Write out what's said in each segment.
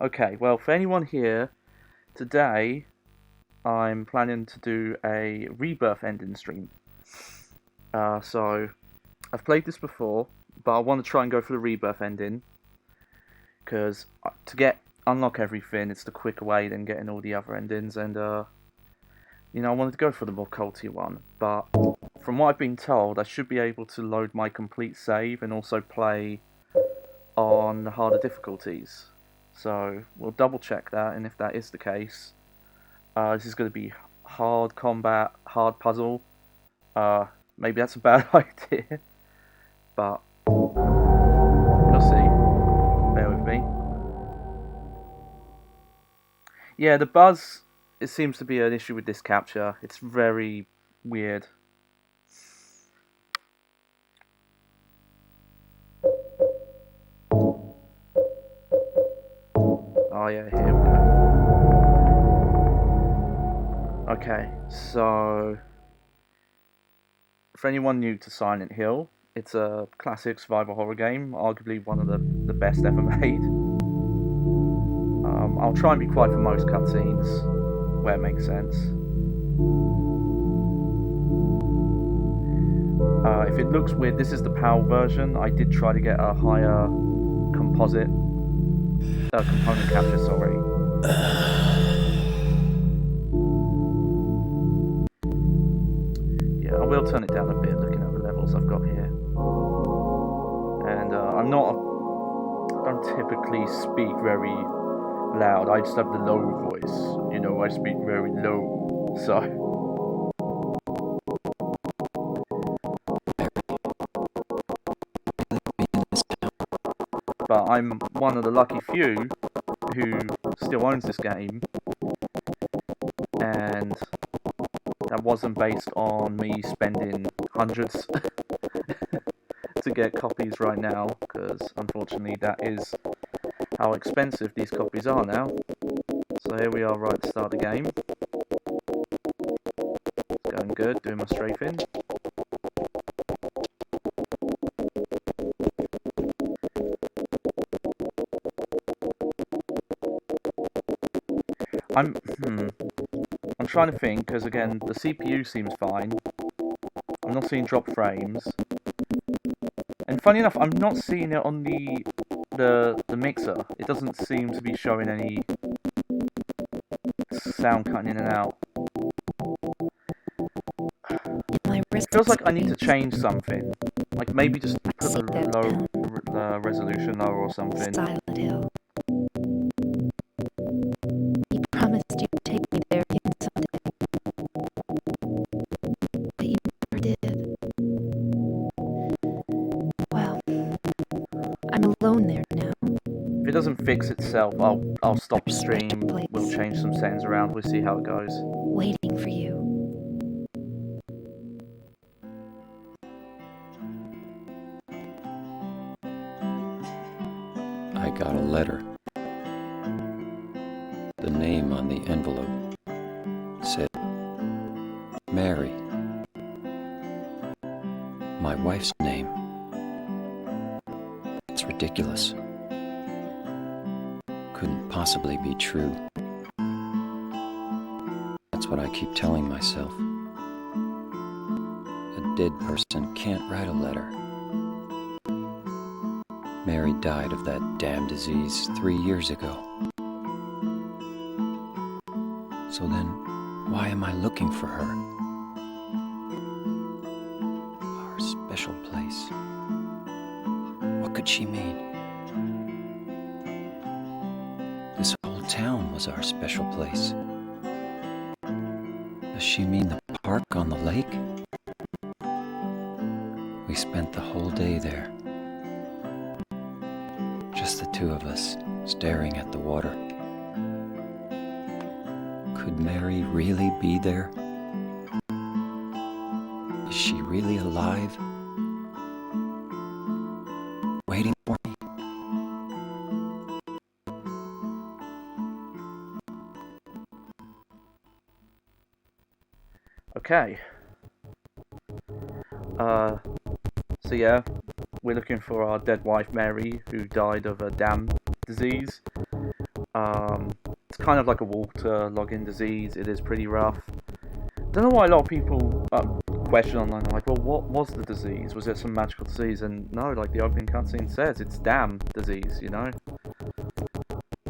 Okay, well, for anyone here, today I'm planning to do a Rebirth Ending stream. So, I've played this before, but I want to try and go for the Rebirth Ending, because to unlock everything, it's the quicker way than getting all the other endings, and I wanted to go for the more culty one, but from what I've been told, I should be able to load my complete save and also play on the harder difficulties. So we'll double check that, and if that is the case, this is going to be hard combat, hard puzzle. Maybe that's a bad idea, but we'll see. Bear with me. Yeah, the buzz, it seems to be an issue with this capture. It's very weird. Oh yeah, here we go. Okay, so for anyone new to Silent Hill, it's a classic survival horror game, arguably one of the best ever made. I'll try and be quiet for most cutscenes, where it makes sense. If it looks weird, this is the PAL version. I did try to get a higher component capture, sorry. Yeah, I will turn it down a bit looking at the levels I've got here. And I don't typically speak very loud. I just have the low voice. I speak very low. So but I'm one of the lucky few who still owns this game, and that wasn't based on me spending hundreds to get copies right now, because unfortunately that is how expensive these copies are now. So here we are right at the start of the game. It's going good, doing my strafing. I'm trying to think, because again, the CPU seems fine. I'm not seeing drop frames. And funny enough, I'm not seeing it on the mixer. It doesn't seem to be showing any sound cutting in and out. It feels like I need to change something. Like maybe just put the resolution lower or something. Silent Hill. He promised you'd take me there again someday. But you never did. Well, I'm alone there now. If it doesn't fix itself, I'll stop the stream. We'll change some settings around. We'll see how it goes. Waiting for you. I got a letter. The name on the envelope said Mary. My wife's name. It's ridiculous. Couldn't possibly be true. That's what I keep telling myself. A dead person can't write a letter. Mary died of that damn disease 3 years ago. So then, why am I looking for her? Our special place. What could she mean? This whole town was our special place. Does she mean the park on the lake? We spent the whole day there. Just the two of us, staring at the water. Could Mary really be there? Is she really alive? Waiting for me? Okay. So yeah, we're looking for our dead wife Mary, who died of a damn disease. It's kind of like a waterlogging disease. It is pretty rough. Don't know why a lot of people question online. They're like, well, what was the disease? Was it some magical disease? And no, like the opening cutscene says, it's dam disease. You know,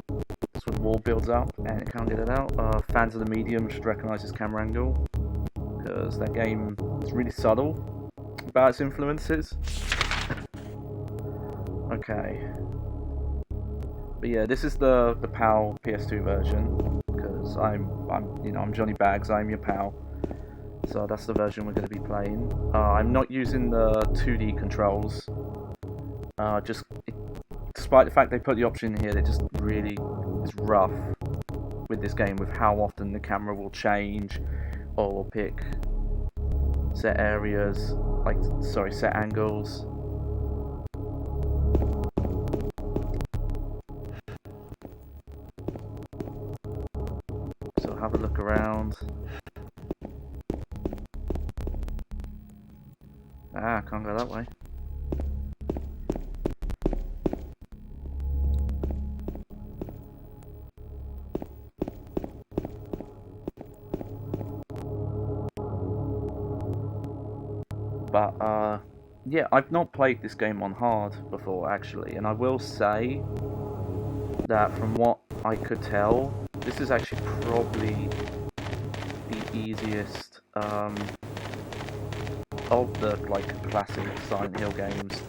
so the wall builds up and it can't get it out. Fans of the medium should recognise his camera angle because that game is really subtle about its influences. Okay. But yeah, this is the PAL PS2 version because I'm Johnny Bags. I'm your pal. So that's the version we're going to be playing. I'm not using the 2D controls. Despite the fact they put the option in here, it just really is rough with this game with how often the camera will change or will pick set areas, set angles. So have a look around. Ah, can't go that way. But, yeah, I've not played this game on hard before, actually, and I will say that from what I could tell, this is actually probably the easiest, of the, classic Silent Hill games.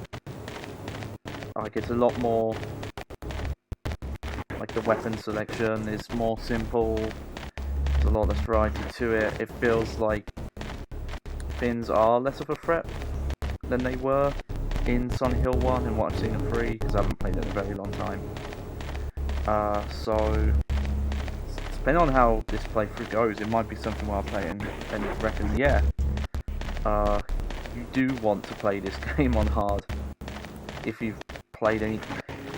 It's a lot more, the weapon selection is more simple, there's a lot less variety to it, it feels like Finns are less of a threat than they were in Silent Hill 1 and what I've seen of 3, because I haven't played it in a very long time. So, depending on how this playthrough goes, it might be something where I'll play it and reckon, yeah, you do want to play this game on hard if you've played any.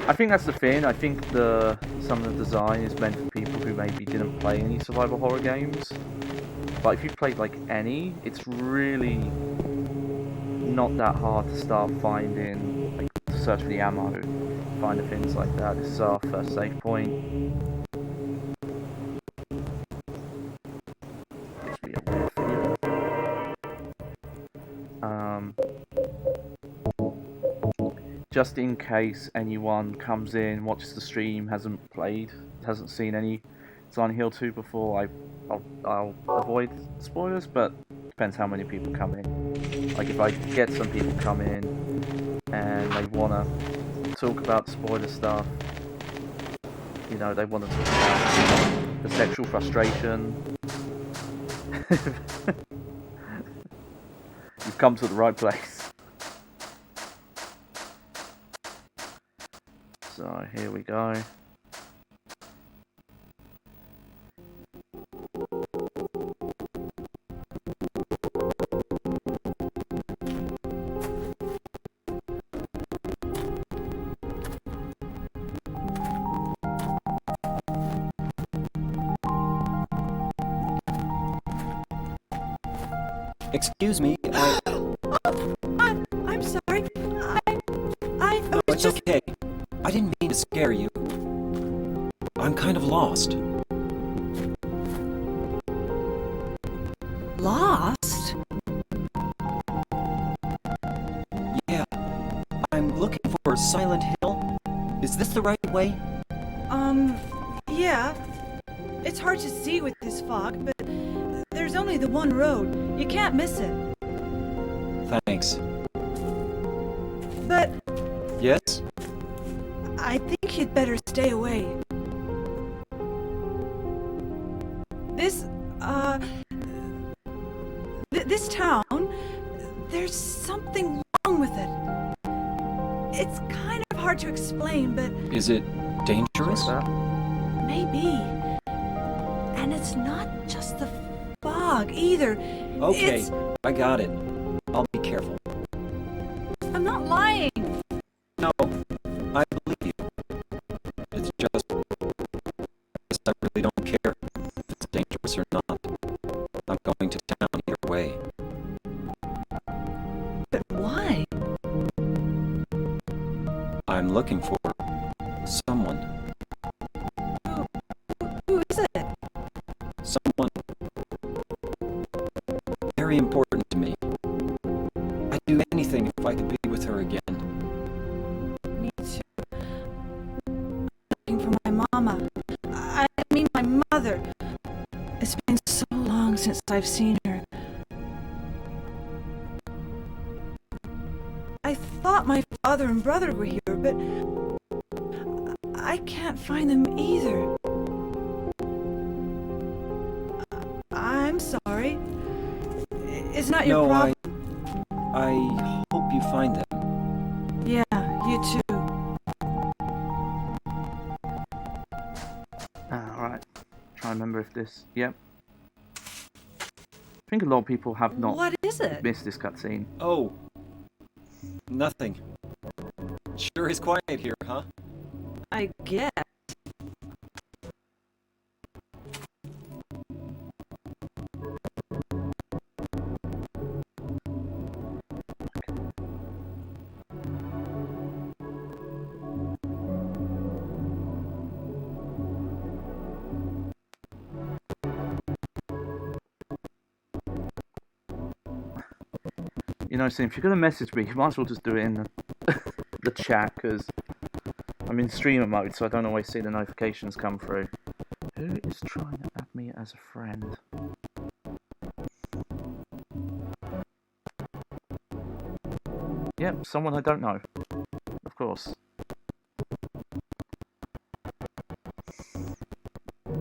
I think that's the thing. I think some of the design is meant for people who maybe didn't play any survival horror games. But if you've played any, it's really not that hard to start finding, to search for the ammo, find the things like that. This is our first save point. Just in case anyone comes in, watches the stream, hasn't seen any Silent Hill 2 before, I'll avoid spoilers, but depends how many people come in. If I get some people come in and they wanna talk about spoiler stuff, they wanna talk about the sexual frustration, you've come to the right place. So here we go. Excuse me, I'm sorry. No, it's okay. I didn't mean to scare you. I'm kind of lost. Lost? Yeah. I'm looking for Silent Hill. Is this the right way? Yeah. It's hard to see with this fog, but there's only the one road. You can't miss it. Thanks. But Yes? I think you'd better stay away. This town, there's something wrong with it. It's kind of hard to explain, but Is it dangerous? maybe. And it's not just the fog either. Okay, I got it. I'll be careful. I'm not lying. No, I believe you. It's just, I really don't care if it's dangerous or not. I'm going to town either way. But why? I'm looking for someone. very important to me. I'd do anything if I could be with her again. Me too. Looking for my mama. I mean my mother. It's been so long since I've seen her. I thought my father and brother were here, but I can't find them either. I'm sorry. It's not your problem. I hope you find them. Yeah, you too. Alright. Try and remember if this... Yep. I think a lot of people have not What is it? missed this cutscene. Oh. Nothing. Sure is quiet here, huh? I guess. You know, Sim, if you're going to message me, you might as well just do it in the chat, because I'm in streamer mode, so I don't always see the notifications come through. Who is trying to add me as a friend? Yep, someone I don't know. Of course.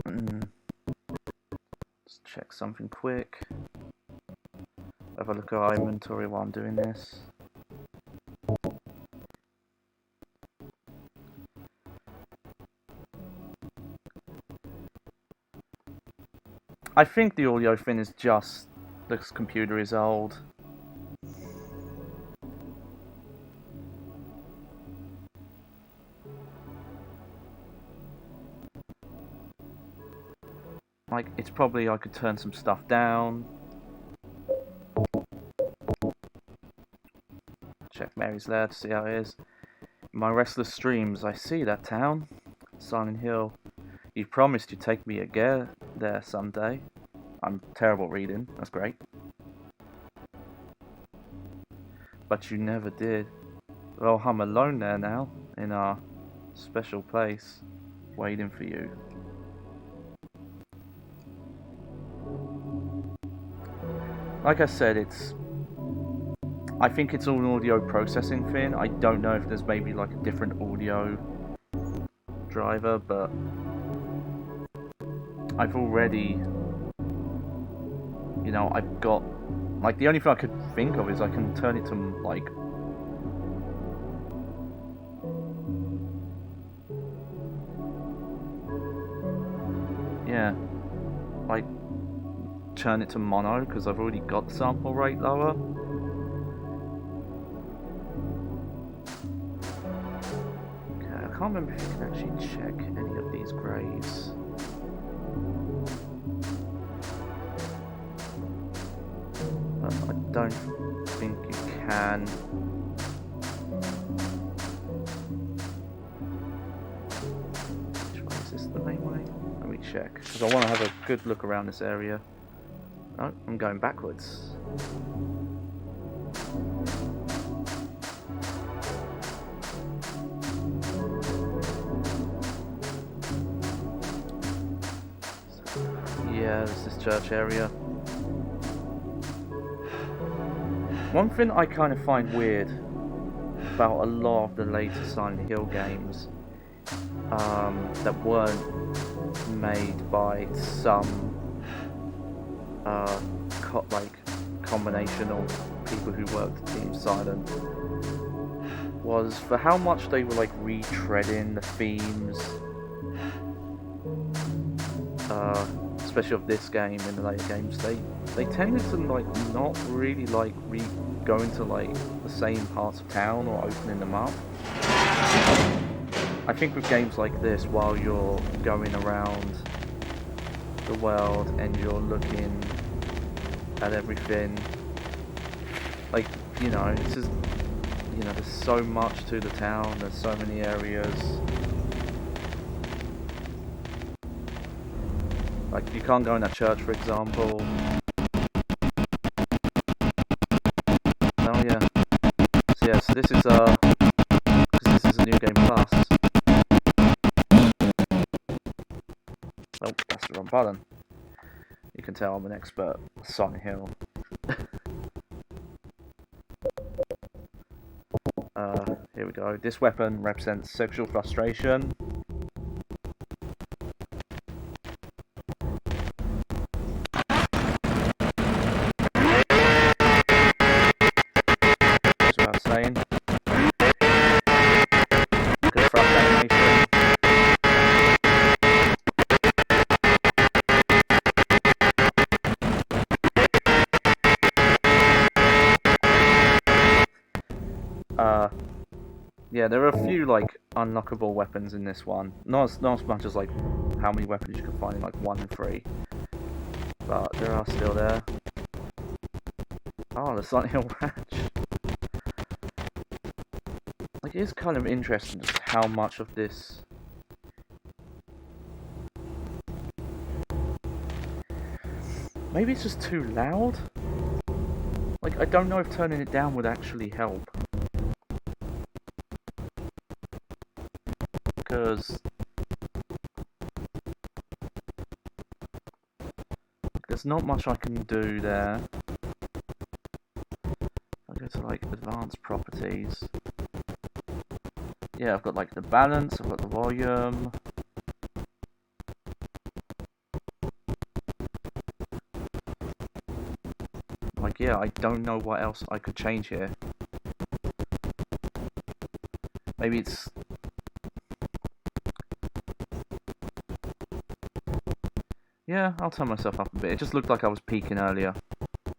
Let's check something quick. Have a look at our inventory while I'm doing this. I think the audio thing is just this computer is old. Like, it's probably I could turn some stuff down. Check Mary's there to see how it is. In my restless streams, I see that town. Silent Hill. You promised you'd take me again there someday. I'm terrible at reading, that's great. But you never did. Well, I'm alone there now, in our special place, waiting for you. Like I said, I think it's all an audio processing thing. I don't know if there's maybe like a different audio driver, but I've already, you know, I've got, like, the only thing I could think of is I can turn it to, like, yeah, like, turn it to mono, because I've already got the sample rate lower. Okay, I can't remember if you can actually check any of these graves. I don't think you can. Which way is this, the main way? Let me check, because I want to have a good look around this area. No, I'm going backwards. Yeah, this is church area. One thing I kind of find weird about a lot of the later Silent Hill games that weren't made by some combination of people who worked at Team Silent was for how much they were like retreading the themes, especially of this game and the later games. They tended to like not really like go into like the same parts of town or opening them up. I think with games like this, while you're going around the world and you're looking at everything, like, you know, it's just, you know, there's so much to the town, there's so many areas. Like, you can't go in that church, for example. this is because this is a new game plus. Oh, that's the wrong button. You can tell I'm an expert. Silent Hill. Here we go. This weapon represents sexual frustration. Goes without saying. Good front animation. Yeah, there are a few like unlockable weapons in this one. Not as much as like how many weapons you can find in like 1 and 3, but there are still there. Oh, the Silent Hill Ranch. Like, it is kind of interesting just how much of this. Maybe it's just too loud. Like, I don't know if turning it down would actually help. Because there's not much I can do there. I'll go to like advanced properties. Yeah, I've got like the balance, I've got the volume. Like, yeah, I don't know what else I could change here. Maybe it's... Yeah, I'll turn myself up a bit. It just looked like I was peaking earlier.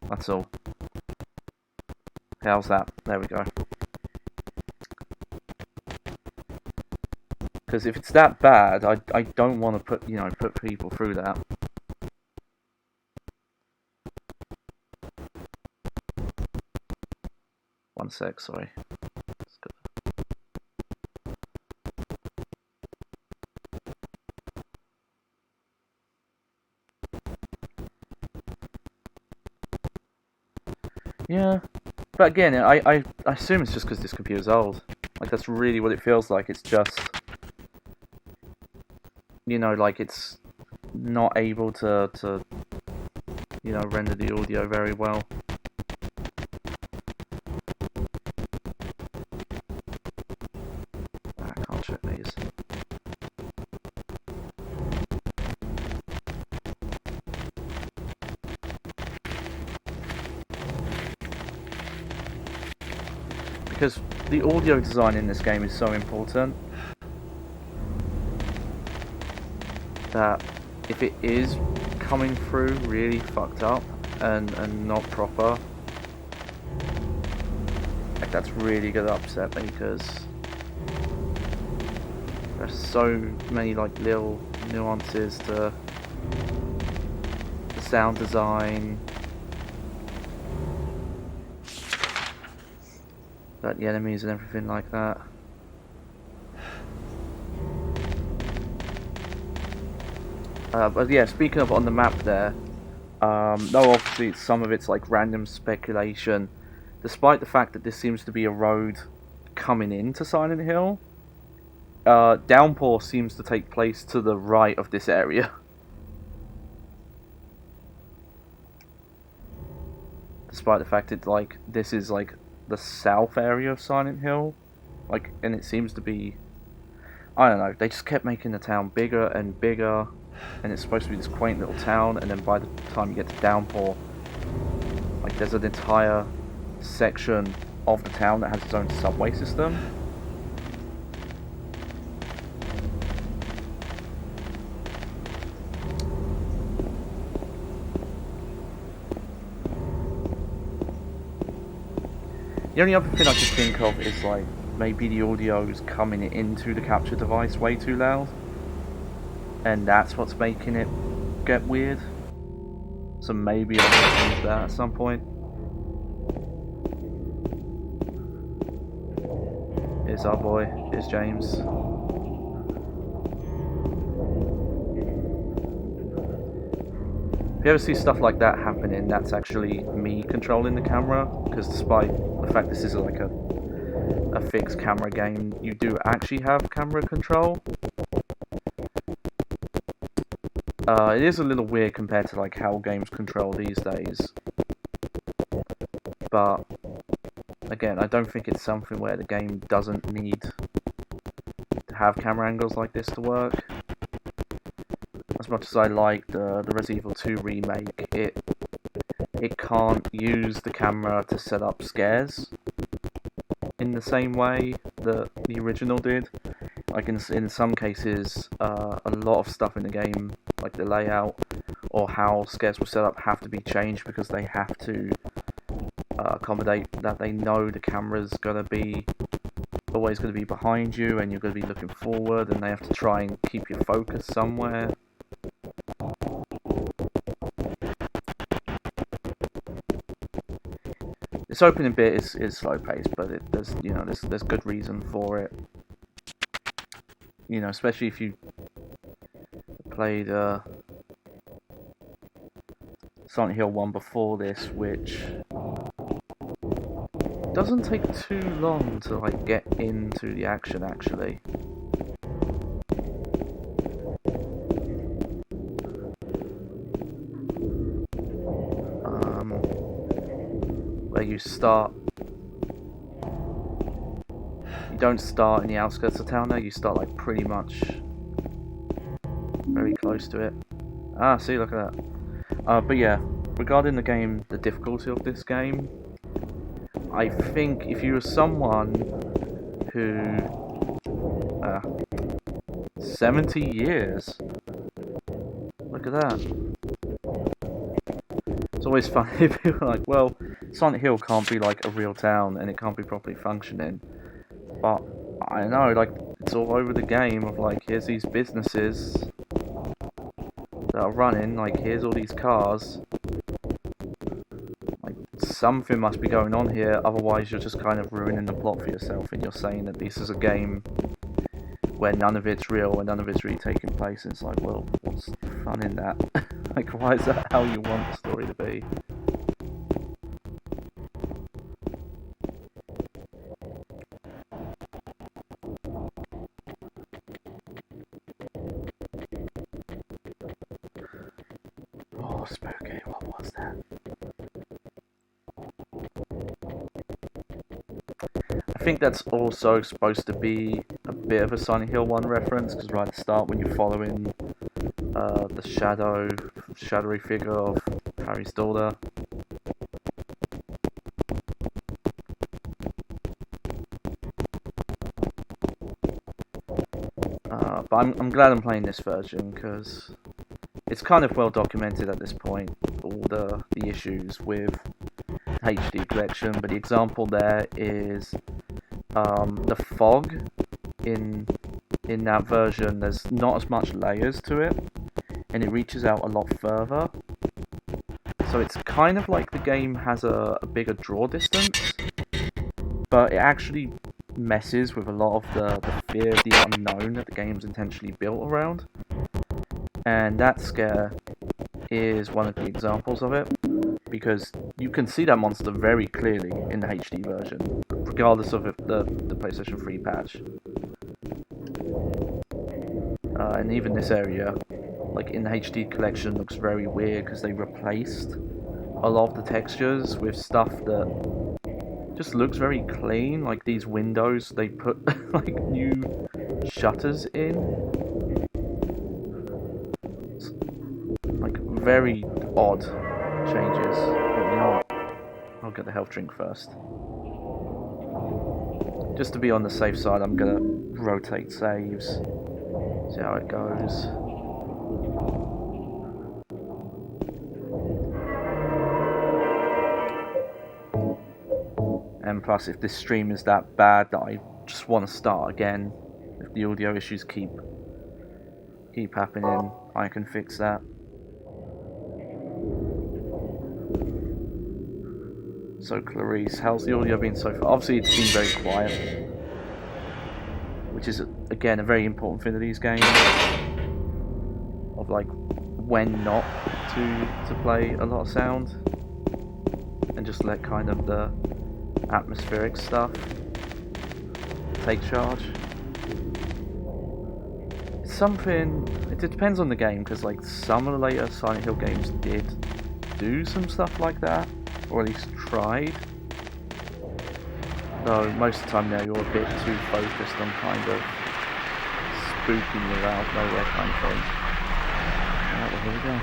That's all. How's that? There we go. Because if it's that bad, I don't want to put people through that. One sec, sorry. Yeah, but again, I assume it's just because this computer's old. Like, that's really what it feels like. It's just, like it's not able to render the audio very well. I can't check these. Because the audio design in this game is so important that if it is coming through really fucked up and not proper, like, that's really gonna upset me, because there's so many like little nuances to the sound design, like the enemies and everything like that. But yeah, speaking of on the map there, no, obviously some of it's like random speculation. Despite the fact that this seems to be a road coming into Silent Hill, Downpour seems to take place to the right of this area. Despite the fact that like this is like the south area of Silent Hill, like, and it seems to be, I don't know, they just kept making the town bigger and bigger. And it's supposed to be this quaint little town, and then by the time you get to Downpour, like, there's an entire section of the town that has its own subway system. The only other thing I could think of is like maybe the audio is coming into the capture device way too loud. And that's what's making it get weird. So maybe I'll change that at some point. Here's our boy. Here's James. If you ever see stuff like that happening, that's actually me controlling the camera. Because despite the fact this is like a a fixed camera game, you do actually have camera control. It is a little weird compared to like how games control these days, but again, I don't think it's something where the game doesn't need to have camera angles like this to work. As much as I like the Resident Evil 2 remake, it can't use the camera to set up scares in the same way that the original did. Like in some cases, a lot of stuff in the game, like the layout or how scares were set up, have to be changed because they have to accommodate that they know the camera's always going to be behind you and you're going to be looking forward, and they have to try and keep your focus somewhere. This opening bit is slow paced, but there's good reason for it. Especially if you played Silent Hill 1 before this, which doesn't take too long to like get into the action actually. Where you start, you don't start in the outskirts of town there, you start like pretty much very close to it. See, look at that. But yeah, regarding the game, the difficulty of this game, I think if you were someone who 70 years, look at that. It's always funny if people are like, well, Silent Hill can't be like a real town and it can't be properly functioning. But I don't know, like, it's all over the game of like, here's these businesses that are running, like, here's all these cars. Like, something must be going on here, otherwise you're just kind of ruining the plot for yourself and you're saying that this is a game where none of it's real and none of it's really taking place, and it's like, well, what's the fun in that? Like, why is that how you want the story to be? Oh, spooky, what was that? I think that's also supposed to be a bit of a Silent Hill 1 reference, because right at the start when you're following the shadowy figure of Harry's daughter. But I'm glad I'm playing this version because it's kind of well documented at this point, all the issues with HD collection. But the example there is the fog in that version. There's not as much layers to it, and it reaches out a lot further. So it's kind of like the game has a bigger draw distance, but it actually messes with a lot of the fear of the unknown that the game's intentionally built around. And that scare is one of the examples of it, because you can see that monster very clearly in the HD version, regardless of the PlayStation 3 patch. And even this area, like in the HD collection, looks very weird because they replaced a lot of the textures with stuff that just looks very clean. Like these windows, they put like new shutters in. It's, like very odd changes. But you know what? I'll get the health drink first. Just to be on the safe side, I'm gonna rotate saves. See how it goes. And plus, if this stream is that bad that I just want to start again, if the audio issues keep happening, I can fix that. So Clarice, how's the audio been so far? Obviously it's been very quiet, which is again a very important thing to these games, of like when not to play a lot of sound and just let kind of the atmospheric stuff take charge. Something. It depends on the game, because like some of the later Silent Hill games did do some stuff like that, or at least tried. Though most of the time now you're a bit too focused on kind of spooking you out of nowhere kind of thing. Alright, well, here we go.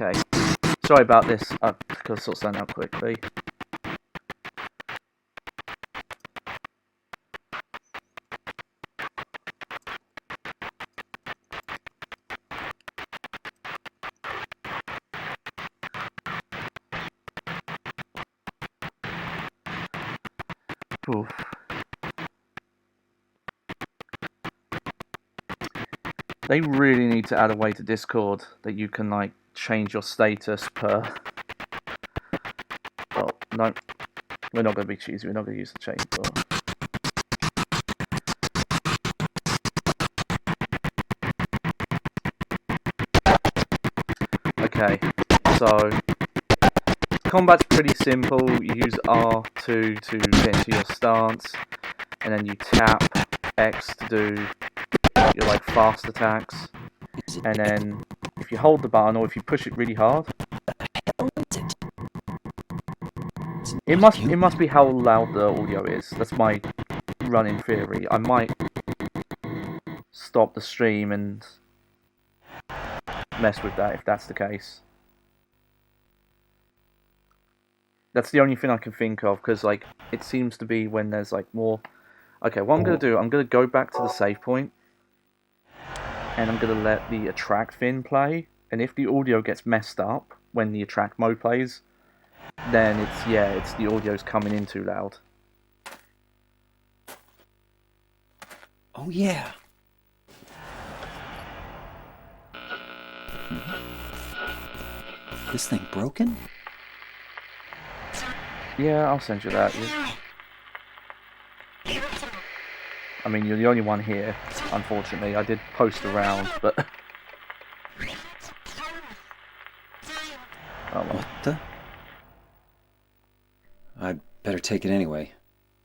Okay, sorry about this, I've got to sort something out quickly. Oof. They really need to add a way to Discord that you can like change your status per... Well, no, we're not going to be choosy, we're not going to use the chainsaw. Okay, so combat's pretty simple. You use R2 to get into your stance, and then you tap X to do your like fast attacks, and then if you hold the button or if you push it really hard, it must be how loud the audio is. That's my running theory. I might stop the stream and mess with that if that's the case. That's the only thing I can think of, because like it seems to be when there's like more. Okay, what I'm gonna do, I'm gonna go back to the save point, and I'm gonna let the attract thing play. And if the audio gets messed up when the attract mode plays, then it's the audio's coming in too loud. Oh yeah. This thing broken? Yeah, I'll send you that. I mean, you're the only one here, unfortunately. I did post around, but... Oh, well. What the? I'd better take it anyway.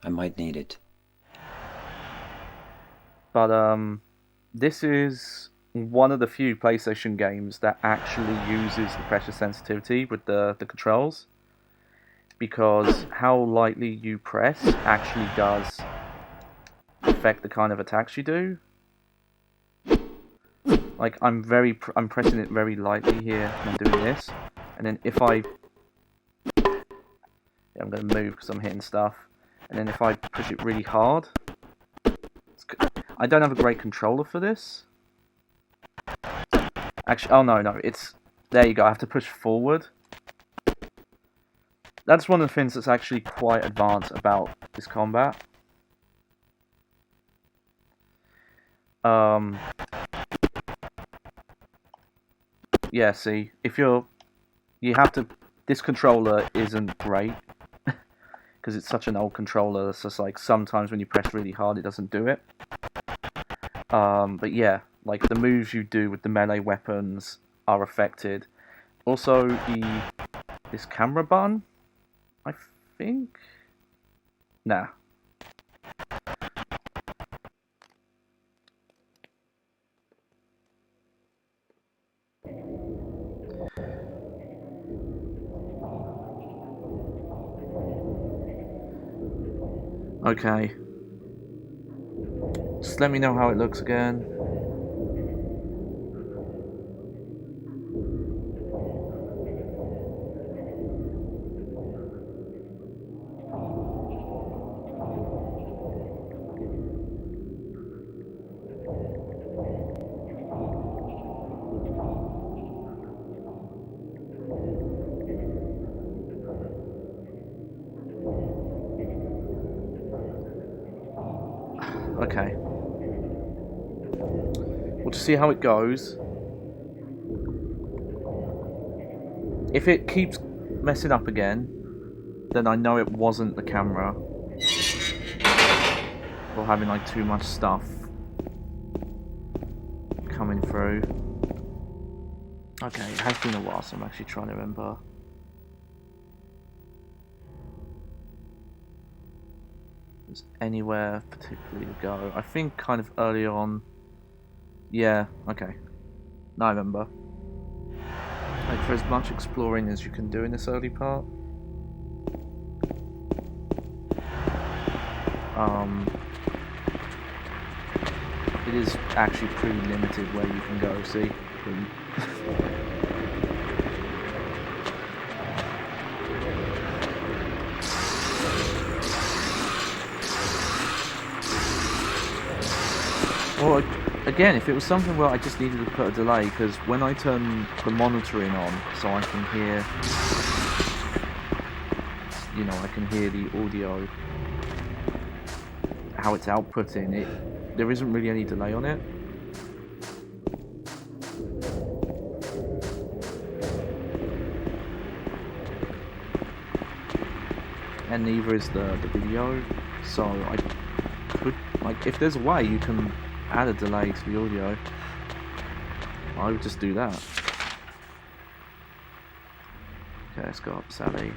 I might need it. But, this is one of the few PlayStation games that actually uses the pressure sensitivity with the controls. Because how lightly you press actually does affect the kind of attacks you do. Like, I'm pressing it very lightly here, and I'm doing this. And then if I... Yeah, I'm going to move because I'm hitting stuff. And then if I push it really hard... I don't have a great controller for this. Actually, oh no, it's... There you go, I have to push forward. That's one of the things that's actually quite advanced about this combat. Yeah, see, if you have to... This controller isn't great. Because it's such an old controller, it's just like sometimes when you press really hard it doesn't do it. But yeah, like the moves you do with the melee weapons are affected. Also, this camera button, I think? Nah. Okay. Just let me know how it looks again. Okay. We'll just see how it goes. If it keeps messing up again, then I know it wasn't the camera. Or having like too much stuff coming through. Okay, it has been a while, so I'm actually trying to remember. There's anywhere particularly to go. I think kind of early on. Yeah, okay. Now I remember. Like for as much exploring as you can do in this early part. It is actually pretty limited where you can go, see? Or again, if it was something where I just needed to put a delay, because when I turn the monitoring on, so I can hear, you know, I can hear the audio, how it's outputting it. There isn't really any delay on it. And neither is the video. So I could, like, if there's a way you can add a delay to the audio, I would just do that. Okay, let's go up, Sally.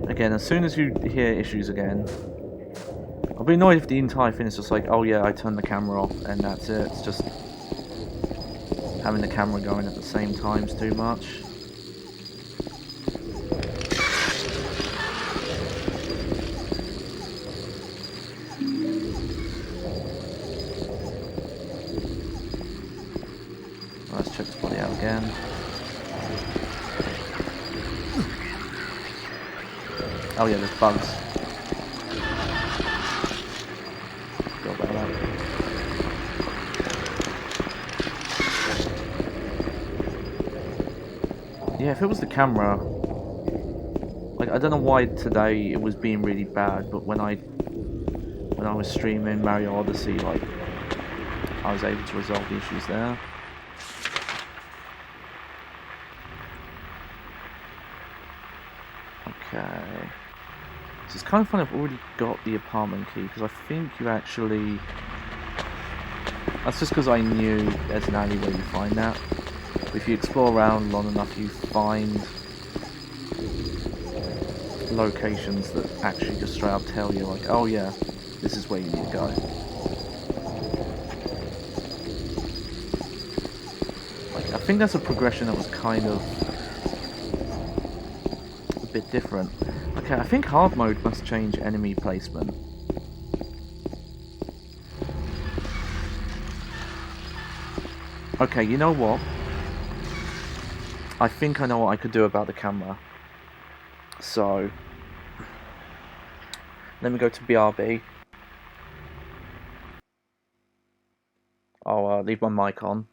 Again, as soon as you hear issues again, I'll be annoyed if the entire thing is just like, oh yeah, I turned the camera off and that's it. It's just having the camera going at the same time is too much. Let's check this body out again. Oh yeah, there's bugs. Forgot about that. Yeah, if it was the camera, like I don't know why today it was being really bad, but when I was streaming Mario Odyssey, like I was able to resolve the issues there. Okay. So it's kind of fun I've already got the apartment key, because I think you actually... That's just because I knew there's an alley where you find that. But if you explore around long enough, you find locations that actually just straight up tell you, like, oh yeah, this is where you need to go. Like, I think that's a progression that was kind of a bit different. Okay, I think hard mode must change enemy placement. Okay, you know what? I think I know what I could do about the camera. So, let me go to BRB. I'll leave my mic on.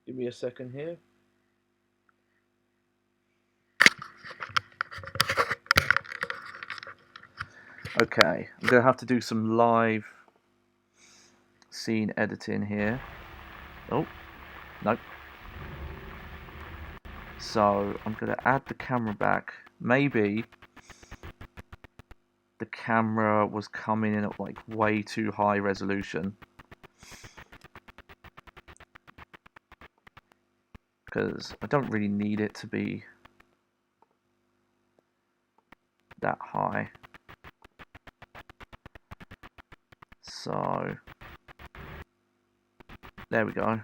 Give me a second here. Okay, I'm going to have to do some live scene editing here. Oh, nope. So, I'm going to add the camera back. Maybe the camera was coming in at like way too high resolution. Because I don't really need it to be that high. So There we go.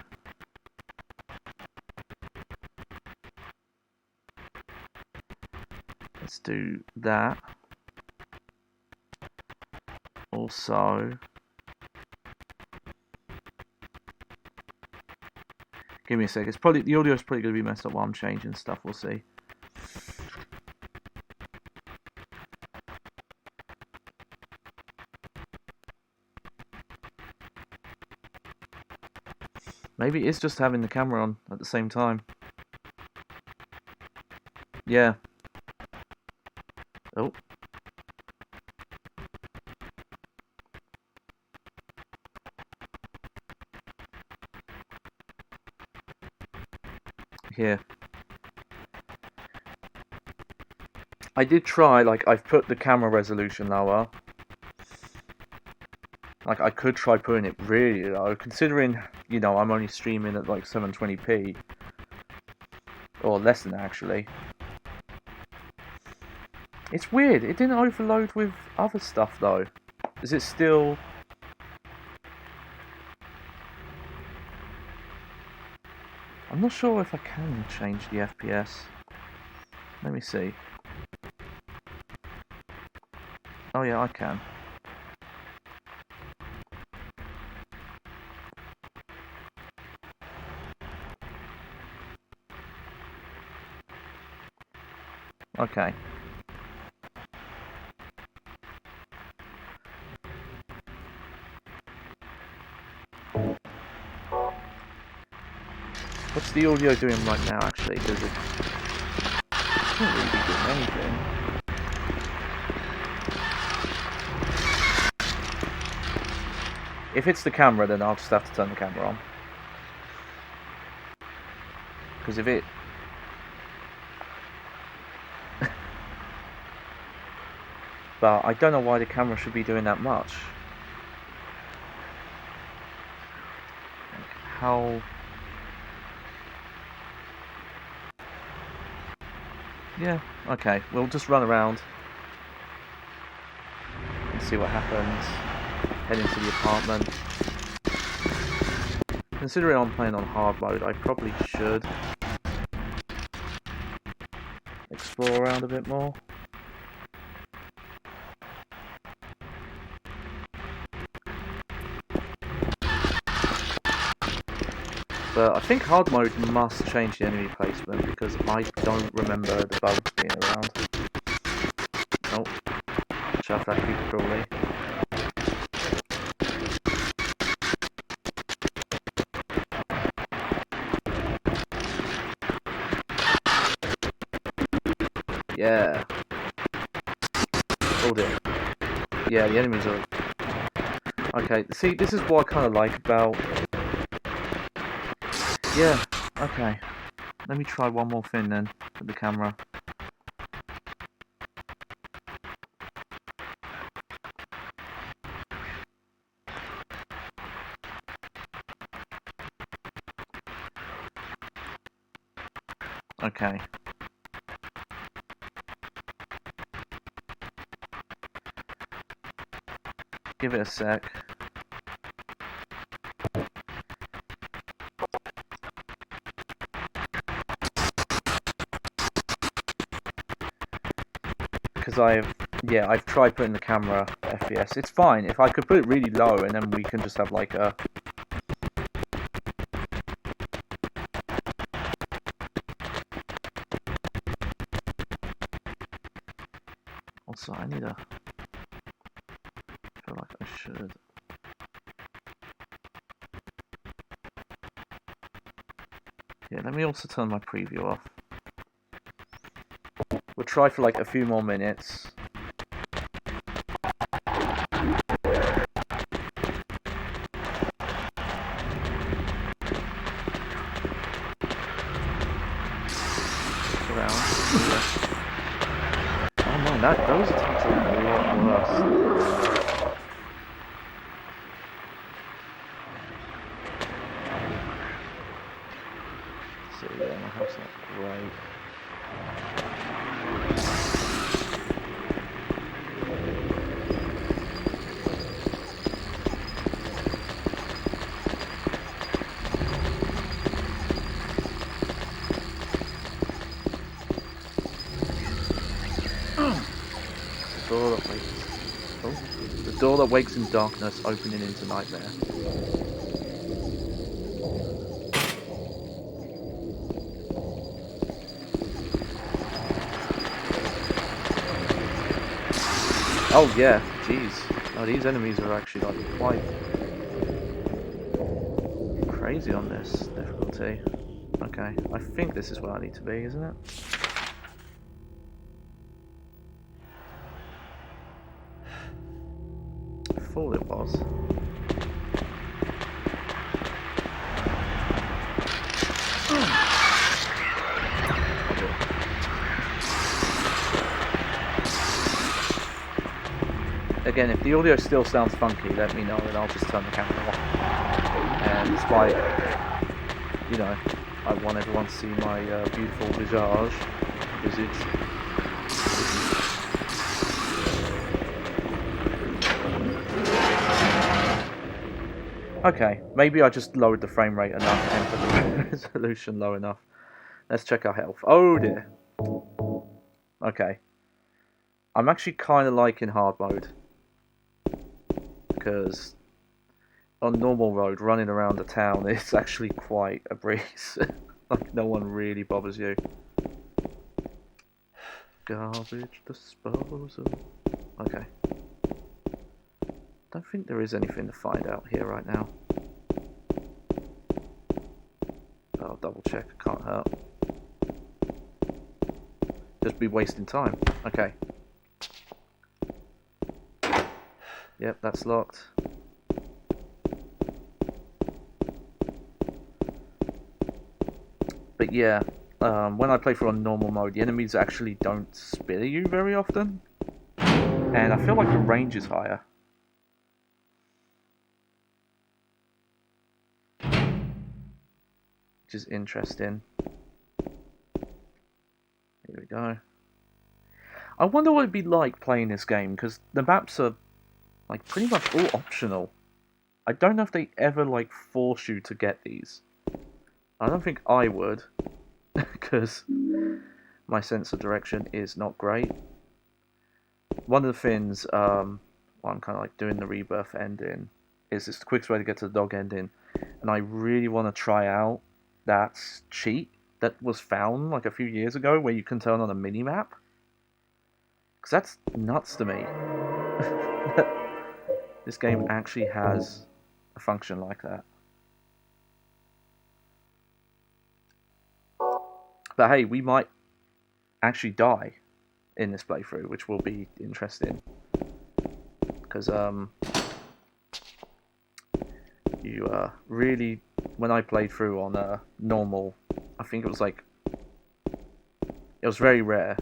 Let's do that. Also, give me a sec. It's probably the audio is probably going to be messed up while I'm changing stuff. We'll see. Maybe it's just having the camera on at the same time. Yeah. Oh. Here. I did try, like, I've put the camera resolution lower. Like, I could try putting it really low, considering, you know, I'm only streaming at, like, 720p. Or less than that, actually. It's weird, it didn't overload with other stuff, though. Is it still... I'm not sure if I can change the FPS. Let me see. Oh yeah, I can. Okay. What's the audio doing right now, actually? Because it can't really be doing anything. If it's the camera, then I'll just have to turn the camera on. Because if it... But I don't know why the camera should be doing that much. Like, how... Yeah, okay, we'll just run around and see what happens. Head into the apartment. Considering I'm playing on hard mode, I probably should explore around a bit more. But I think hard mode must change the enemy placement because I don't remember the bugs being around. Oh, shove that creepy crawly. Yeah. Oh dear. Yeah, the enemies are... Okay, see, this is what I kind of like about... Yeah, okay. Let me try one more thing then, with the camera. Okay. Give it a sec. Because I've tried putting the camera FPS. It's fine. If I could put it really low and then we can just have like a... Also, I need a... I feel like I should... Yeah, let me also turn my preview off. We'll try for like a few more minutes. Around. Oh man, those attacks are a lot worse. So yeah, my house not great. door that wakes. Oh, the door that wakes in darkness, opening into nightmare. Oh yeah, jeez. Oh, these enemies are actually like quite crazy on this difficulty. Okay, I think this is where I need to be, isn't it? I thought it was. Again, if the audio still sounds funky, let me know and I'll just turn the camera off. And despite, you know, I want everyone to see my beautiful visage. Okay, maybe I just lowered the frame rate enough and put the resolution low enough. Let's check our health. Oh dear. Okay. I'm actually kind of liking hard mode. Because on normal road, running around the town is actually quite a breeze. Like, no one really bothers you. Garbage disposal. Okay. Don't think there is anything to find out here right now. I'll double check, can't hurt. Just be wasting time. Okay. Yep, that's locked. But yeah, when I play through on normal mode, the enemies actually don't spit at you very often. And I feel like the range is higher. Which is interesting. Here we go. I wonder what it'd be like playing this game, because the maps are like pretty much all optional. I don't know if they ever like force you to get these. I don't think I would, because my sense of direction is not great. One of the things, while I'm kind of like doing the Rebirth ending, is it's the quickest way to get to the dog ending, and I really want to try out that cheat that was found like a few years ago where you can turn on a mini map. Because that's nuts to me. This game actually has a function like that. But hey, we might actually die in this playthrough, which will be interesting. Because you really, when I played through on normal, I think it was like, it was very rare.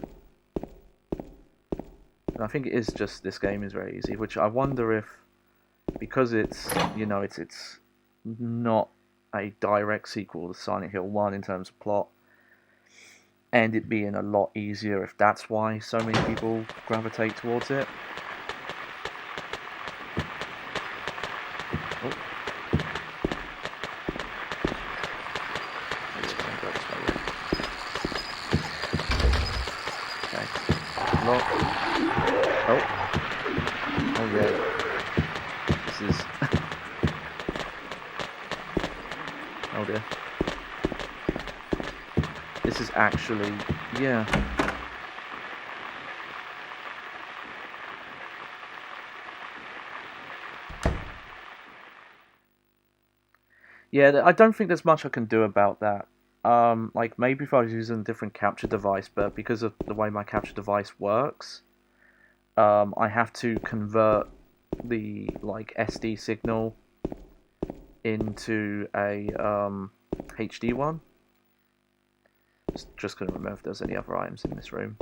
And I think it is just, this game is very easy, which I wonder if, because it's, you know, it's not a direct sequel to Silent Hill 1 in terms of plot, and it being a lot easier, if that's why so many people gravitate towards it. Oh. Okay. Lock. Oh. Oh yeah. This is... oh dear. This is actually... yeah. Yeah, I don't think there's much I can do about that. Like, maybe if I was using a different capture device, but because of the way my capture device works, I have to convert the, like, SD signal into a HD one. Just couldn't remember if there's any other items in this room.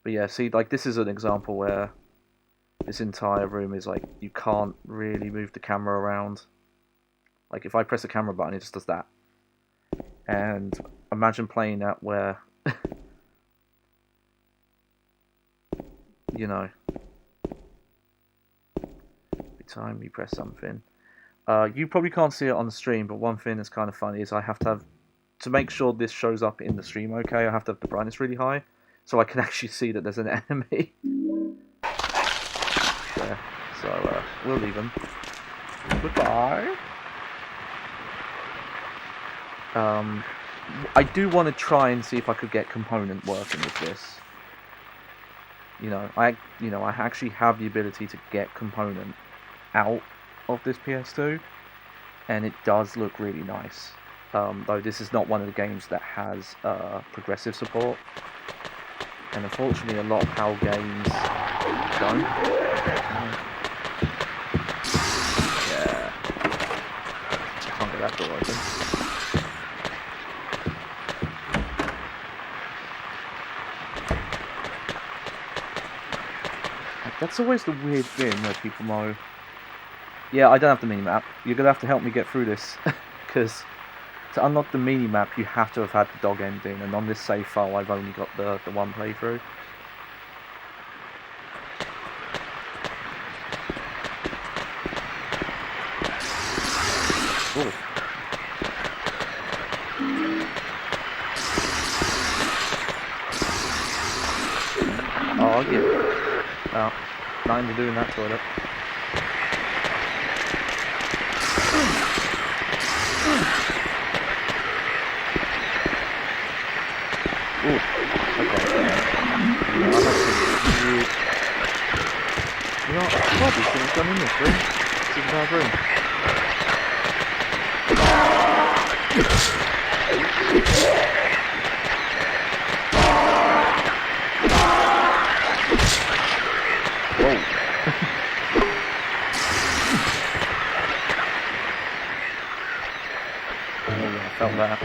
But yeah, see, like, this is an example where this entire room is like, you can't really move the camera around. Like, if I press the camera button, it just does that. And imagine playing that where, you know, every time you press something. You probably can't see it on the stream, but one thing that's kind of funny is I have to have, to make sure this shows up in the stream okay, I have to have the brightness really high, so I can actually see that there's an enemy. There. So we'll leave him. Goodbye. I do want to try and see if I could get component working with this. I actually have the ability to get component out of this PS2, and it does look really nice. Though this is not one of the games that has progressive support, and unfortunately a lot of PAL games don't. Yeah, can't get that door open. That's always the weird thing where people know, yeah, I don't have the minimap. You're going to have to help me get through this. Because to unlock the minimap, you have to have had the dog ending. And on this save file, I've only got the one playthrough. Ooh. Oh, I'll give it. Oh, nothing to do in that toilet. Ooh, okay. What these things done in this room? This is a bad room. Whoa. Oh, yeah, I felt that.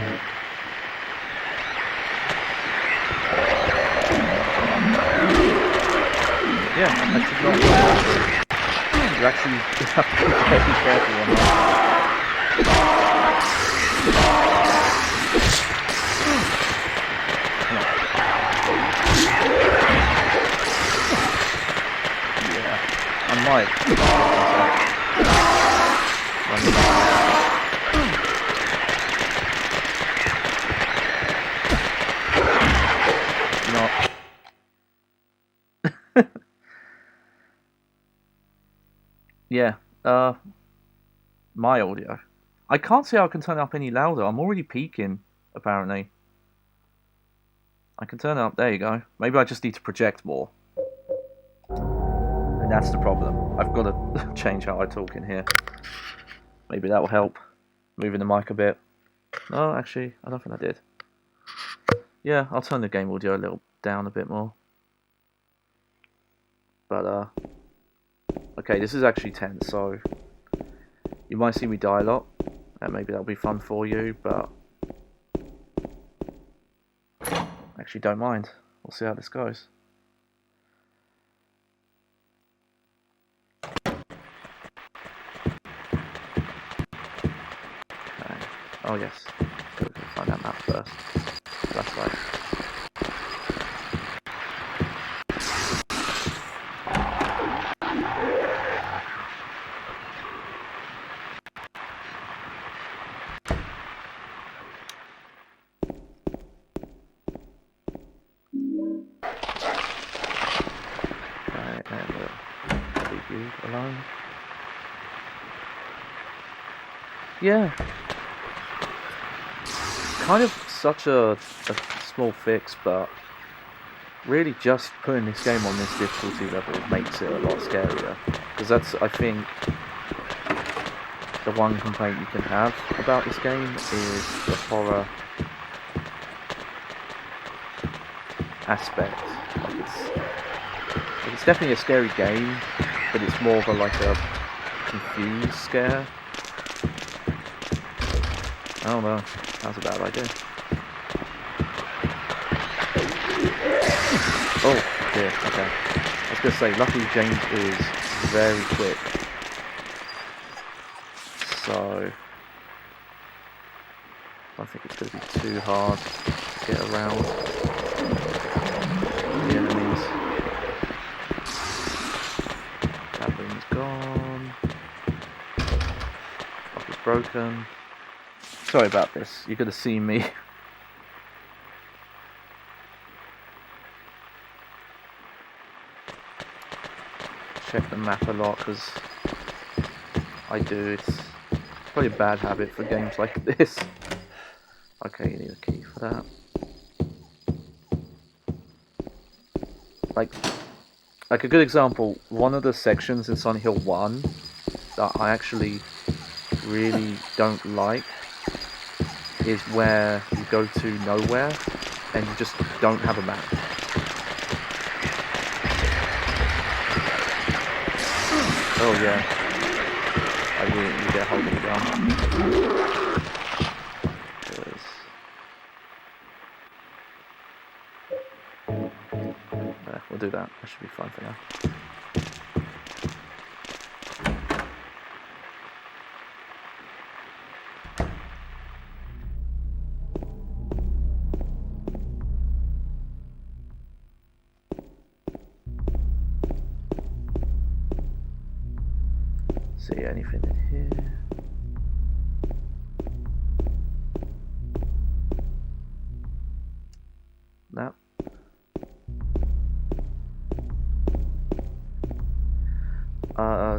Yeah, that should not work. You actually have to be very careful on that. Yeah, I might. Yeah, my audio. I can't see how I can turn it up any louder. I'm already peaking, apparently. I can turn it up, there you go. Maybe I just need to project more. And that's the problem. I've got to change how I talk in here. Maybe that will help. Moving the mic a bit. No, actually, I don't think I did. Yeah, I'll turn the game audio a little down a bit more. But, okay, this is actually tense, so you might see me die a lot, and maybe that'll be fun for you, but actually don't mind. We'll see how this goes. Okay. Oh yes, so we can find that map first. That's right. Alone. Yeah. Kind of such a small fix, but really just putting this game on this difficulty level makes it a lot scarier. Because that's, I think, the one complaint you can have about this game is the horror aspect. It's definitely a scary game, but it's more of a confused scare. I don't know, that was a bad idea. Oh dear, okay. I was gonna say, luckily James is very quick. So I don't think it's gonna be too hard to get around the enemies. That room's gone. Lock is broken. Sorry about this, you could have seen me. check the map a lot, because I do. It's probably a bad habit for games like this. Okay, you need a key for that. Like a good example, one of the sections in Silent Hill 1 that I actually really don't like is where you go to nowhere and you just don't have a map. Oh yeah. I really need to get a hold of the gun. There, we'll do that. That should be fine for now. See anything in here? No.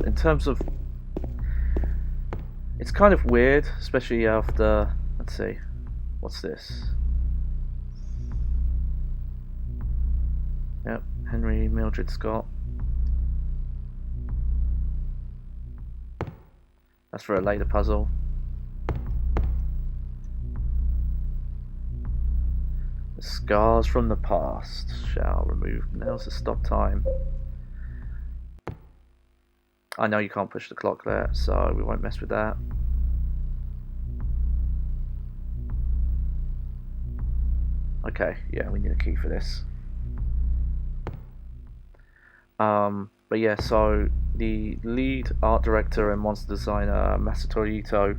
In terms of, it's kind of weird, especially after, let's see, what's this? Yep, Henry Mildred Scott. That's for a later puzzle. The scars from the past shall remove nails to stop time. I know you can't push the clock there, so we won't mess with that. Okay, yeah, we need a key for this. But yeah, so the lead art director and monster designer Masatori Ito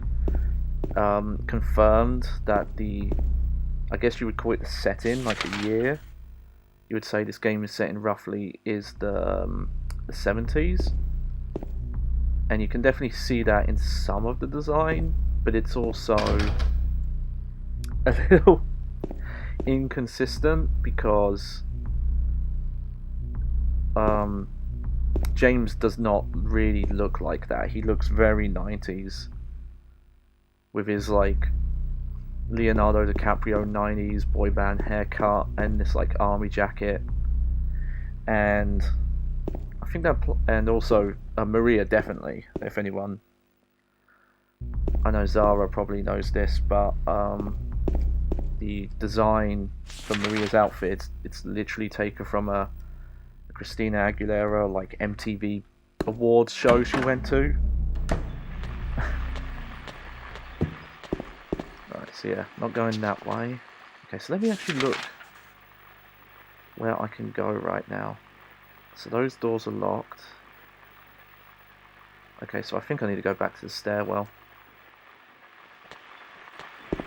confirmed that I guess you would call it the setting, like the year. You would say this game is set in roughly is the 70s. And you can definitely see that in some of the design, but it's also a little inconsistent because James does not really look like that. He looks very 90s with his like Leonardo DiCaprio 90s boy band haircut and this like army jacket, and I think that and also Maria, definitely, if anyone, I know Zara probably knows this, but the design for Maria's outfit, it's literally taken from a Christina Aguilera like MTV awards show she went to. Right, so yeah, not going that way. Okay, so let me actually look where I can go right now. So those doors are locked. Okay, so I think I need to go back to the stairwell.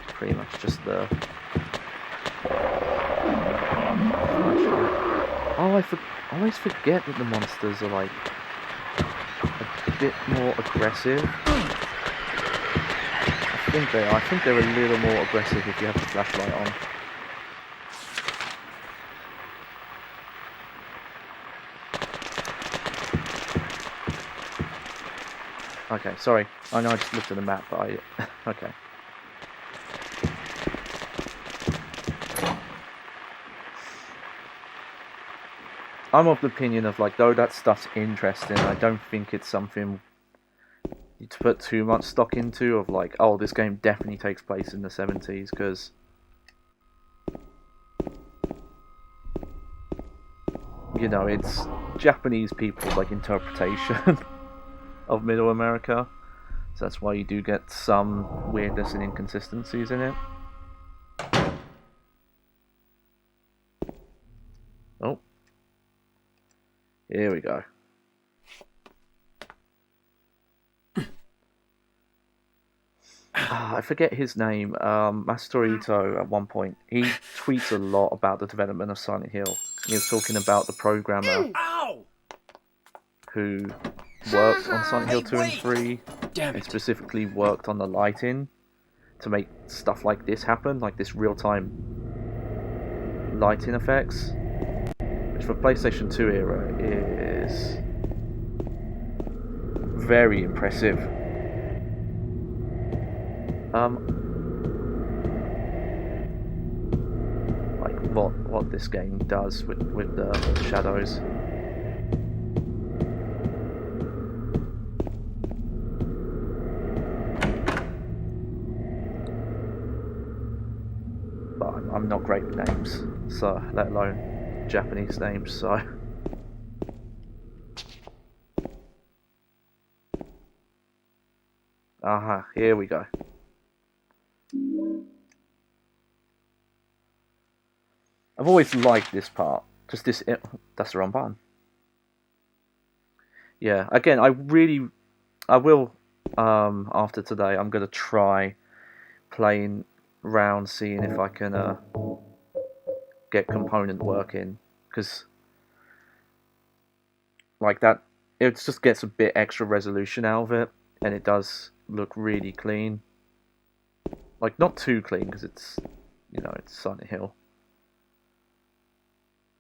Pretty much just the... Oh, I always forget that the monsters are like a bit more aggressive. I think they are. I think they're a little more aggressive if you have the flashlight on. Okay, sorry. I know I just looked at the map, but I... okay. I'm of the opinion of, like, though that stuff's interesting, I don't think it's something you to put too much stock into, of like, oh, this game definitely takes place in the 70s, because... you know, it's Japanese people's, like, interpretation of Middle America, so that's why you do get some weirdness and inconsistencies in it. Oh, here we go. I forget his name. Masatori Ito, at one point, he tweets a lot about the development of Silent Hill. He was talking about the programmer who worked on Silent Hill 2 and 3, and specifically worked on the lighting to make stuff like this happen, like this real-time lighting effects, which for PlayStation 2 era is very impressive. Like what this game does with the shadows. But I'm not great with names, so let alone Japanese names, so. Aha, here we go. I've always liked this part. Just this. That's the wrong button. Yeah. Again, I will. After today, I'm gonna try playing round, seeing if I can get component working, because like that, it just gets a bit extra resolution out of it, and it does look really clean. Like not too clean, because it's, you know, it's Silent Hill.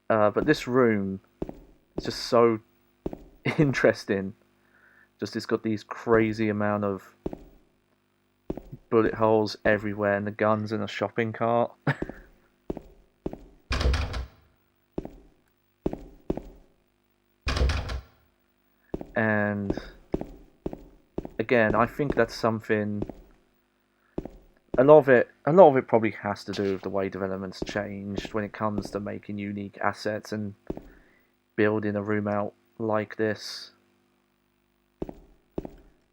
But this room is just so interesting. Just it's got these crazy amount of bullet holes everywhere, and the guns in a shopping cart. And again, I think that's something. A lot of it probably has to do with the way development's changed when it comes to making unique assets and building a room out like this.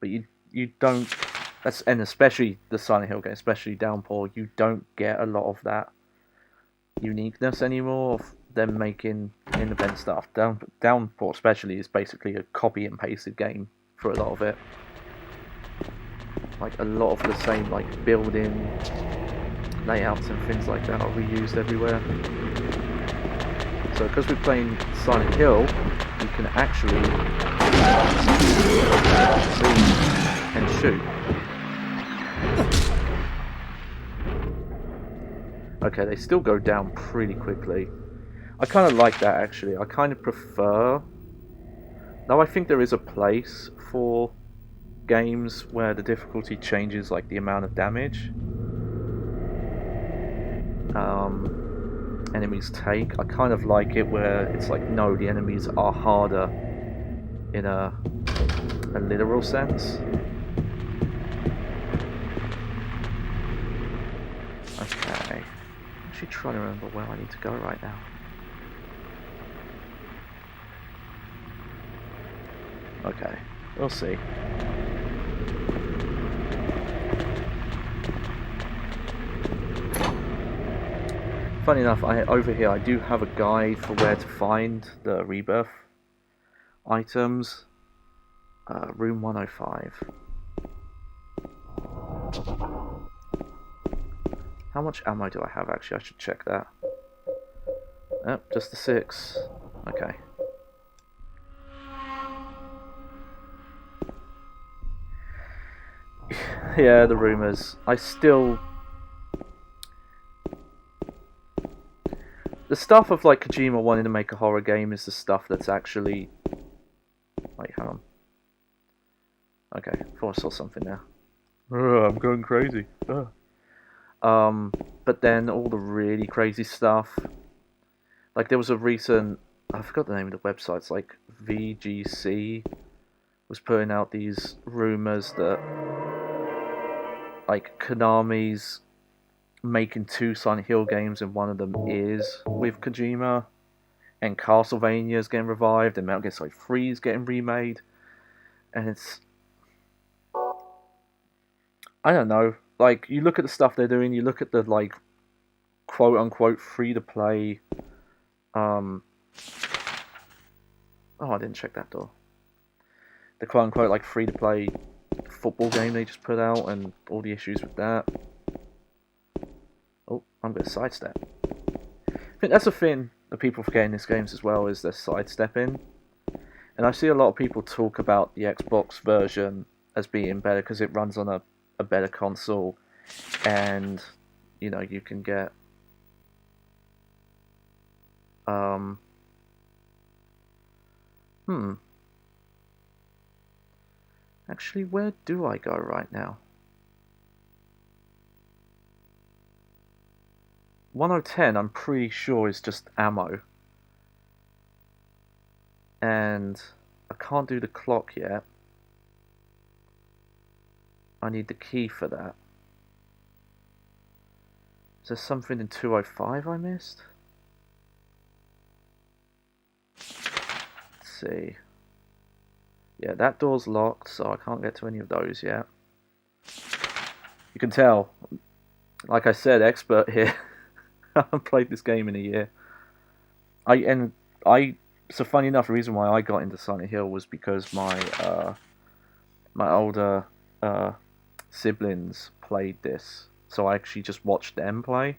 But you don't. And especially the Silent Hill game, especially Downpour, you don't get a lot of that uniqueness anymore of them making independent stuff. Downpour especially is basically a copy and pasted game for a lot of it. Like a lot of the same like building layouts and things like that are reused everywhere. So because we're playing Silent Hill, we can actually see and shoot. Okay, they still go down pretty quickly. I kind of like that actually. I kind of prefer. Now I think there is a place for games where the difficulty changes like the amount of damage enemies take. I kind of like it where it's like, no, the enemies are harder in a literal sense. Okay, I'm actually trying to remember where I need to go right now. Okay, we'll see. Funny enough, over here I do have a guide for where to find the Rebirth items. Room 105. How much ammo do I have actually? I should check that. Oh, just the 6. Okay. Yeah, the rumours. The stuff of like Kojima wanting to make a horror game is the stuff that's actually. Wait, hang on. Okay, I thought I saw something there. I'm going crazy. But then all the really crazy stuff. Like there was a recent, I forgot the name of the websites, like VGC was putting out these rumours that like Konami's making 2 Silent Hill games, and one of them is with Kojima, and Castlevania's getting revived, and Metal Gear Solid 3 is getting remade, and it's, I don't know, like you look at the stuff they're doing, you look at the like quote unquote free to play oh, I didn't check that door. The quote unquote like free to play football game they just put out, and all the issues with that. Oh, I'm going to sidestep. I think that's a thing that people forget in these games as well, is their sidestepping. And I see a lot of people talk about the Xbox version as being better because it runs on a better console, and you know, you can get Actually, where do I go right now? 1010, I'm pretty sure is just ammo. And I can't do the clock yet. I need the key for that. Is there something in 205 I missed? Let's see. Yeah, that door's locked, so I can't get to any of those yet. You can tell, like I said, expert here. I haven't played this game in a year. So funny enough, the reason why I got into Silent Hill was because my older siblings played this, so I actually just watched them play.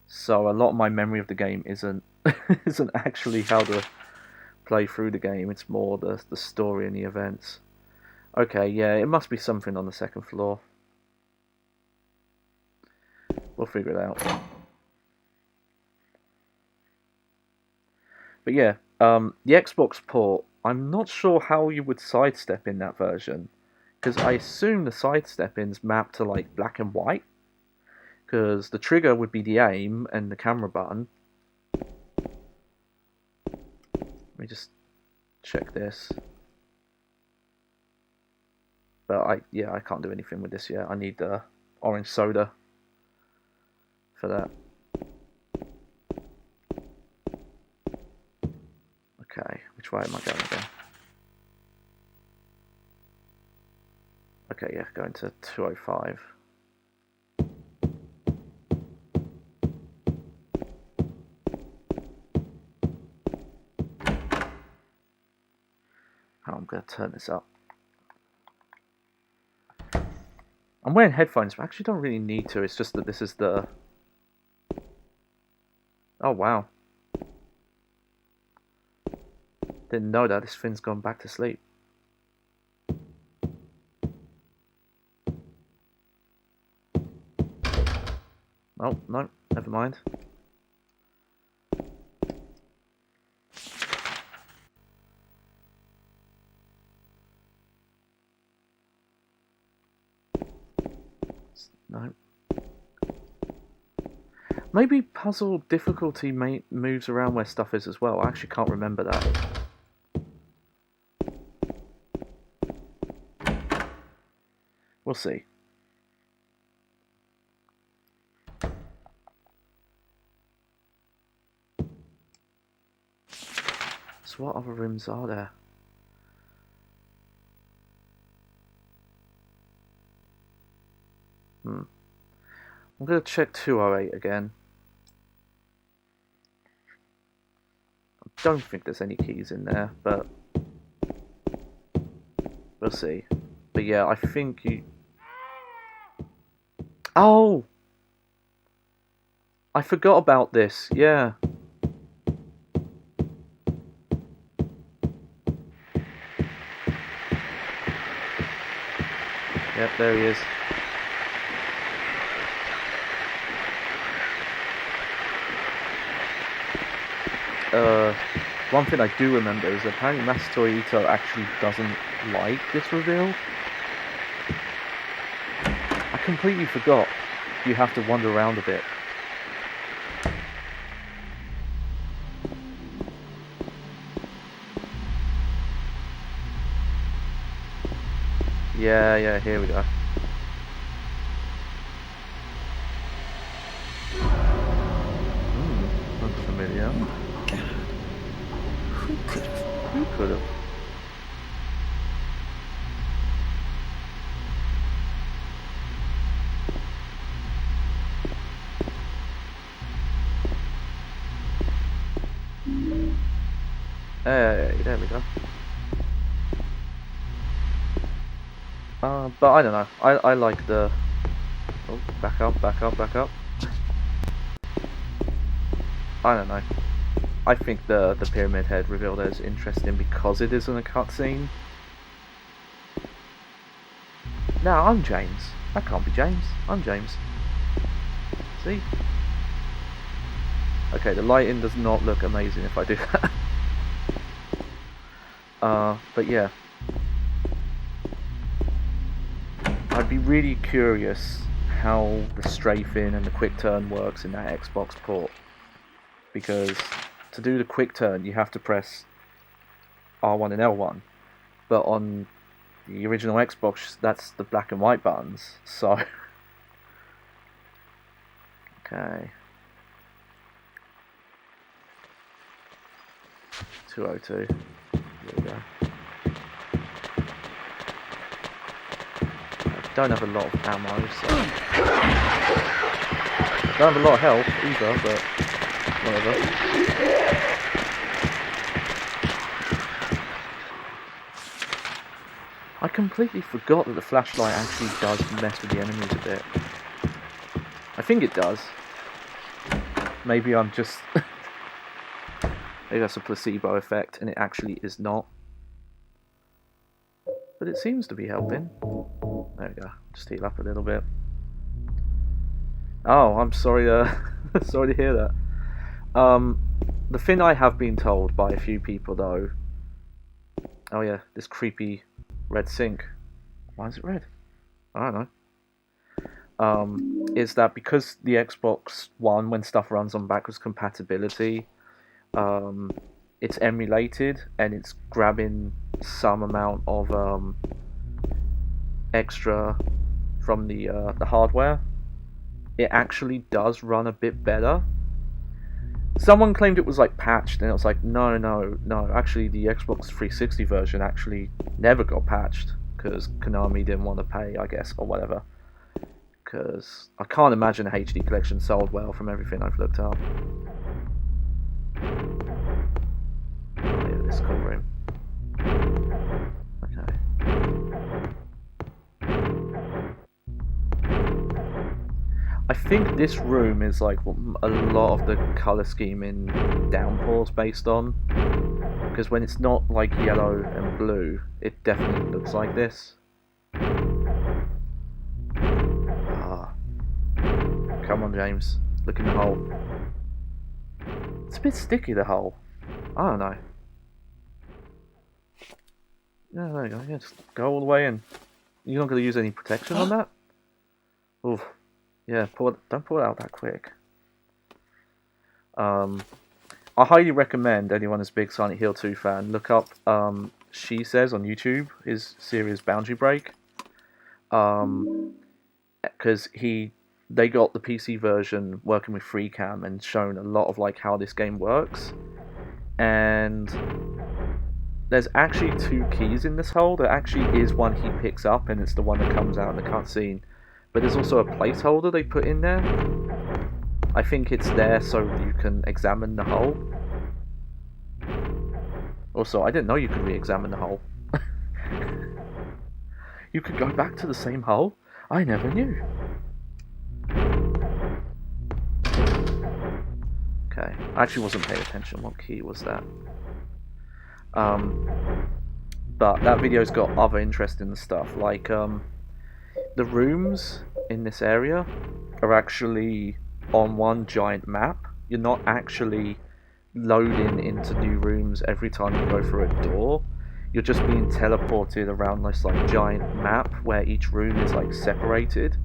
So a lot of my memory of the game isn't isn't actually how to play through the game. It's more the story and the events. Okay, yeah, it must be something on the second floor. We'll figure it out. But yeah, the Xbox port, I'm not sure how you would sidestep in that version. Because I assume the sidestepping's mapped to like black and white. Because the trigger would be the aim and the camera button. Let me just check this. But I can't do anything with this yet. I need the orange soda for that. Okay, which way am I going again? Okay, yeah, going to 205. Oh, I'm going to turn this up. I'm wearing headphones, but I actually don't really need to. It's just that this is the... Oh, wow. Didn't know that. This thing's gone back to sleep. Oh, no. Never mind. No. Maybe puzzle difficulty moves around where stuff is as well. I actually can't remember that. We'll see. So what other rooms are there? I'm going to check 208 again. I don't think there's any keys in there, but we'll see. But yeah, I think you... Oh! I forgot about this, yeah. Yep, there he is. One thing I do remember is apparently Master Ito actually doesn't like this reveal. I completely forgot you have to wander around a bit. Yeah, here we go. Looks familiar. God. Who could have? Who could have? Hey, there we go. But I don't know. I like the... Oh, back up. I don't know. I think the Pyramid Head reveal there is interesting because it isn't a cutscene. No, I'm James. That can't be James. I'm James. See? Okay, the lighting does not look amazing if I do that. But yeah. be really curious how the strafing and the quick turn works in that Xbox port, because to do the quick turn you have to press R1 and L1, but on the original Xbox that's the black and white buttons, so okay. 202. There we go. I don't have a lot of ammo, so I don't have a lot of health either, but whatever. I completely forgot that the flashlight actually does mess with the enemies a bit. I think it does. Maybe I'm just... maybe that's a placebo effect and it actually is not. But it seems to be helping. There we go. Just heal up a little bit. Oh, I'm sorry. Sorry to hear that. The thing I have been told by a few people though. Oh yeah, this creepy red sink. Why is it red? I don't know. Is that because the Xbox One, when stuff runs on backwards compatibility, it's emulated and it's grabbing some amount of extra from the hardware. It actually does run a bit better. Someone claimed it was like patched, and it was like no. Actually, the Xbox 360 version actually never got patched because Konami didn't want to pay, I guess, or whatever. Because I can't imagine a HD collection sold well from everything I've looked up. Oh yeah, this cool room. Okay. I think this room is like what a lot of the colour scheme in Downpour's based on. Because when it's not like yellow and blue, it definitely looks like this. Ah. Come on, James. Look in the hole. It's a bit sticky, the hole. I don't know. Yeah, there you go. Yeah, just go all the way in. You're not going to use any protection on that? Oof. Yeah, don't pull it out that quick. I highly recommend anyone who's a big Silent Hill 2 fan look up She Says on YouTube, his series Boundary Break. Because they got the PC version working with FreeCam and shown a lot of like how this game works. And there's actually 2 keys in this hole. There actually is one he picks up, and it's the one that comes out in the cutscene. But there's also a placeholder they put in there. I think it's there so you can examine the hole. Also, I didn't know you could re-examine the hole. You could go back to the same hole? I never knew. Okay, I actually wasn't paying attention. What key was that? But that video's got other interesting stuff, like the rooms in this area are actually on one giant map. You're not actually loading into new rooms every time you go through a door. You're just being teleported around this like giant map where each room is like separated.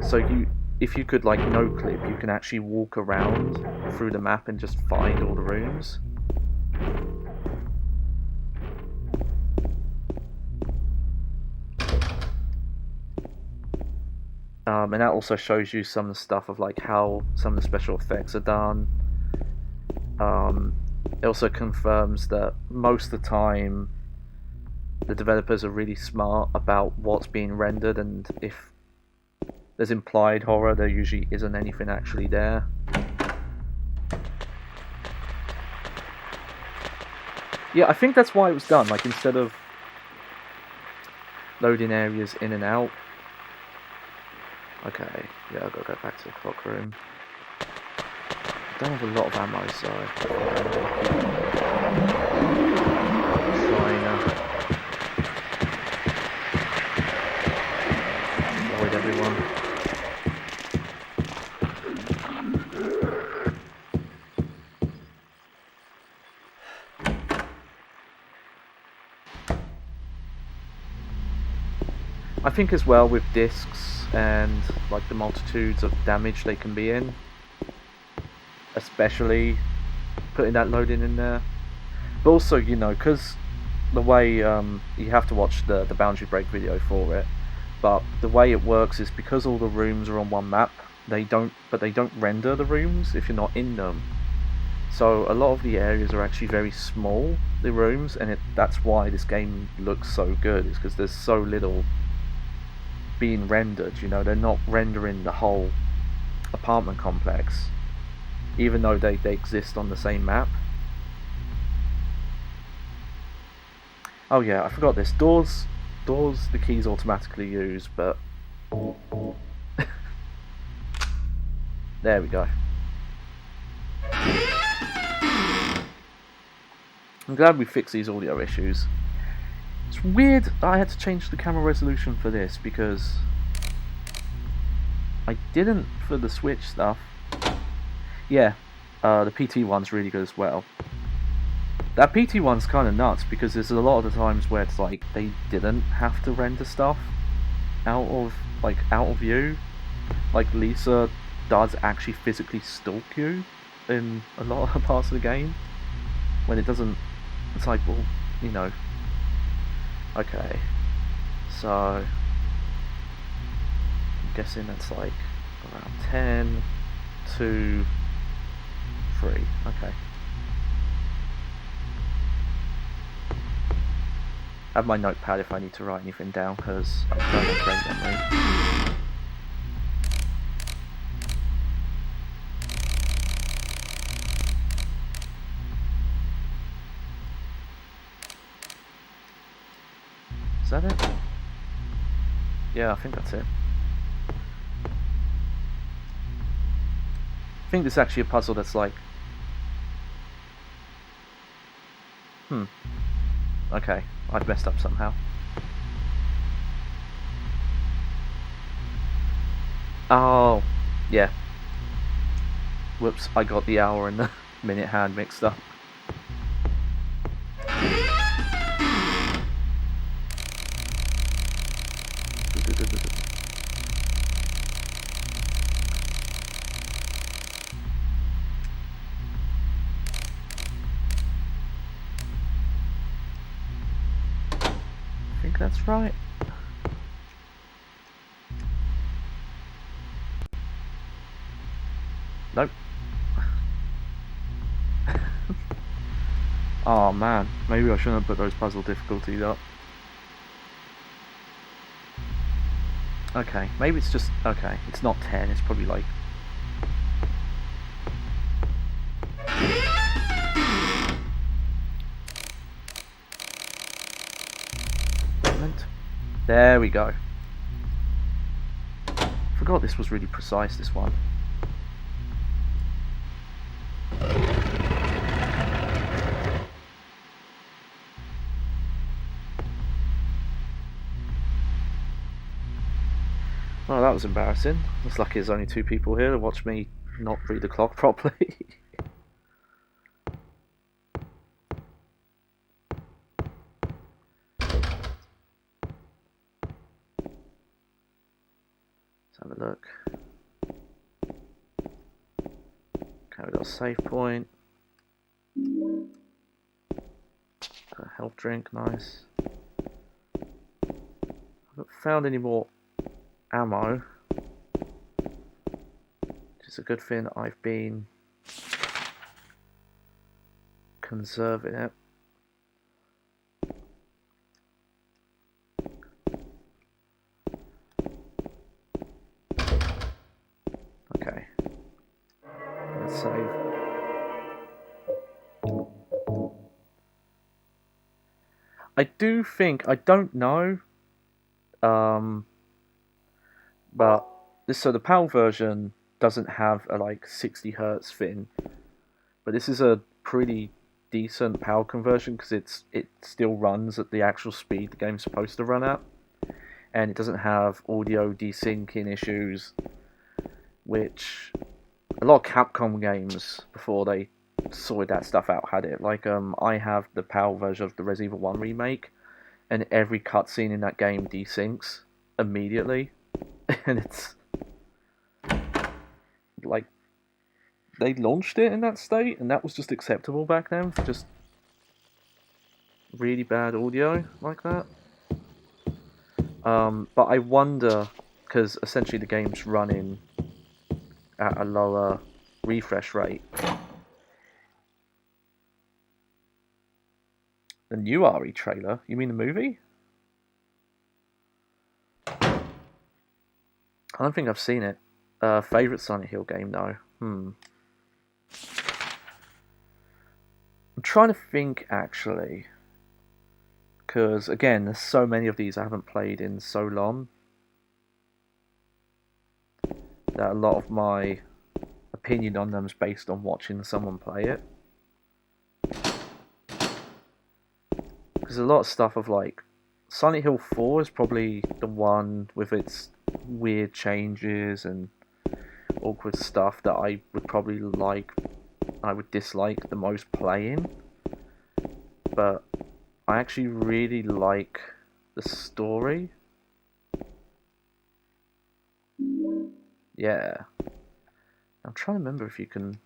So if you could like no clip, you can actually walk around through the map and just find all the rooms. And that also shows you some of the stuff of like how some of the special effects are done. It also confirms that most of the time the developers are really smart about what's being rendered, and if there's implied horror, there usually isn't anything actually there. Yeah, I think that's why it was done. Like, instead of loading areas in and out. Okay, yeah, I've got to go back to the clock room. I don't have a lot of ammo, so avoid everyone. I think as well with discs and like the multitudes of damage they can be in, especially putting that loading in there. But also, you know, because the way you have to watch the boundary break video for it, but the way it works is because all the rooms are on one map, they don't render the rooms if you're not in them. So a lot of the areas are actually very small, the rooms, and that's why this game looks so good, is because there's so little being rendered. You know, they're not rendering the whole apartment complex, even though they exist on the same map. Oh yeah, I forgot this. Doors the keys automatically use, but there we go. I'm glad we fixed these audio issues. It's weird that I had to change the camera resolution for this, because I didn't for the Switch stuff. Yeah, the PT one's really good as well. That PT one's kind of nuts, because there's a lot of the times where it's like they didn't have to render stuff out of view. Like Lisa does actually physically stalk you in a lot of parts of the game, when it doesn't. It's like, well, you know. Okay, so I'm guessing that's like around 10, 2, 3. Okay. I have my notepad if I need to write anything down, because I don't have great memory. Is that it? Yeah, I think that's it. I think this is actually a puzzle that's like... Okay, I've messed up somehow. Oh, yeah. Whoops, I got the hour and the minute hand mixed up. I think that's right. Nope. Oh man, maybe I shouldn't have put those puzzle difficulties up. Okay, maybe it's just... Okay, it's not 10, it's probably like... There we go. Forgot this was really precise, this one. Well, that was embarrassing. It's lucky there's only 2 people here to watch me not read the clock properly. Let's have a look. Okay, we got a save point. Got a health drink, nice. I haven't found any more ammo, which is a good thing. I've been conserving it. Okay, let's save. I do think, I don't know, but so the PAL version doesn't have a like 60 hertz thing, but this is a pretty decent PAL conversion, because it still runs at the actual speed the game's supposed to run at, and it doesn't have audio desyncing issues, which a lot of Capcom games before they sorted that stuff out had it. Like I have the PAL version of the Resident Evil 1 remake, and every cutscene in that game desyncs immediately, and it's like they launched it in that state, and that was just acceptable back then for just really bad audio like that. But I wonder, because essentially the game's running at a lower refresh rate. The new RE trailer? You mean the movie? I don't think I've seen it. Favourite Silent Hill game, though? I'm trying to think, actually. Because, again, there's so many of these I haven't played in so long that a lot of my opinion on them is based on watching someone play it. Because a lot of stuff of, like, Silent Hill 4 is probably the one with its weird changes and awkward stuff that I would probably dislike the most playing. But I actually really like the story. Yeah. I'm trying to remember if you can...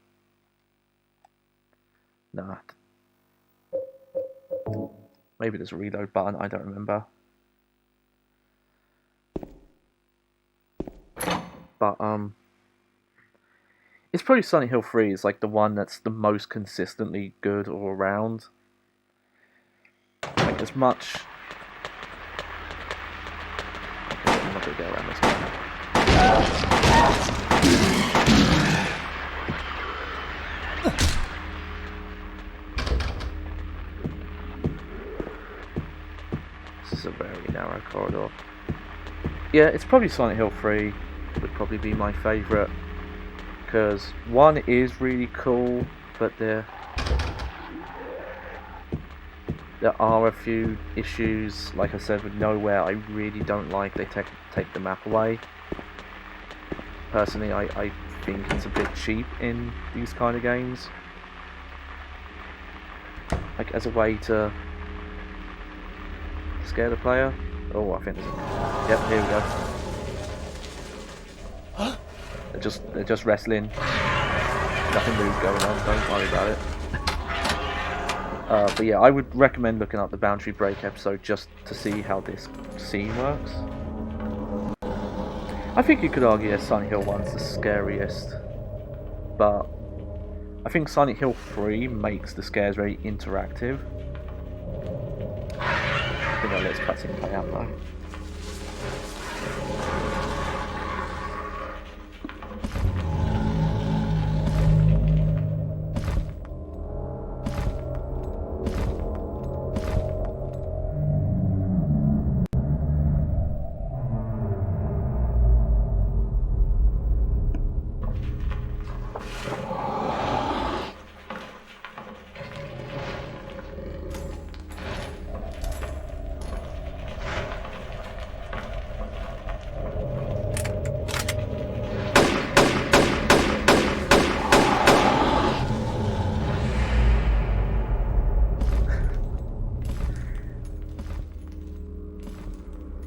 Nah. Maybe there's a reload button, I don't remember. But, it's probably Silent Hill 3 is like the one that's the most consistently good all around. Like, as much... I'm not going to go around this one. This is a very narrow corridor. Yeah, it's probably Silent Hill 3 would probably be my favourite. Because 1 is really cool, but there are a few issues, like I said, with Nowhere I really don't like. They take the map away. Personally, I think it's a bit cheap in these kind of games. Like, as a way to scare the player. Oh, I think there's a... Yep, here we go. They're just wrestling. Nothing moves going on, don't worry about it. But yeah, I would recommend looking up the Boundary Break episode just to see how this scene works. I think you could argue that Silent Hill 1's the scariest, but I think Silent Hill 3 makes the scares very interactive. I think I'll let this cutscene play out though.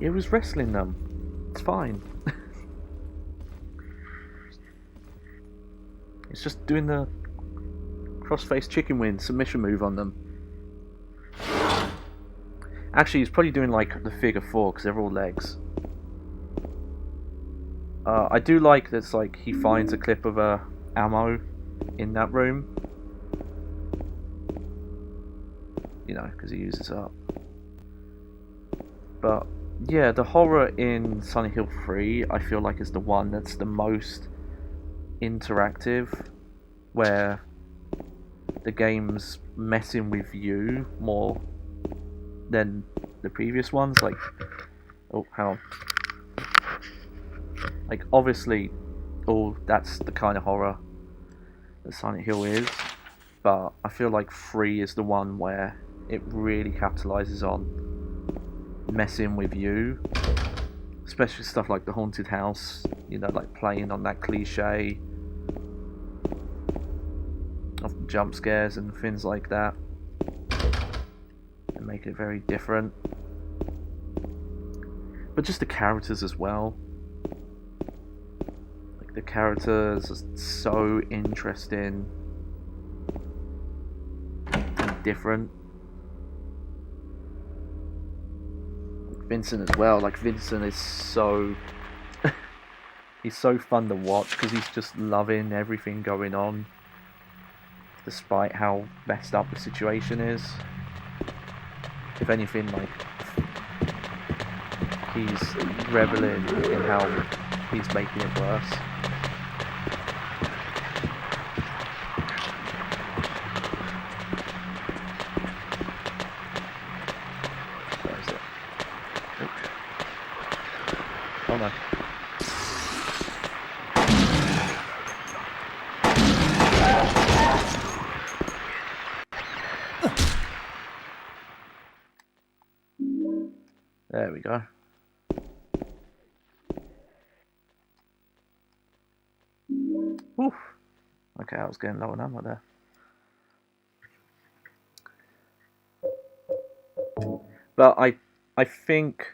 It was wrestling them. It's fine. It's just doing the cross-face chicken wing submission move on them. Actually, he's probably doing like the figure 4 because they're all legs. I do like that. It's like he finds a clip of ammo in that room. You know, because he uses it up. But yeah, the horror in Silent Hill 3, I feel like is the one that's the most interactive, where the game's messing with you more than the previous ones. Like, oh, hang on. Like, obviously, that's the kind of horror that Silent Hill is, but I feel like 3 is the one where it really capitalizes on messing with you, especially stuff like the haunted house, you know, like playing on that cliche of jump scares and things like that, and make it very different. But but just the characters as well. Like, the characters are so interesting and different. Like Vincent as well. Like, Vincent is so he's so fun to watch because he's just loving everything going on, despite how messed up the situation is. If anything, like, he's reveling in how he's making it worse. Where is it? Oh no. There we go. Oof. Okay, I was getting low on ammo there. But I think,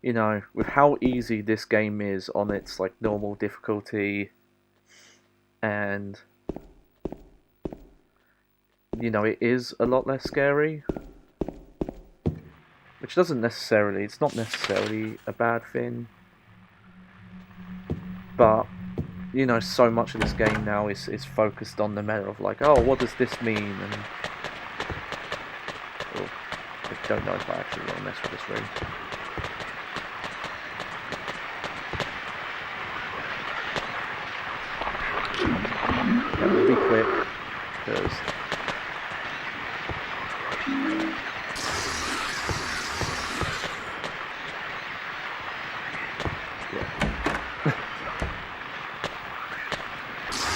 you know, with how easy this game is on its like normal difficulty, and you know, it is a lot less scary. Which doesn't necessarily, it's not necessarily a bad thing. But, you know, so much of this game now is focused on the matter of like, oh, what does this mean? And oh, I don't know if I actually want to mess with this room. Yeah, we'll be quick, because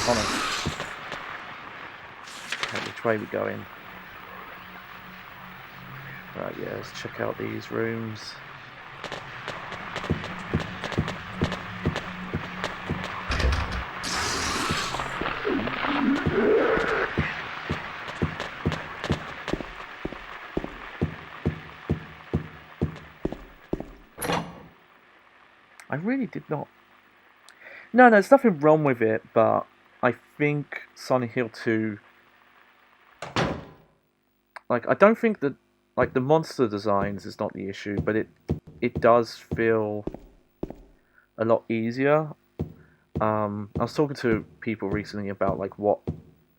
on it. Okay, which way we going? Right, yeah, let's check out these rooms. I really did not. No, there's nothing wrong with it, but I think Silent Hill 2, like, I don't think that, like, the monster designs is not the issue, but it does feel a lot easier. I was talking to people recently about, like,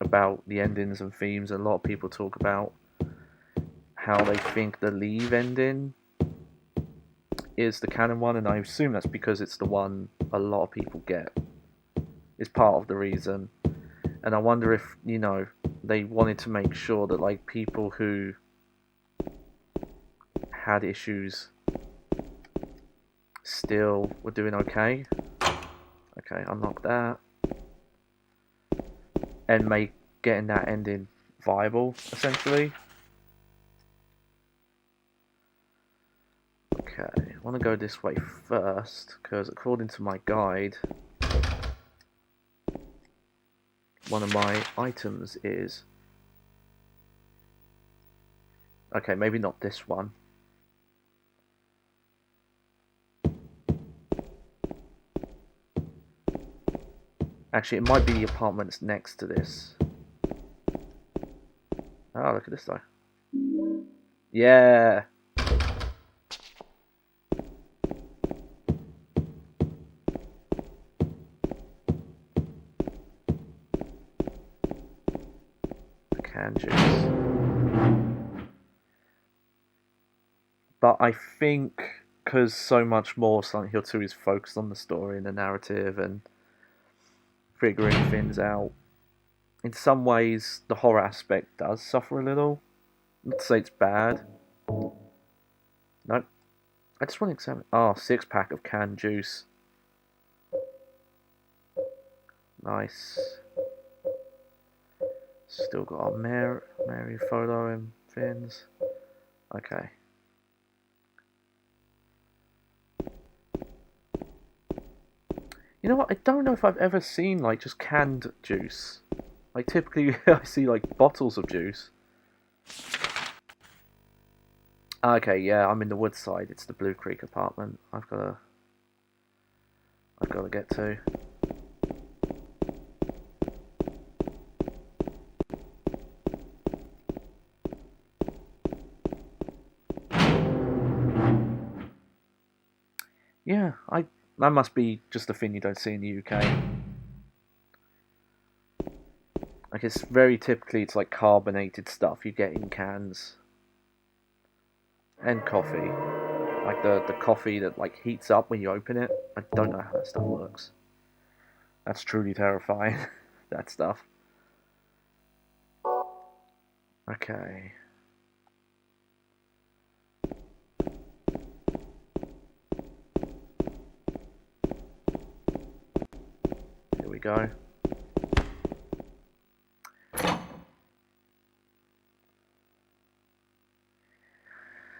about the endings and themes, and a lot of people talk about how they think the Leave ending is the canon one, and I assume that's because it's the one a lot of people get. Is part of the reason. And I wonder if, you know, they wanted to make sure that, like, people who had issues still were doing okay. Okay, unlock that. And make getting that ending viable, essentially. Okay, I want to go this way first, because according to my guide, one of my items is... Okay, maybe not this one. Actually, it might be the apartments next to this. Oh, look at this though. Yeah! Juice. But I think because so much more Silent Hill 2 is focused on the story and the narrative and figuring things out, in some ways the horror aspect does suffer a little. Not to say it's bad. Nope. I just want to examine. Oh, 6-pack of canned juice. Nice. Still got our Mary photo and things. Okay. You know what? I don't know if I've ever seen like just canned juice. Like typically I see like bottles of juice. Okay, yeah, I'm in the woodside. It's the Blue Creek apartment. I've got to get to. Yeah, that must be just a thing you don't see in the UK. Like it's very typically it's like carbonated stuff you get in cans. And coffee. Like the coffee that like heats up when you open it. I don't know how that stuff works. That's truly terrifying. That stuff. Okay. Here we go.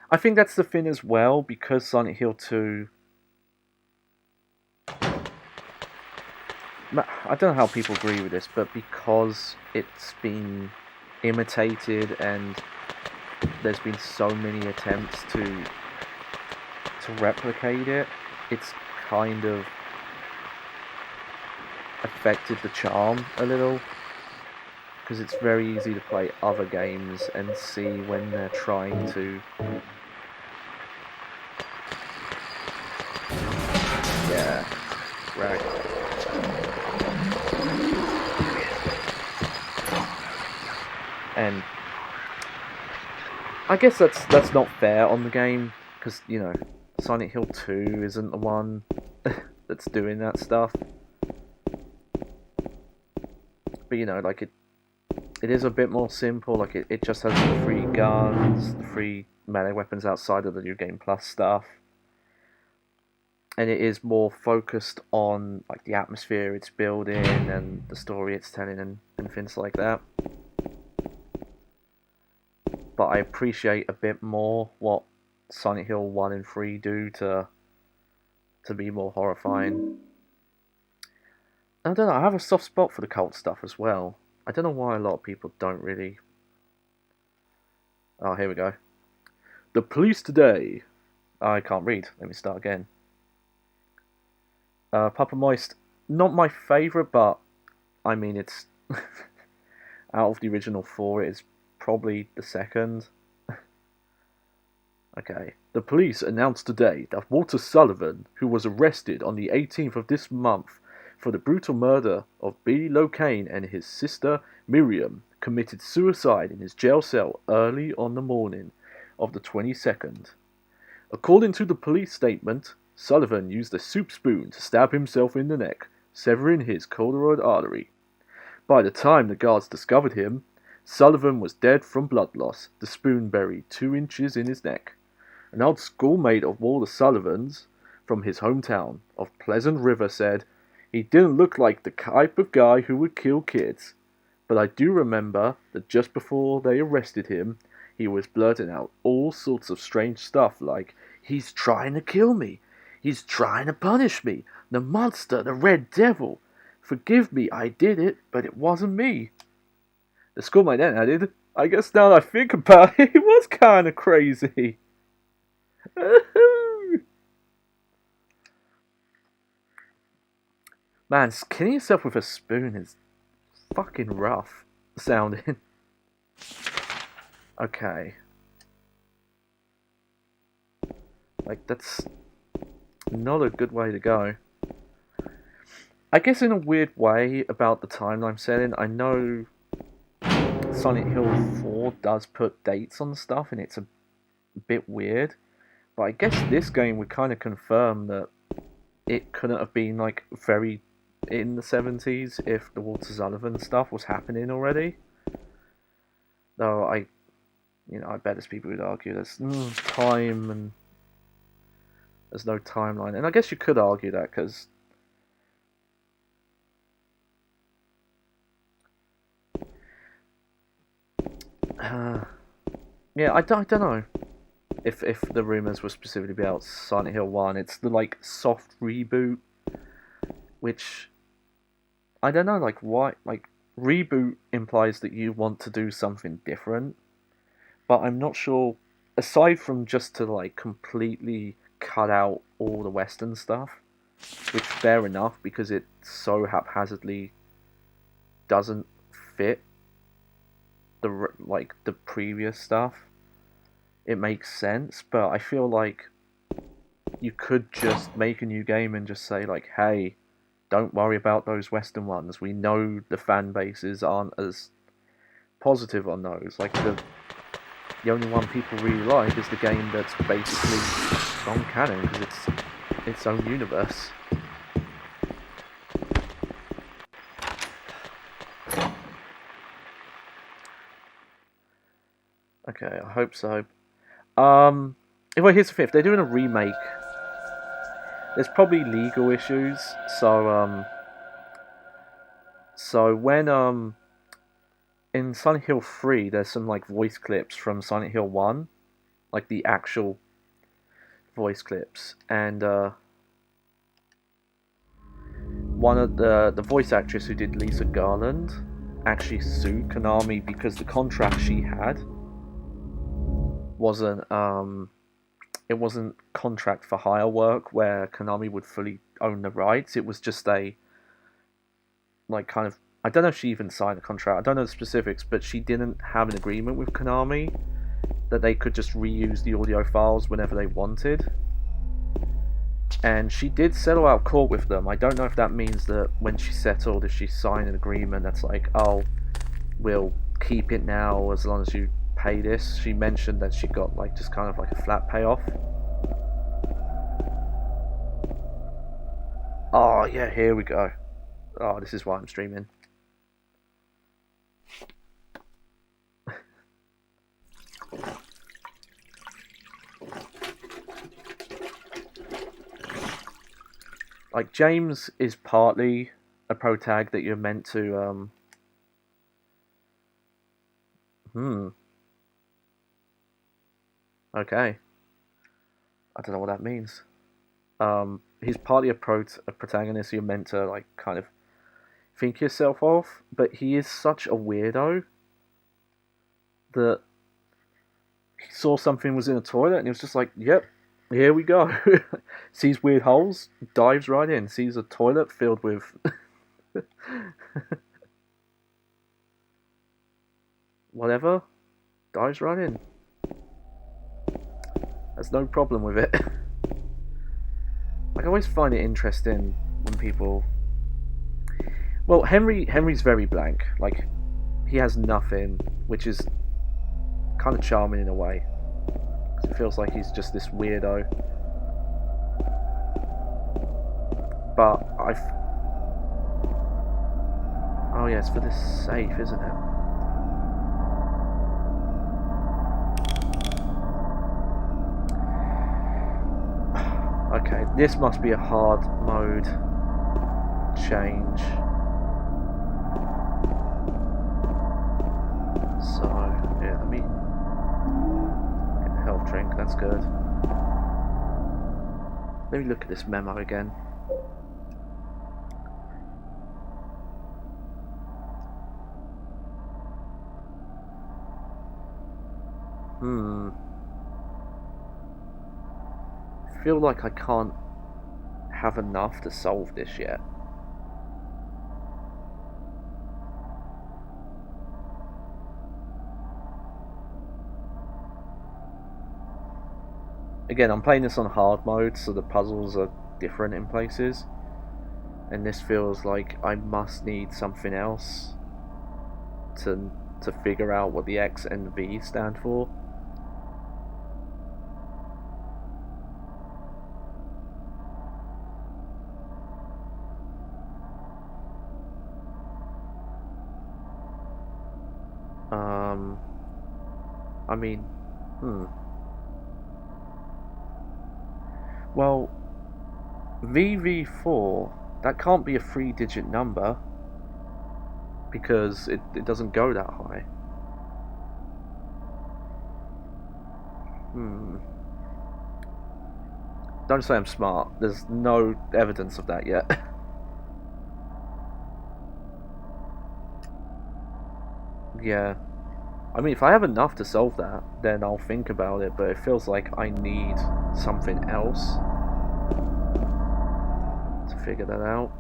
I think that's the thing as well, because Silent Hill 2... I don't know how people agree with this, but because it's been imitated and there's been so many attempts to replicate it, it's kind of affected the charm a little. Because it's very easy to play other games and see when they're trying to... Yeah, right. And I guess that's not fair on the game, because, you know, Silent Hill 2 isn't the one that's doing that stuff. But, you know, like, it is a bit more simple. Like, it just has the free guns, the free melee weapons outside of the New Game Plus stuff. And it is more focused on, like, the atmosphere it's building and the story it's telling and things like that. But I appreciate a bit more what Silent Hill 1 and 3 do to be more horrifying. I don't know, I have a soft spot for the cult stuff as well. I don't know why a lot of people don't really... Oh, here we go. The police today... I can't read. Let me start again. Papa Moist, not my favourite, but I mean, it's... out of the original 4, it is probably the second. Okay. The police announced today that Walter Sullivan, who was arrested on the 18th of this month for the brutal murder of Billy Locane and his sister Miriam, committed suicide in his jail cell early on the morning of the 22nd. According to the police statement, Sullivan used a soup spoon to stab himself in the neck, severing his carotid artery. By the time the guards discovered him, Sullivan was dead from blood loss, the spoon buried 2 inches in his neck. An old schoolmate of Walter Sullivan's, from his hometown of Pleasant River, said, "He didn't look like the type of guy who would kill kids. But I do remember that just before they arrested him, he was blurting out all sorts of strange stuff like, 'He's trying to kill me. He's trying to punish me. The monster, the red devil. Forgive me, I did it, but it wasn't me.'" The schoolmate then added, "I guess now that I think about it, he was kind of crazy." Man, killing yourself with a spoon is fucking rough sounding. Okay. Like, that's not a good way to go. I guess in a weird way about the timeline setting, I know Silent Hill 4 does put dates on stuff and it's a bit weird, but I guess this game would kind of confirm that it couldn't have been like very in the 70s if the Walter Sullivan stuff was happening already. Though I bet there's people who'd argue there's time and there's no timeline, and I guess you could argue that because yeah, I don't know if the rumors were specifically about Silent Hill 1. It's the like soft reboot, which I don't know, like why, like reboot implies that you want to do something different, but I'm not sure aside from just to like completely cut out all the Western stuff, which fair enough because it so haphazardly doesn't fit the previous stuff. It makes sense, but I feel like you could just make a new game and just say like, hey, don't worry about those Western ones. We know the fan bases aren't as positive on those. Like the only one people really like is the game that's basically non-canon because it's its own universe. Okay, I hope so. Well, here's the fifth. They're doing a remake. There's probably legal issues, so when in Silent Hill 3, there's some like voice clips from Silent Hill 1, like the actual voice clips, and one of the voice actress who did Lisa Garland actually sued Konami because the contract she had wasn't it wasn't contract for hire work where Konami would fully own the rights. It was just a like kind of, I don't know if she even signed a contract. I don't know the specifics, but she didn't have an agreement with Konami that they could just reuse the audio files whenever they wanted. And she did settle out court with them. I don't know if that means that when she settled, if she signed an agreement that's like, oh, we'll keep it now as long as you pay this. She mentioned that she got like just kind of like a flat payoff. Oh yeah, here we go. Oh, this is why I'm streaming. Like, James is partly a protag that you're meant to okay. I don't know what that means. He's partly a protagonist you're meant to like kind of think yourself of, but he is such a weirdo that he saw something was in a toilet and he was just like, yep, here we go. Sees weird holes, dives right in. Sees a toilet filled with whatever, dives right in. Has no problem with it. Like, I always find it interesting when people... Well, Henry's very blank. Like, he has nothing, which is kind of charming in a way. It feels like he's just this weirdo. But oh yeah, it's for this safe, isn't it? Okay, this must be a hard mode change. So, yeah, let me get the health drink, that's good. Let me look at this memo again. I feel like I can't have enough to solve this yet. Again, I'm playing this on hard mode, so the puzzles are different in places. And this feels like I must need something else to figure out what the X and V stand for. I mean, well, VV4, that can't be a 3-digit number because it doesn't go that high. Don't say I'm smart. There's no evidence of that yet. Yeah. I mean, if I have enough to solve that, then I'll think about it, but it feels like I need something else to figure that out.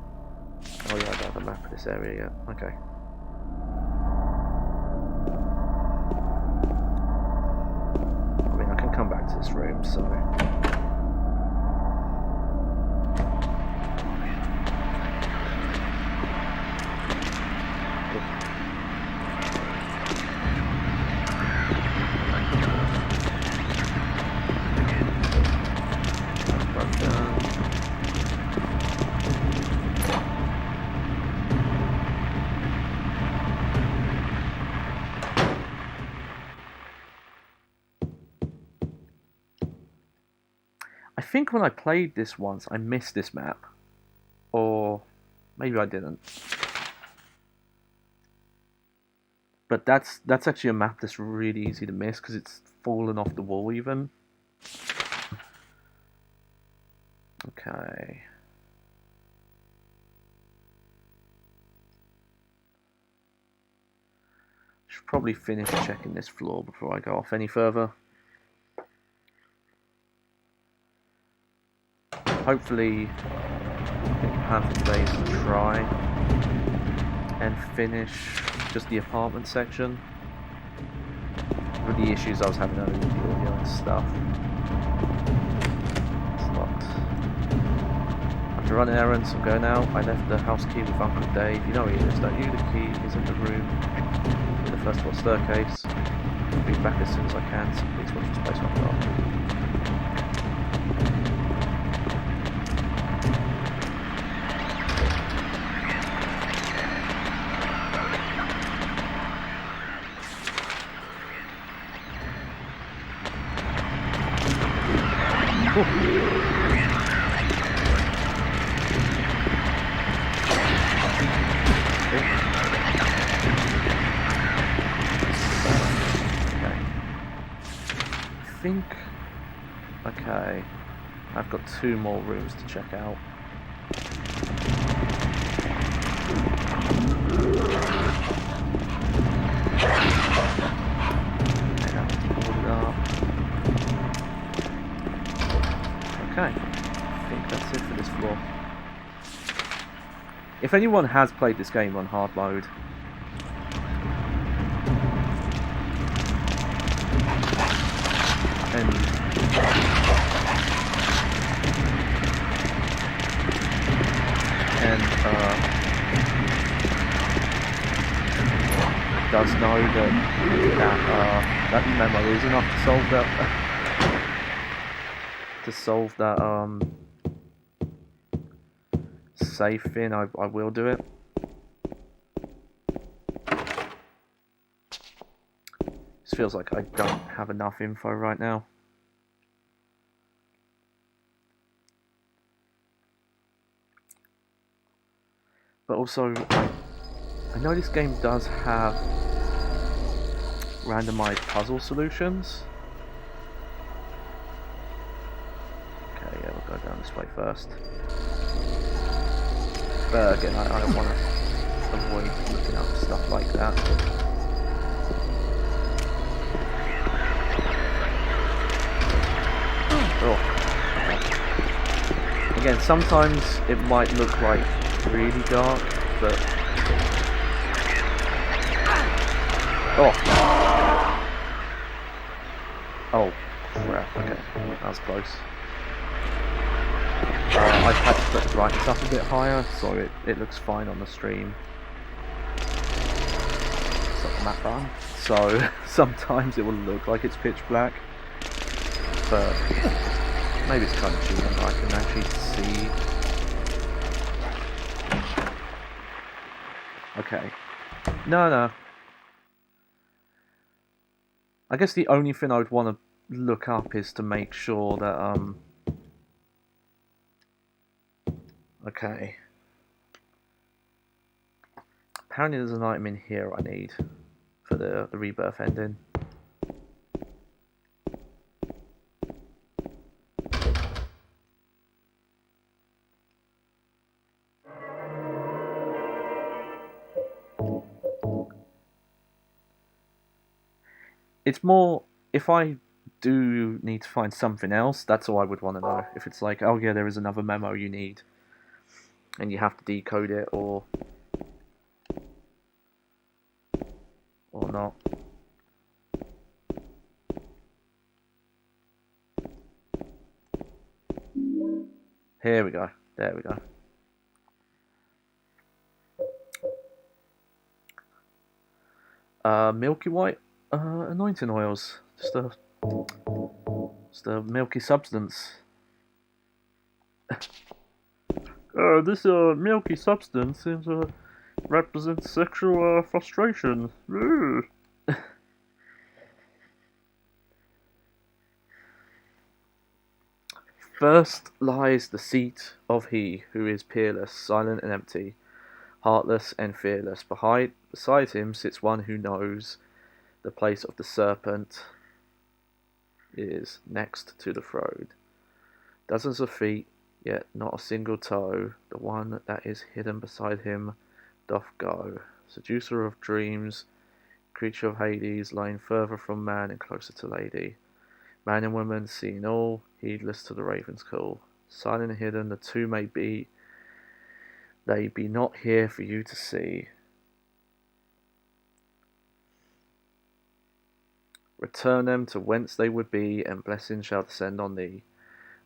Oh yeah, I don't have a map of this area yet. Okay. I mean, I can come back to this room, so... I think when I played this once, I missed this map. Or maybe I didn't. But that's actually a map that's really easy to miss because it's fallen off the wall even. Okay. Should probably finish checking this floor before I go off any further. Hopefully I can have days to try and finish just the apartment section with the issues I was having earlier with the audio and stuff. It's locked. I have to run errands, I'm going out. I left the house key with Uncle Dave. You know where he lives, don't you? The key is in the room in the first floor staircase. I'll be back as soon as I can, so please watch this place after. Okay, I've got 2 more rooms to check out. Okay, I think that's it for this floor. If anyone has played this game on hard mode, and does know that memo is enough to solve that safe thing, I will do it. This feels like I don't have enough info right now. But also, I know this game does have randomized puzzle solutions. Okay, yeah, we'll go down this way first. But again, I don't want to avoid looking up stuff like that. Oh. Again, sometimes it might look like really dark, but... Oh! Oh, crap, okay, that was close. I've had to put the brightness up a bit higher, so it looks fine on the stream. It's like the map button. So, sometimes it will look like it's pitch black, but maybe it's kind of cheap and I can actually see. Okay. No. I guess the only thing I would want to look up is to make sure that, okay. Apparently there's an item in here I need for the Rebirth ending. It's more if I do need to find something else, that's all I would want to know. If it's like, oh yeah, there is another memo you need, and you have to decode it or not. Here we go. There we go. Milky white anointing oils. Just a milky substance. This milky substance is, represents sexual frustration. First lies the seat of he who is peerless, silent and empty, heartless and fearless. Beside him sits one who knows the place of the serpent is next to the throne. Dozens of feet, yet not a single toe. The one that is hidden beside him doth go. Seducer of dreams, creature of Hades, lying further from man and closer to lady. Man and woman, seeing all, heedless to the raven's call. Silent and hidden, the two may be, they be not here for you to see. Return them to whence they would be, and blessings shall descend on thee.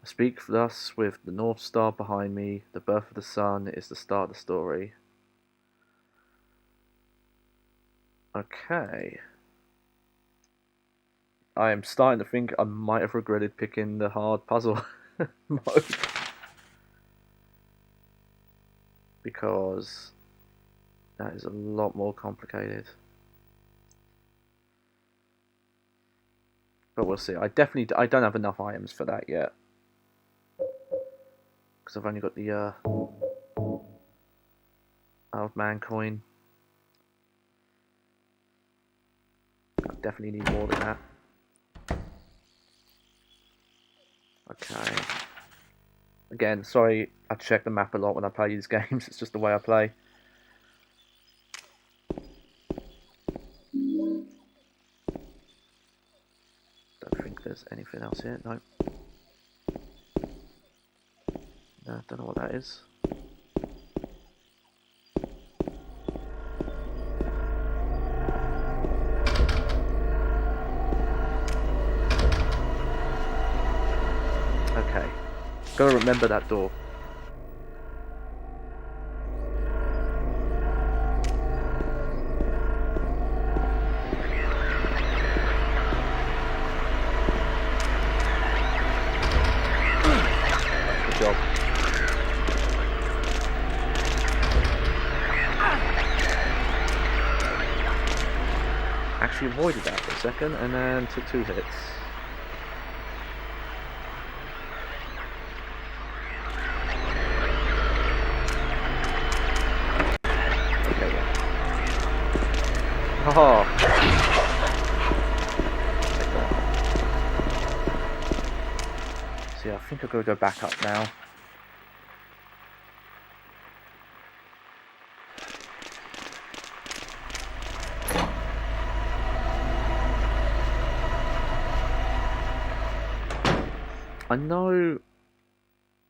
I speak thus with the North Star behind me. The birth of the sun is the start of the story. Okay. I am starting to think I might have regretted picking the hard puzzle mode. Because that is a lot more complicated. But we'll see. I don't have enough items for that yet. Because I've only got the old man coin. I definitely need more than that. Okay. Again, sorry, I check the map a lot when I play these games. It's just the way I play. Don't think there's anything else here. No. No, don't know what that is. Okay. Gotta remember that door. Good job. Actually avoided that for a second and then took 2 hits. Oh. See, I think I've got to go back up now. I know...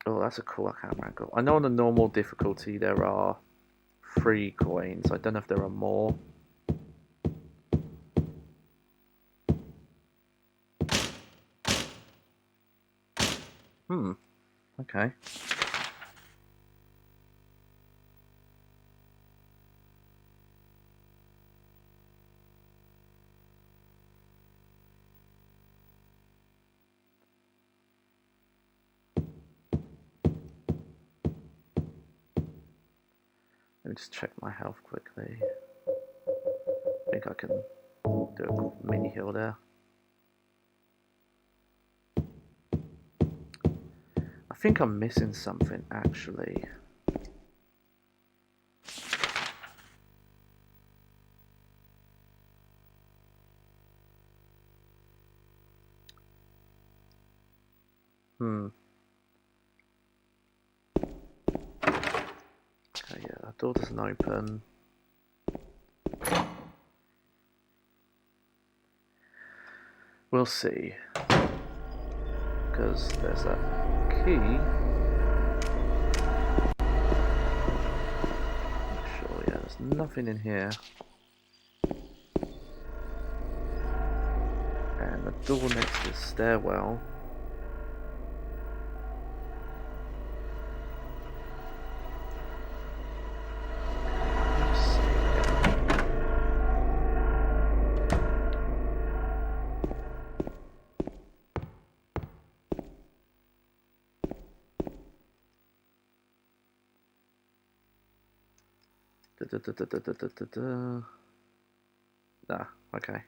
Oh, that's a cool camera angle. I know on the normal difficulty there are 3 coins. I don't know if there are more. Okay. Let me just check my health quickly. I think I can do a mini heal there. I think I'm missing something actually. Okay, yeah, that door doesn't open. We'll see. Because there's that key. Sure, yeah, there's nothing in here. And the door next to the stairwell. Nah, okay.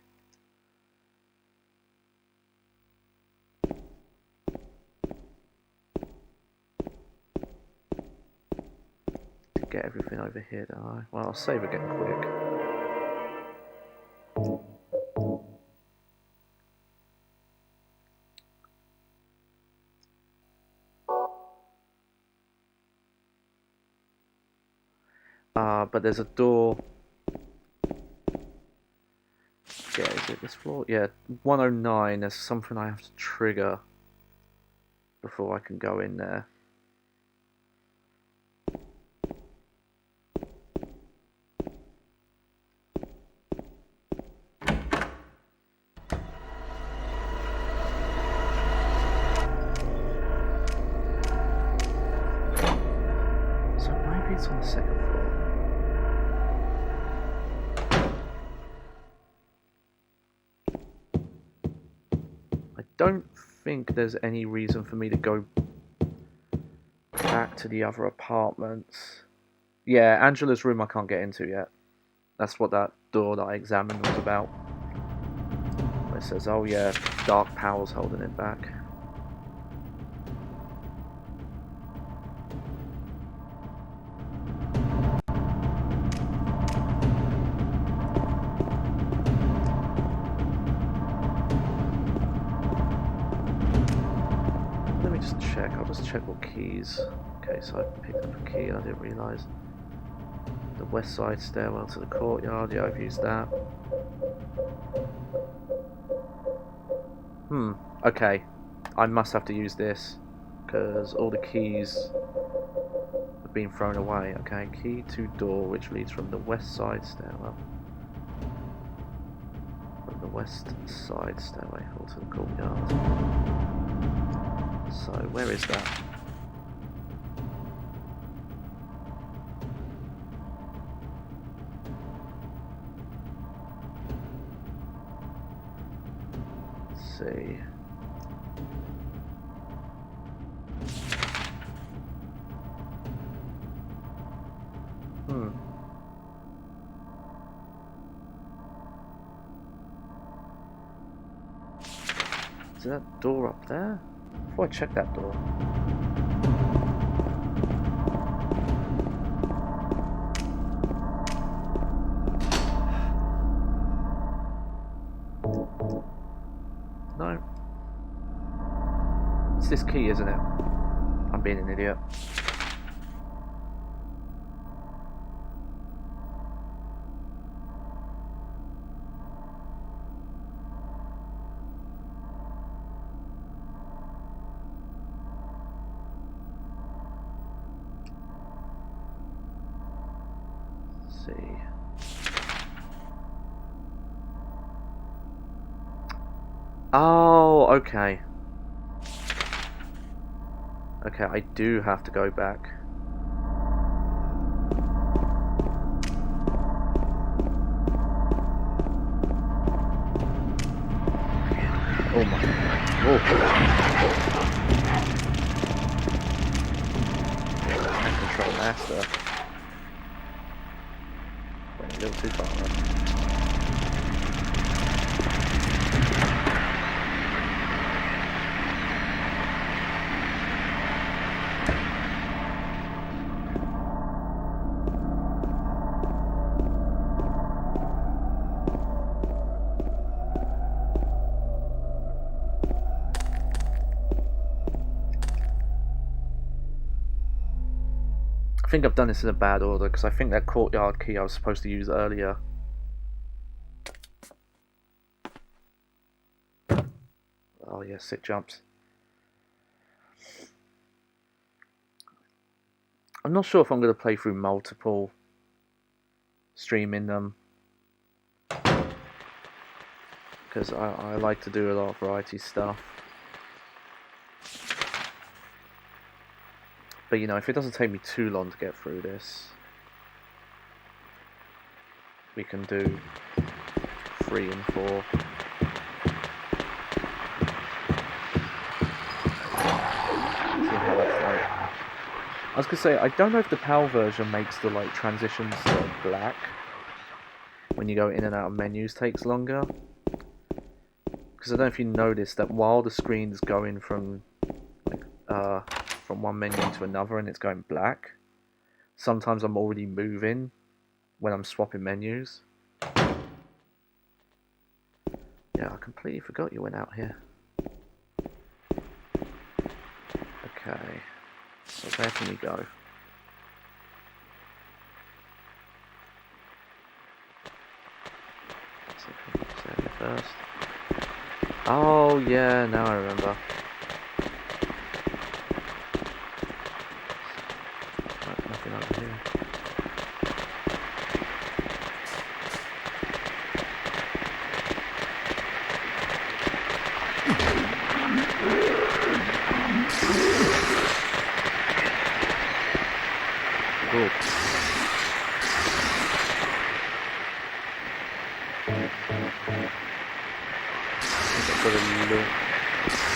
To get everything over here, don't I? Well, I'll save again quick. But there's a door. Yeah, is it this floor? Yeah, 109. There's something I have to trigger before I can go in there. So maybe it's on the second floor. I don't think there's any reason for me to go back to the other apartments. Yeah, Angela's room I can't get into yet. That's what that door that I examined was about. It says, oh yeah, dark powers holding it back. Let me just check. I'll just check what keys. Okay, so I picked up a key. I didn't realise. The west side stairwell to the courtyard. Yeah, I've used that. Okay. I must have to use this because all the keys have been thrown away. Okay, key to door which leads from the west side stairwell. From the west side stairway or to the courtyard. So, where is that? Let's see. Is that door up there? Before I check that door. No. It's this key, isn't it? I'm being an idiot. Let's see. Oh, okay. Okay, I do have to go back. Oh my. Oh. Hand control master. Went a little too far. I think I've done this in a bad order because I think that courtyard key I was supposed to use earlier. Oh yeah, sick jumps. I'm not sure if I'm going to play through multiple, streaming them, because I like to do a lot of variety stuff. But you know, if it doesn't take me too long to get through this, we can do 3 and 4. See how that's like. I was gonna say, I don't know if the PAL version makes the like transitions to black when you go in and out of menus takes longer. Because I don't know if you noticed that while the screen's going from like from one menu to another and it's going black, sometimes I'm already moving when I'm swapping menus. Yeah, I completely forgot you went out here. Okay, so where can we go? Save it first. Oh yeah, now I remember. Nothing over here. Cool. I've got to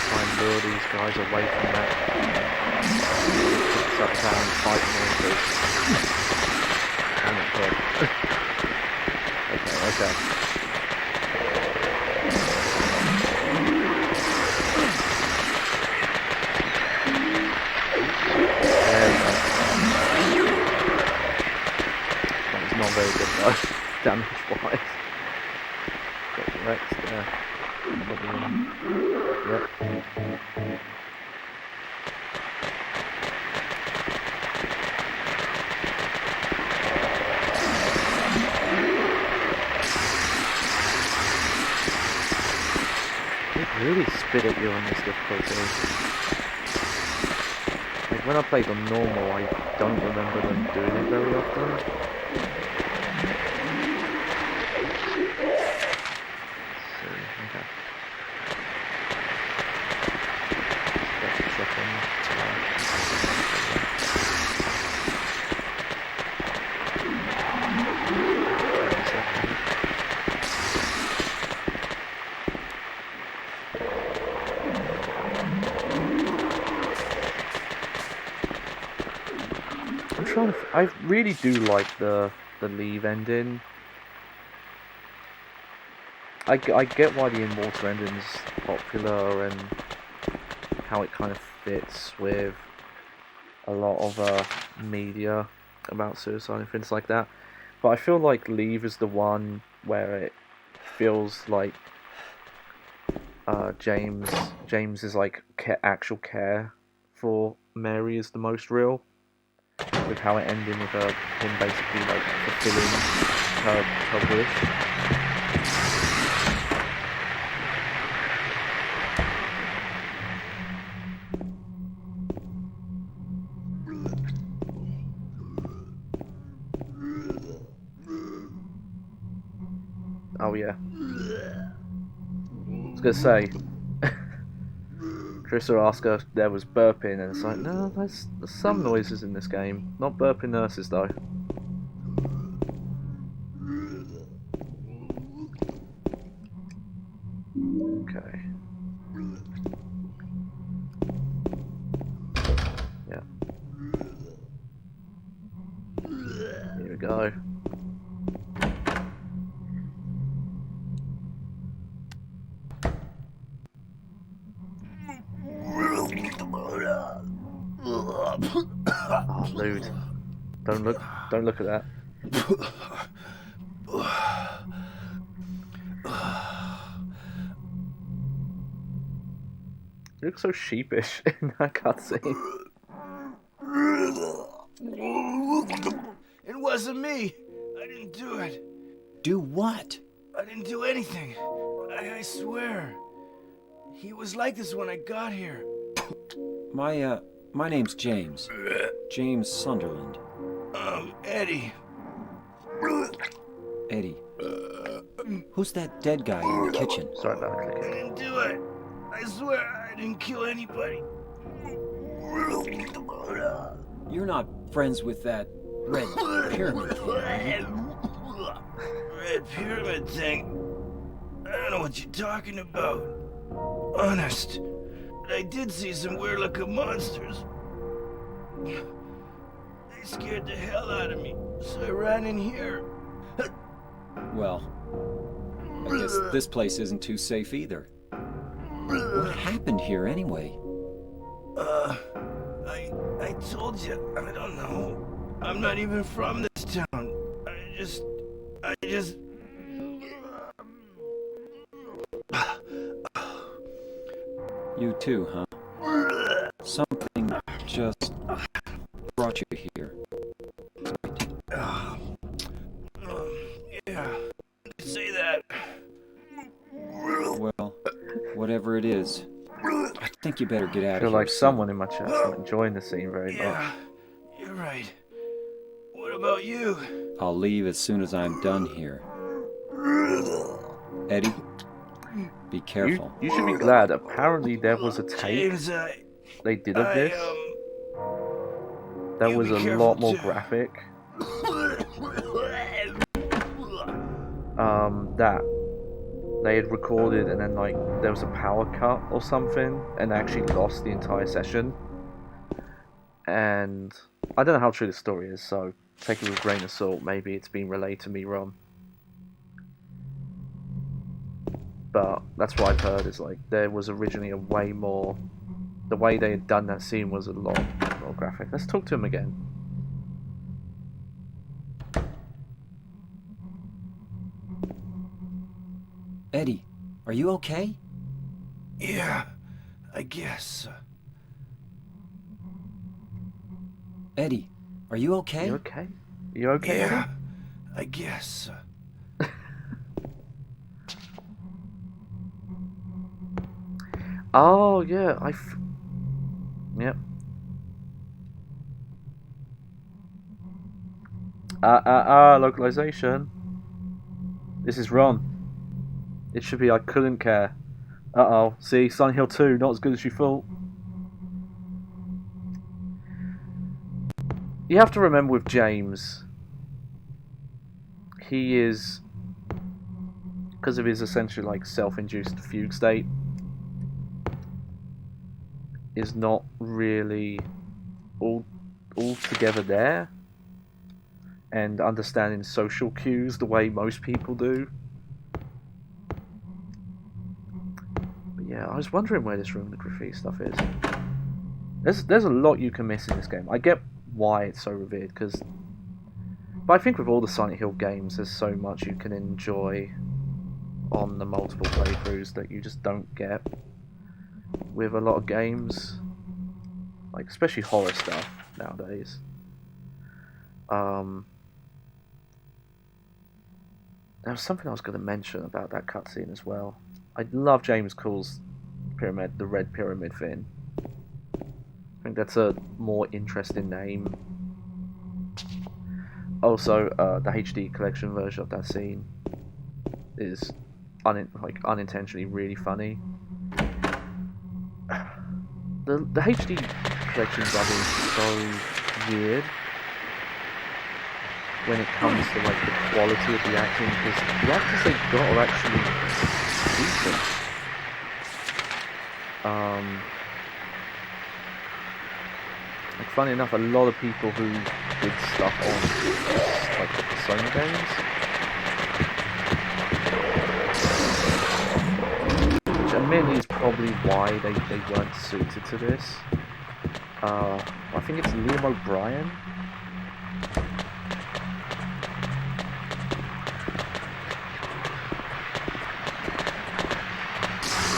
try and lure these guys away from that. Picks up down and fight noises. I'm not good. Okay. There we go. That was not very good though, damage-wise. Got wrecked there. Yep. They really spit at you on this difficulty. Like when I played on normal, I don't remember them doing it very often. I really do like the Leave ending. I get why the Immortal ending's popular and how it kind of fits with a lot of media about suicide and things like that. But I feel like Leave is the one where it feels like James's like actual care for Mary is the most real. With how it ended with him basically like fulfilling her wish. Oh yeah. I was gonna say Trissa asked her if there was burping, and it's like, no, there's some noises in this game. Not burping nurses, though. Okay. Yeah. Here we go. Oh, lewd. Don't look at that. You look so sheepish in that cutscene. It wasn't me. I didn't do it. Do what? I didn't do anything. I swear. He was like this when I got here. My name's James. James Sunderland. Eddie. Eddie. Who's that dead guy in the kitchen? Sorry about the I clicking. didn't do it. I swear I didn't kill anybody. You're not friends with that red pyramid thing, are you? Red pyramid thing. I don't know what you're talking about. Honest. But I did see some weird looking monsters. They scared the hell out of me, so I ran in here. Well, I guess this place isn't too safe either. What happened here anyway? I told you, I don't know. I'm not even from this town. I just... You too, huh? Something just brought you here. Yeah, you say that. Well, whatever it is, I think you better get out I of feel here. like someone in my chat's not enjoying the scene very much. Yeah, you're right. What about you? I'll leave as soon as I'm done here. Eddie, be careful. You should be glad. Apparently there was a tape James, they did of this that you was be a careful lot more too. graphic. That they had recorded and then like there was a power cut or something and they actually lost the entire session. And I don't know how true the story is, so take it with a grain of salt. Maybe it's been relayed to me wrong. But that's what I've heard is like there was originally a way more. The way they had done that scene was a lot more graphic. Let's talk to him again. Eddie, are you okay? Yeah, I guess. Eddie, are you okay? You okay? You okay? Yeah, Eddie? I guess. Oh yeah, yep. Localization. This is Ron. It should be I couldn't care. Uh-oh. See, Silent Hill 2, not as good as you thought. You have to remember with James, he is, because of his essentially like self-induced fugue state, is not really all together there and understanding social cues the way most people do. But yeah, I was wondering where this room the graffiti stuff is. There's a lot you can miss in this game. I get why it's so revered, but I think with all the Silent Hill games there's so much you can enjoy on the multiple playthroughs that you just don't get with a lot of games, like especially horror stuff nowadays. There was something I was going to mention about that cutscene as well. I love James Cool's pyramid, the red pyramid thing. I think that's a more interesting name. Also, the HD collection version of that scene is unintentionally really funny. The HD collections are being so weird when it comes to like the quality of the acting, because the actors they've got are actually decent. Like, funny enough, a lot of people who did stuff on like the Persona games, which admittedly is probably why they weren't suited to this. I think it's Liam O'Brien.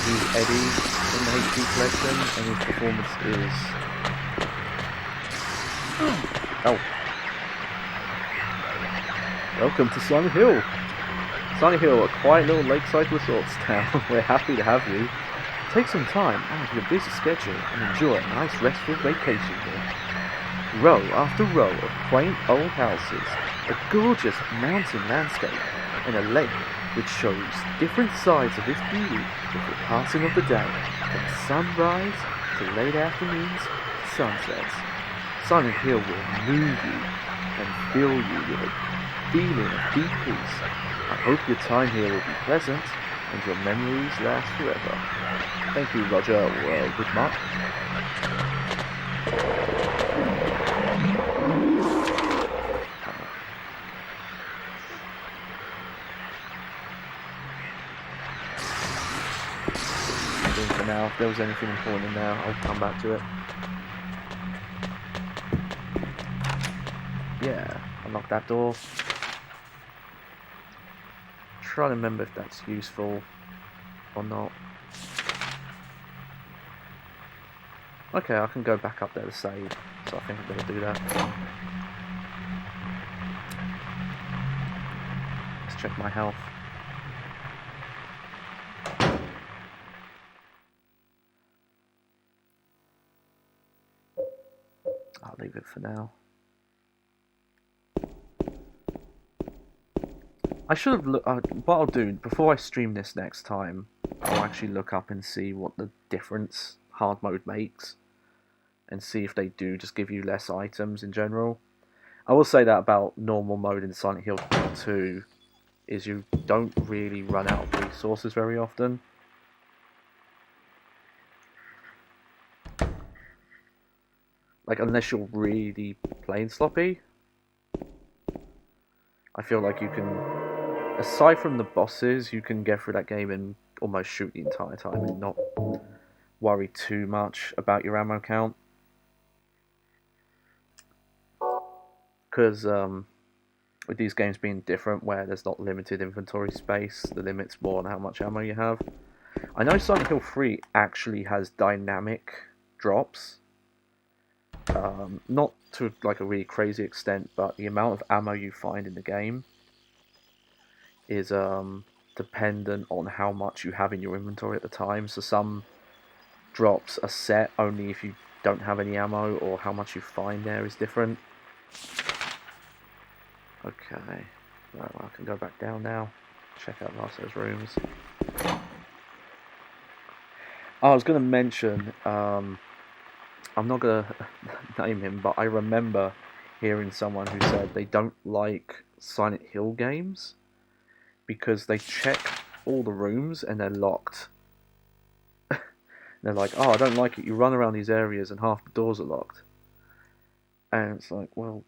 He's Eddie in the HD collection, and his performance is... Oh. Welcome to Silent Hill. Silent Hill, a quiet little lakeside resorts town. We're happy to have you. Take some time out of your busy schedule and enjoy a nice restful vacation here. Row after row of quaint old houses, a gorgeous mountain landscape, and a lake which shows different sides of its beauty with the passing of the day, from sunrise to late afternoons to sunsets. Silent Hill will move you and fill you with a feeling of deep peace. I hope your time here will be pleasant and your memories last forever. Thank you, Roger Woodmark. For now, if there was anything important in there, I'll come back to it. Yeah, unlock that door. Try to remember if that's useful or not. Okay, I can go back up there to save, so I think I'm going to do that. Let's check my health. I'll leave it for now. I should have looked. What I'll do before I stream this next time, I'll actually look up and see what the difference hard mode makes, and see if they do just give you less items in general. I will say that about normal mode in Silent Hill 2, is you don't really run out of resources very often. Like, unless you're really playing sloppy. I feel like you can, aside from the bosses, you can get through that game and almost shoot the entire time and not worry too much about your ammo count. Because with these games being different, where there's not limited inventory space, the limit's more on how much ammo you have. I know Silent Hill 3 actually has dynamic drops. Not to like a really crazy extent, but the amount of ammo you find in the game is dependent on how much you have in your inventory at the time. So some drops are set only if you don't have any ammo, or how much you find there is different. Okay, right, well, I can go back down now, check out last those rooms. Oh, I was going to mention, I'm not going to name him, but I remember hearing someone who said they don't like Silent Hill games because they check all the rooms and they're locked. They're like, oh, I don't like it, you run around these areas and half the doors are locked. And it's like, well,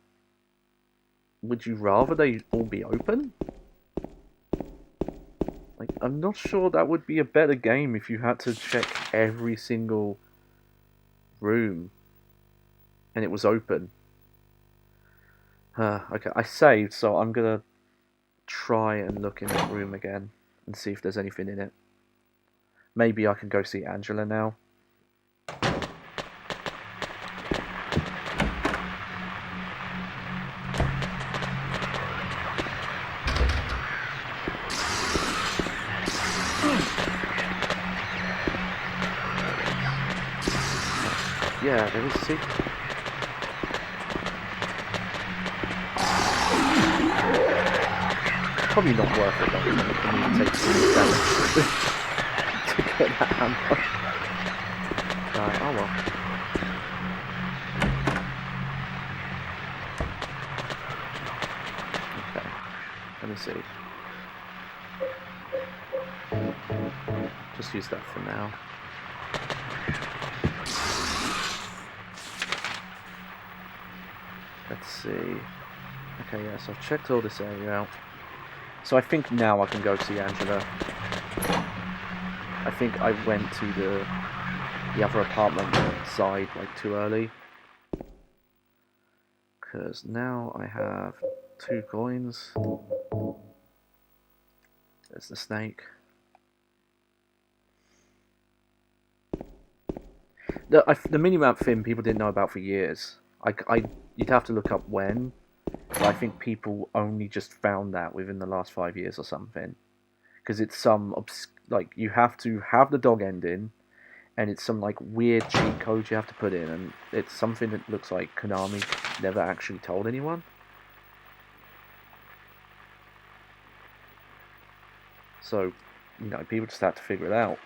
would you rather they all be open? Like, I'm not sure that would be a better game if you had to check every single room and it was open. Okay, I saved, so I'm gonna try and look in that room again and see if there's anything in it. Maybe I can go see Angela now. Yeah, there is a secret. Probably not worth it though, for me to take some damage to get that ammo. Right, oh well. Okay, let me see. Just use that for now. Let's see. Okay, yeah, so I've checked all this area out. So I think now I can go see Angela. I think I went to the other apartment side like too early. Because now I have 2 coins. There's the snake. The minimap thing people didn't know about for years. You'd have to look up when, but I think people only just found that within the last 5 years or something. Because it's some, like, you have to have the dog ending, and it's some like weird cheat code you have to put in, and it's something that looks like Konami never actually told anyone. So, you know, people just have to figure it out.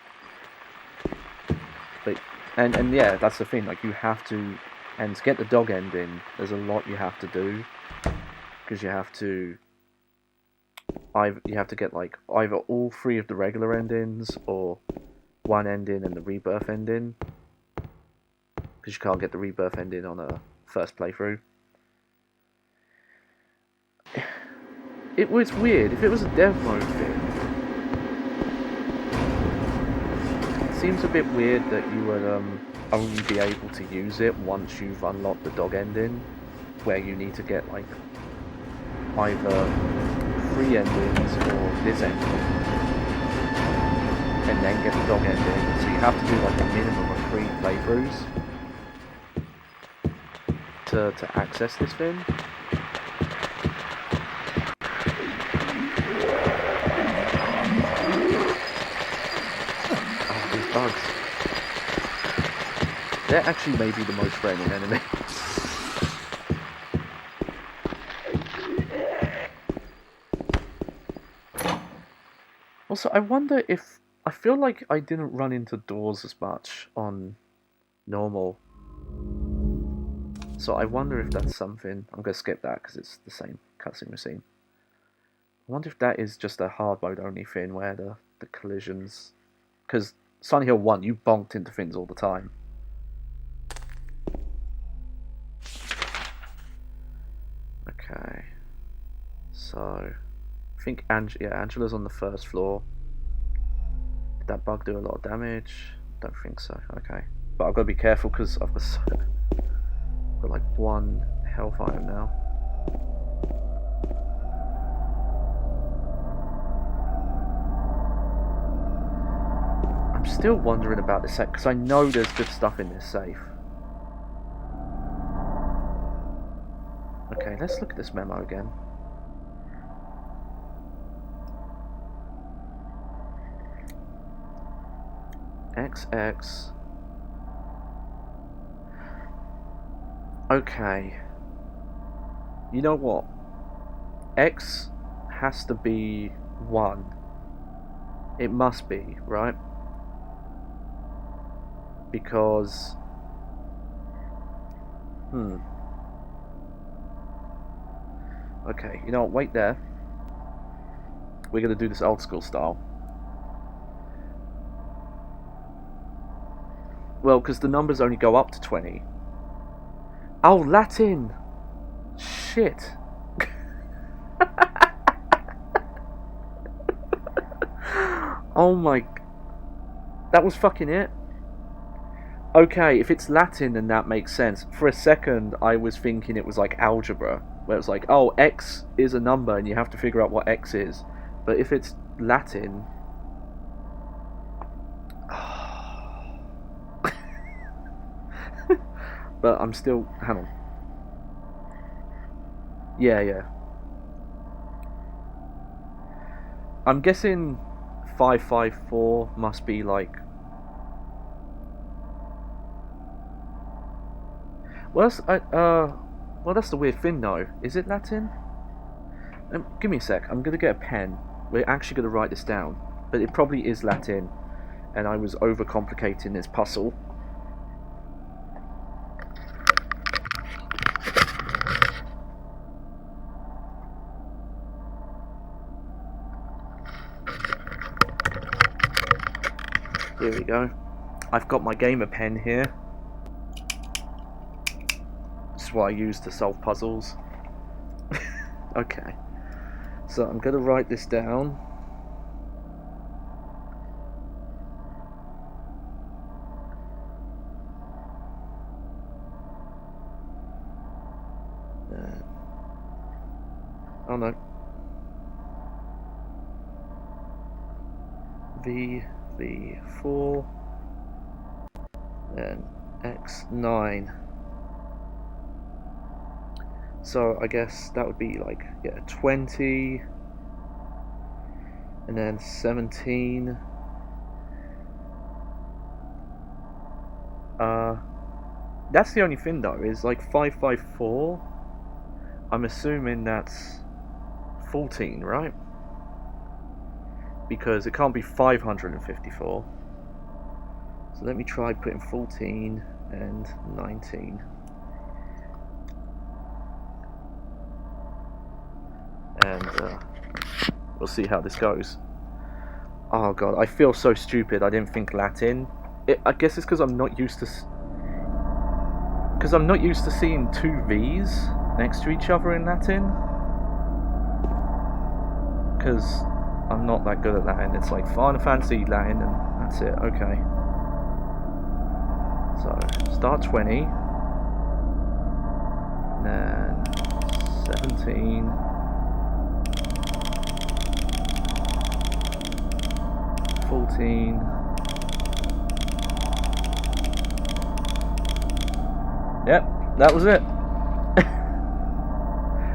But and yeah, that's the thing. Like, you have to, and to get the dog ending, there's a lot you have to do, because you have to get like either all 3 of the regular endings or one ending and the rebirth ending, because you can't get the rebirth ending on a first playthrough. It was weird. If it was a dev mode thing, it seems a bit weird that you would only be able to use it once you've unlocked the dog ending, where you need to get like either 3 endings or this ending, and then get the dog ending. So you have to do like a minimum of 3 playthroughs to access this thing. Oh, these bugs. They're actually maybe the most threatening enemy. Also, I wonder if... I feel like I didn't run into doors as much on normal. So I wonder if that's something... I'm going to skip that because it's the same cutscene we've seen. I wonder if that is just a hard mode only thing where the collisions... Because Silent Hill 1, you bonked into things all the time. Okay. So... I think Angela's on the first floor. Did that bug do a lot of damage? Don't think so. Okay. But I've got to be careful because I've got like 1 health item now. I'm still wondering about this safe because I know there's good stuff in this safe. Okay, let's look at this memo again. XX. Okay. You know what? X has to be 1. It must be, right? Because... Okay, you know what? Wait there. We're going to do this old school style. Well, because the numbers only go up to 20. Oh, Latin! Shit. Oh my... That was fucking it? Okay, if it's Latin then that makes sense. For a second I was thinking it was like algebra, where it's like, oh, X is a number and you have to figure out what X is. But if it's Latin... But I'm still... Hang on. Yeah. I'm guessing 554 must be like... Well, that's the weird thing though. Is it Latin? Give me a sec. I'm gonna get a pen. We're actually gonna write this down. But it probably is Latin. And I was overcomplicating this puzzle. Here we go. I've got my gamer pen here. This is what I use to solve puzzles. Okay. So I'm going to write this down. Oh no. V4 then X9. So I guess that would be like, yeah, 20 and then 17 That's the only thing though, is like 554. I'm assuming that's 14, right? Because it can't be 554. So let me try putting 14 and 19. And we'll see how this goes. Oh god, I feel so stupid. I didn't think Latin. I guess it's because I'm not used to seeing two V's next to each other in Latin. Because I'm not that good at Latin. It's like Final Fantasy Latin and that's it. Okay. So start 20. Then 17. 14. Yep, that was it.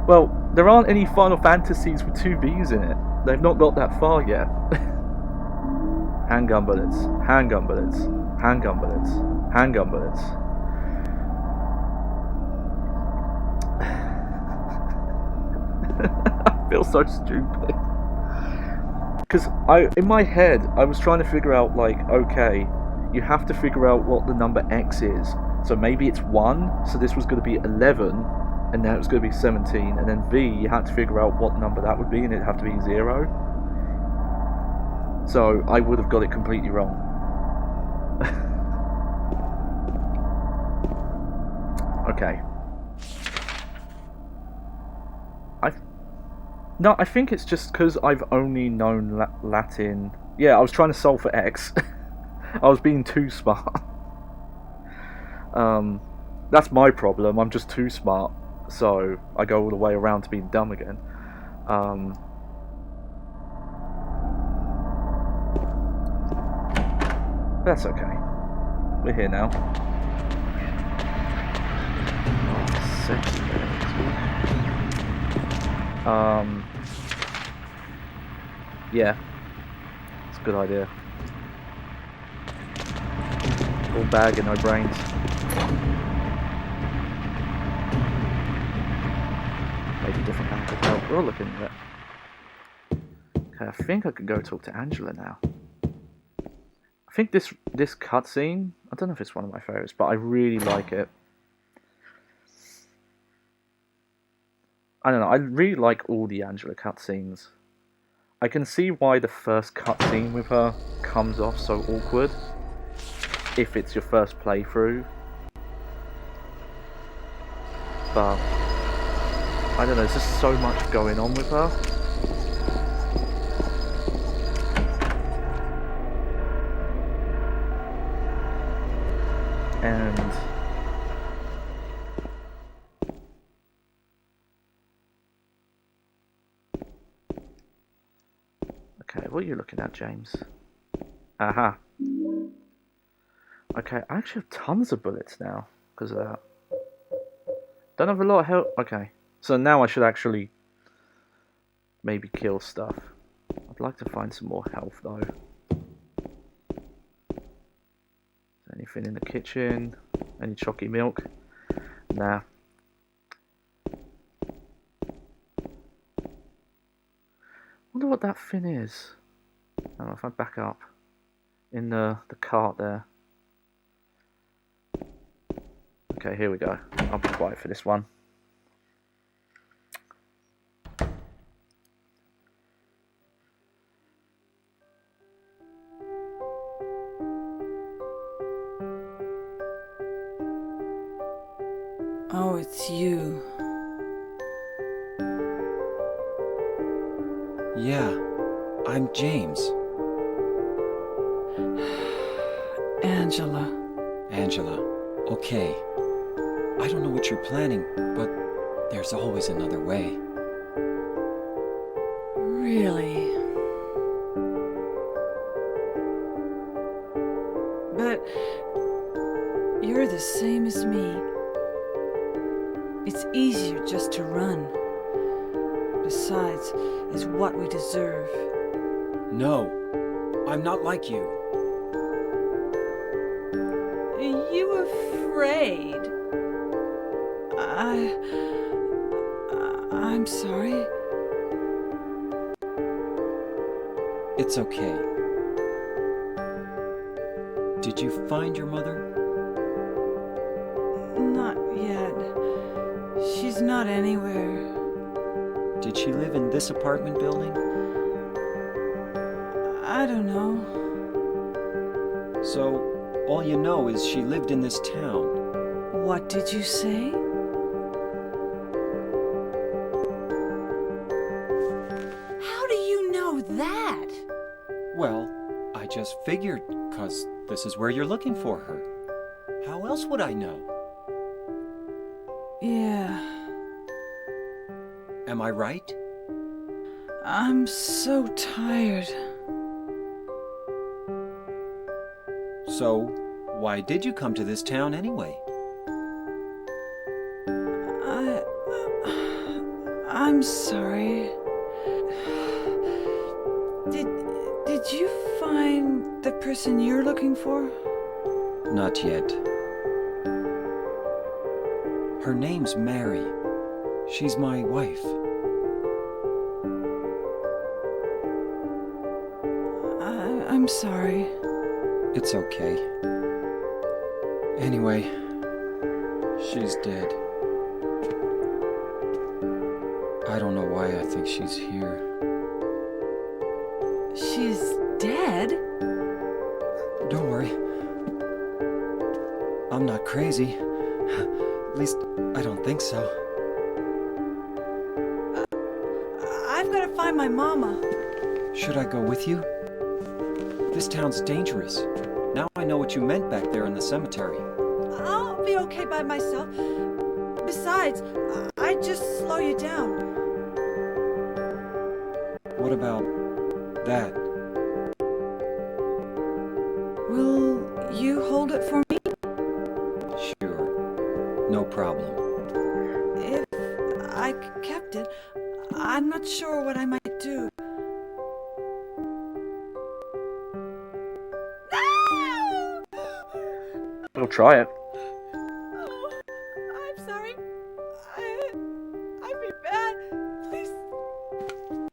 Well, there aren't any Final Fantasies with two V's in it. They've not got that far yet. Handgun bullets, handgun bullets, handgun bullets, handgun bullets. I feel so stupid. Because in my head, I was trying to figure out, like, okay, you have to figure out what the number X is. So maybe it's 1, so this was going to be 11, and now it's going to be 17. And then V, you had to figure out what number that would be, and it'd have to be 0. So I would have got it completely wrong. Okay. No, I think it's just because I've only known Latin. Yeah, I was trying to solve for X. I was being too smart. That's my problem. I'm just too smart. So I go all the way around to being dumb again. That's okay. We're here now. Yeah, it's a good idea. All bag and no brains. Maybe different kind of help. We're all looking at it. Okay, I think I can go talk to Angela now. I think this cutscene, I don't know if it's one of my favorites, but I really like it. I don't know, I really like all the Angela cutscenes. I can see why the first cutscene with her comes off so awkward, if it's your first playthrough. But, I don't know, there's just so much going on with her. And okay, what are you looking at, James? Aha. Okay, I actually have tons of bullets now because of that. Don't have a lot of health. Okay, so now I should actually maybe kill stuff. I'd like to find some more health though. Anything in the kitchen? Any chalky milk? Nah. Wonder what that thing is. I don't know if I back up in the cart there. Okay, here we go. I'll be quiet for this one. Oh, it's you. Yeah, I'm James. Angela. Angela, okay. I don't know what you're planning, but there's always another way. Really? But you're the same as me. It's easier just to run. Besides, it's what we deserve. No, I'm not like you. Are you afraid? I'm sorry. It's okay. Did you find your mother? Not yet. She's not anywhere. Did she live in this apartment building? I don't know. So, all you know is she lived in this town. What did you say? How do you know that? Well, I just figured, 'cause this is where you're looking for her. How else would I know? Yeah. Am I right? I'm so tired. So, why did you come to this town anyway? I'm sorry. Did you find the person you're looking for? Not yet. Her name's Mary. She's my wife. I'm sorry. It's okay. Anyway, she's dead. I don't know why I think she's here. She's dead? Don't worry. I'm not crazy. At least, I don't think so. I've got to find my mama. Should I go with you? This town's dangerous. Now I know what you meant back there in the cemetery. I'll be okay by myself. Besides, I'd just slow you down. What about that? Will you hold it for me? Sure. No problem. If I kept it, I'm not sure what I might do. We'll try it. Oh, I'm sorry. I feel bad. Please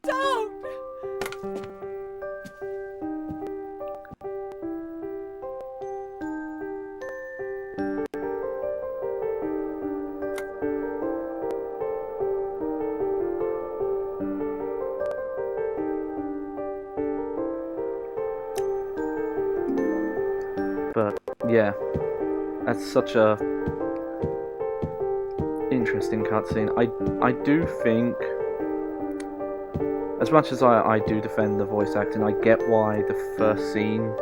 don't. But yeah, that's such a interesting cutscene. I do think, as much as I do defend the voice acting, I get why the first scene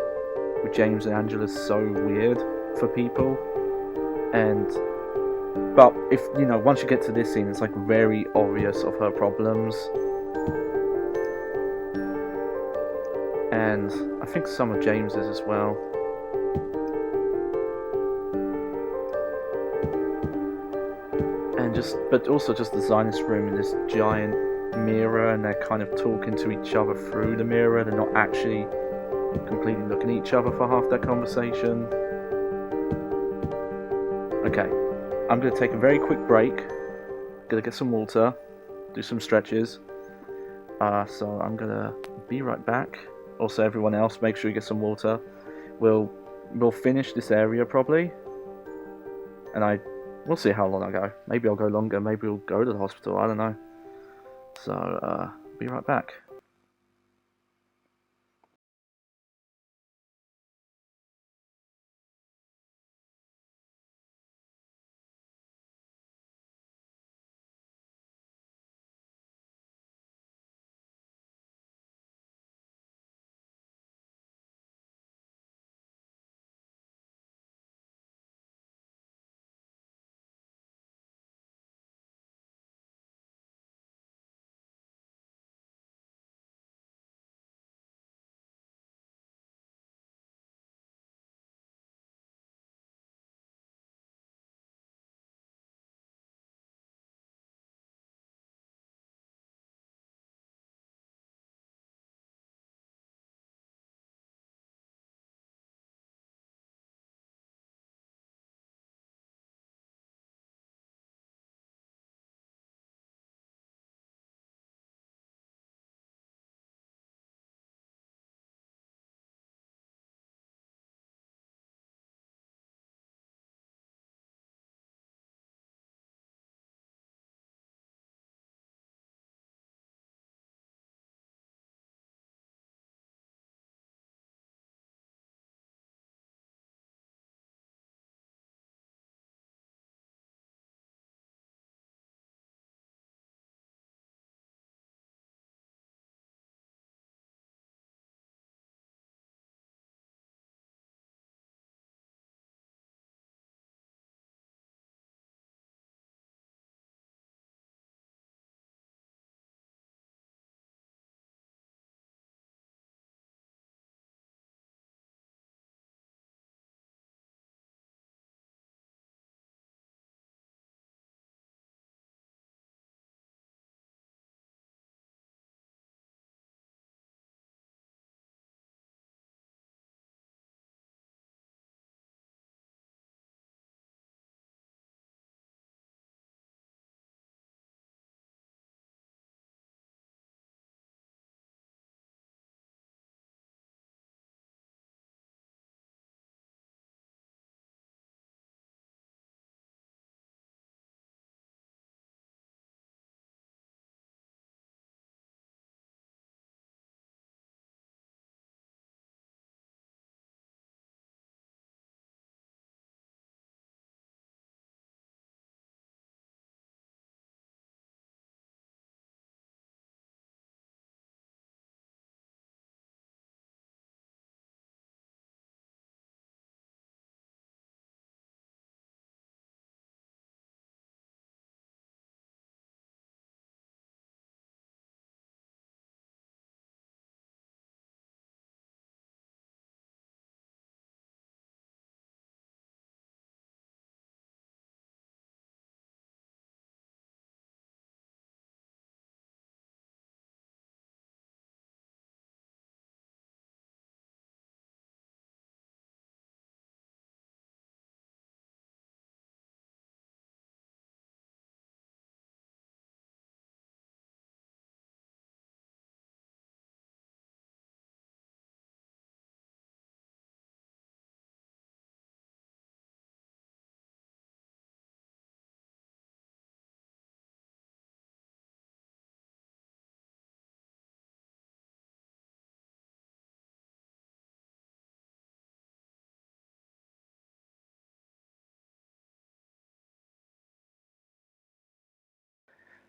with James and Angela is so weird for people. But if you know, once you get to this scene, it's like very obvious of her problems. And I think some of James's as well. But also just design this room in this giant mirror, and they're kind of talking to each other through the mirror. They're not actually completely looking at each other for half their conversation. Okay, I'm going to take a very quick break. Gonna get some water, do some stretches. So I'm going to be right back. Also, everyone else, make sure you get some water. We'll finish this area probably, and we'll see how long I go. Maybe I'll go longer. Maybe we'll go to the hospital. I don't know. So, be right back.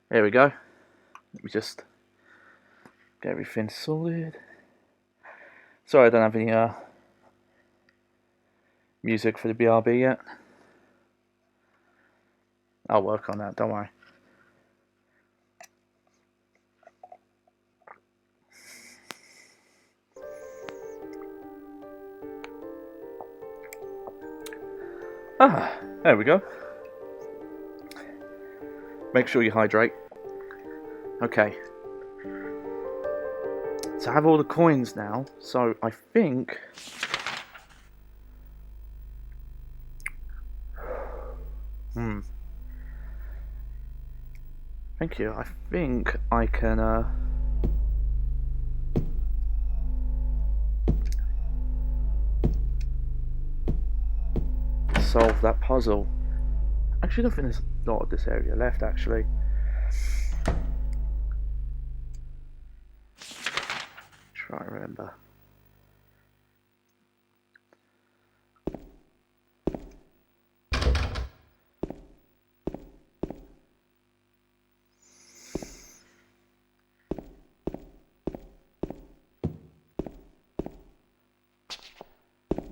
There we go. Let me just get everything sorted. Sorry I don't have any music for the BRB yet. I'll work on that, don't worry. There we go. Make sure you hydrate. Okay. So I have all the coins now, so I think... Thank you. I think I can solve that puzzle. Actually, I don't think there's a lot of this area left, actually. Try and remember.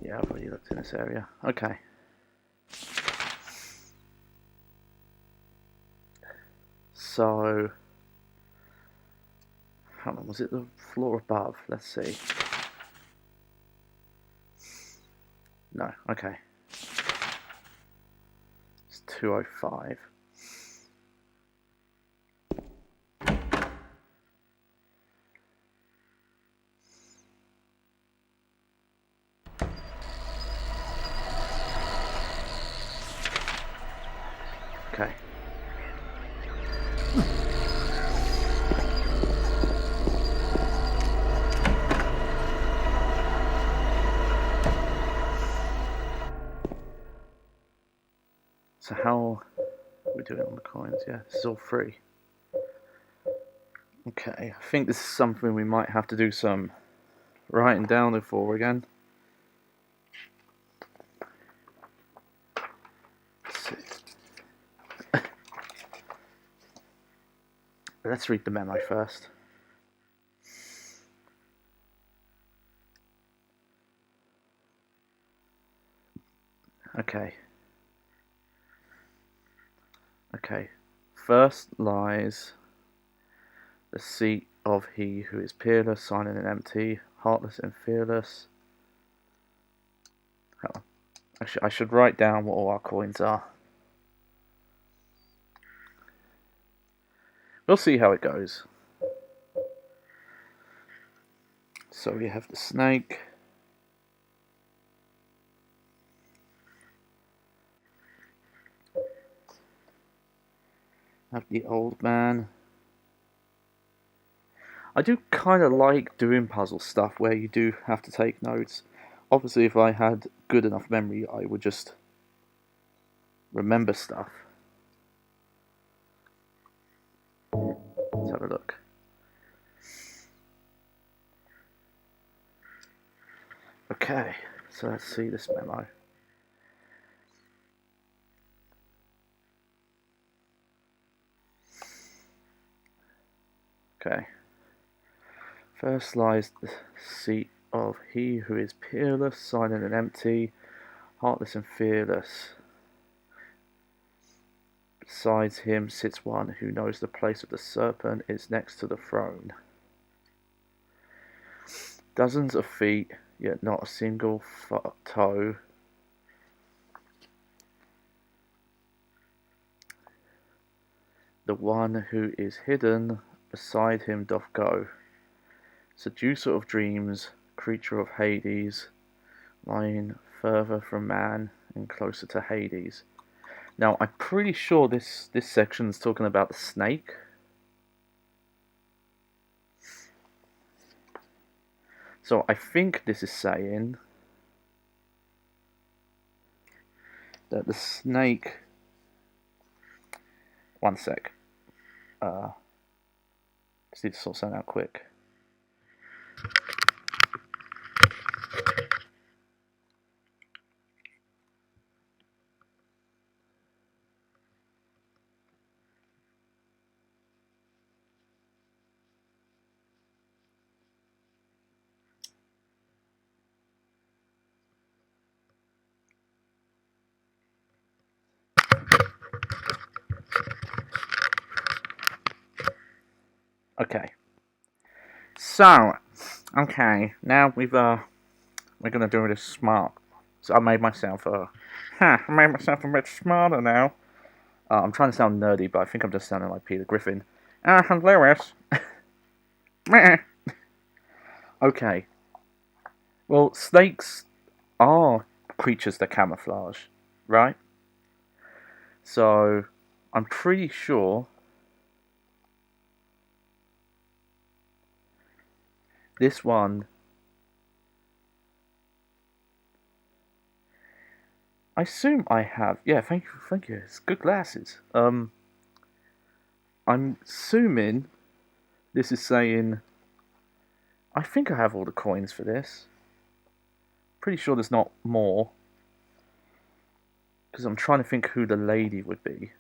Yeah, I've already looked in this area. Okay. So, how long was it? The floor above? Let's see. No, okay. It's 205. Okay. So how are we doing on the coins? Yeah, this is all free. Okay, I think this is something we might have to do some writing down for again. Let's see. Let's read the memo first. Okay. Okay. First lies the seat of he who is peerless, silent and empty, heartless and fearless. Hang on. Actually, I should write down what all our coins are. We'll see how it goes. So we have the snake. Have the old man. I do kind of like doing puzzle stuff where you do have to take notes. Obviously, if I had good enough memory, I would just remember stuff. Let's have a look. Okay, so let's see this memo. Okay. First lies the seat of he who is peerless, silent and empty, heartless and fearless. Besides him sits one who knows the place of the serpent is next to the throne. Dozens of feet, yet not a single toe. The one who is hidden beside him doth go. Seducer of dreams, creature of Hades, lying further from man and closer to Hades. Now, I'm pretty sure this section's talking about the snake. So I think this is saying that the snake... One sec. Just need to sort something out quick. Okay. So, okay, now we're gonna do this smart. So I made myself I made myself a bit smarter now. I'm trying to sound nerdy, but I think I'm just sounding like Peter Griffin. I'm Lewis. Meh. Okay. Well, snakes are creatures that camouflage, right? So, I'm pretty sure this one. I assume I have. Yeah, thank you, thank you. It's good glasses. I'm assuming this is saying. I think I have all the coins for this. Pretty sure there's not more. Because I'm trying to think who the lady would be.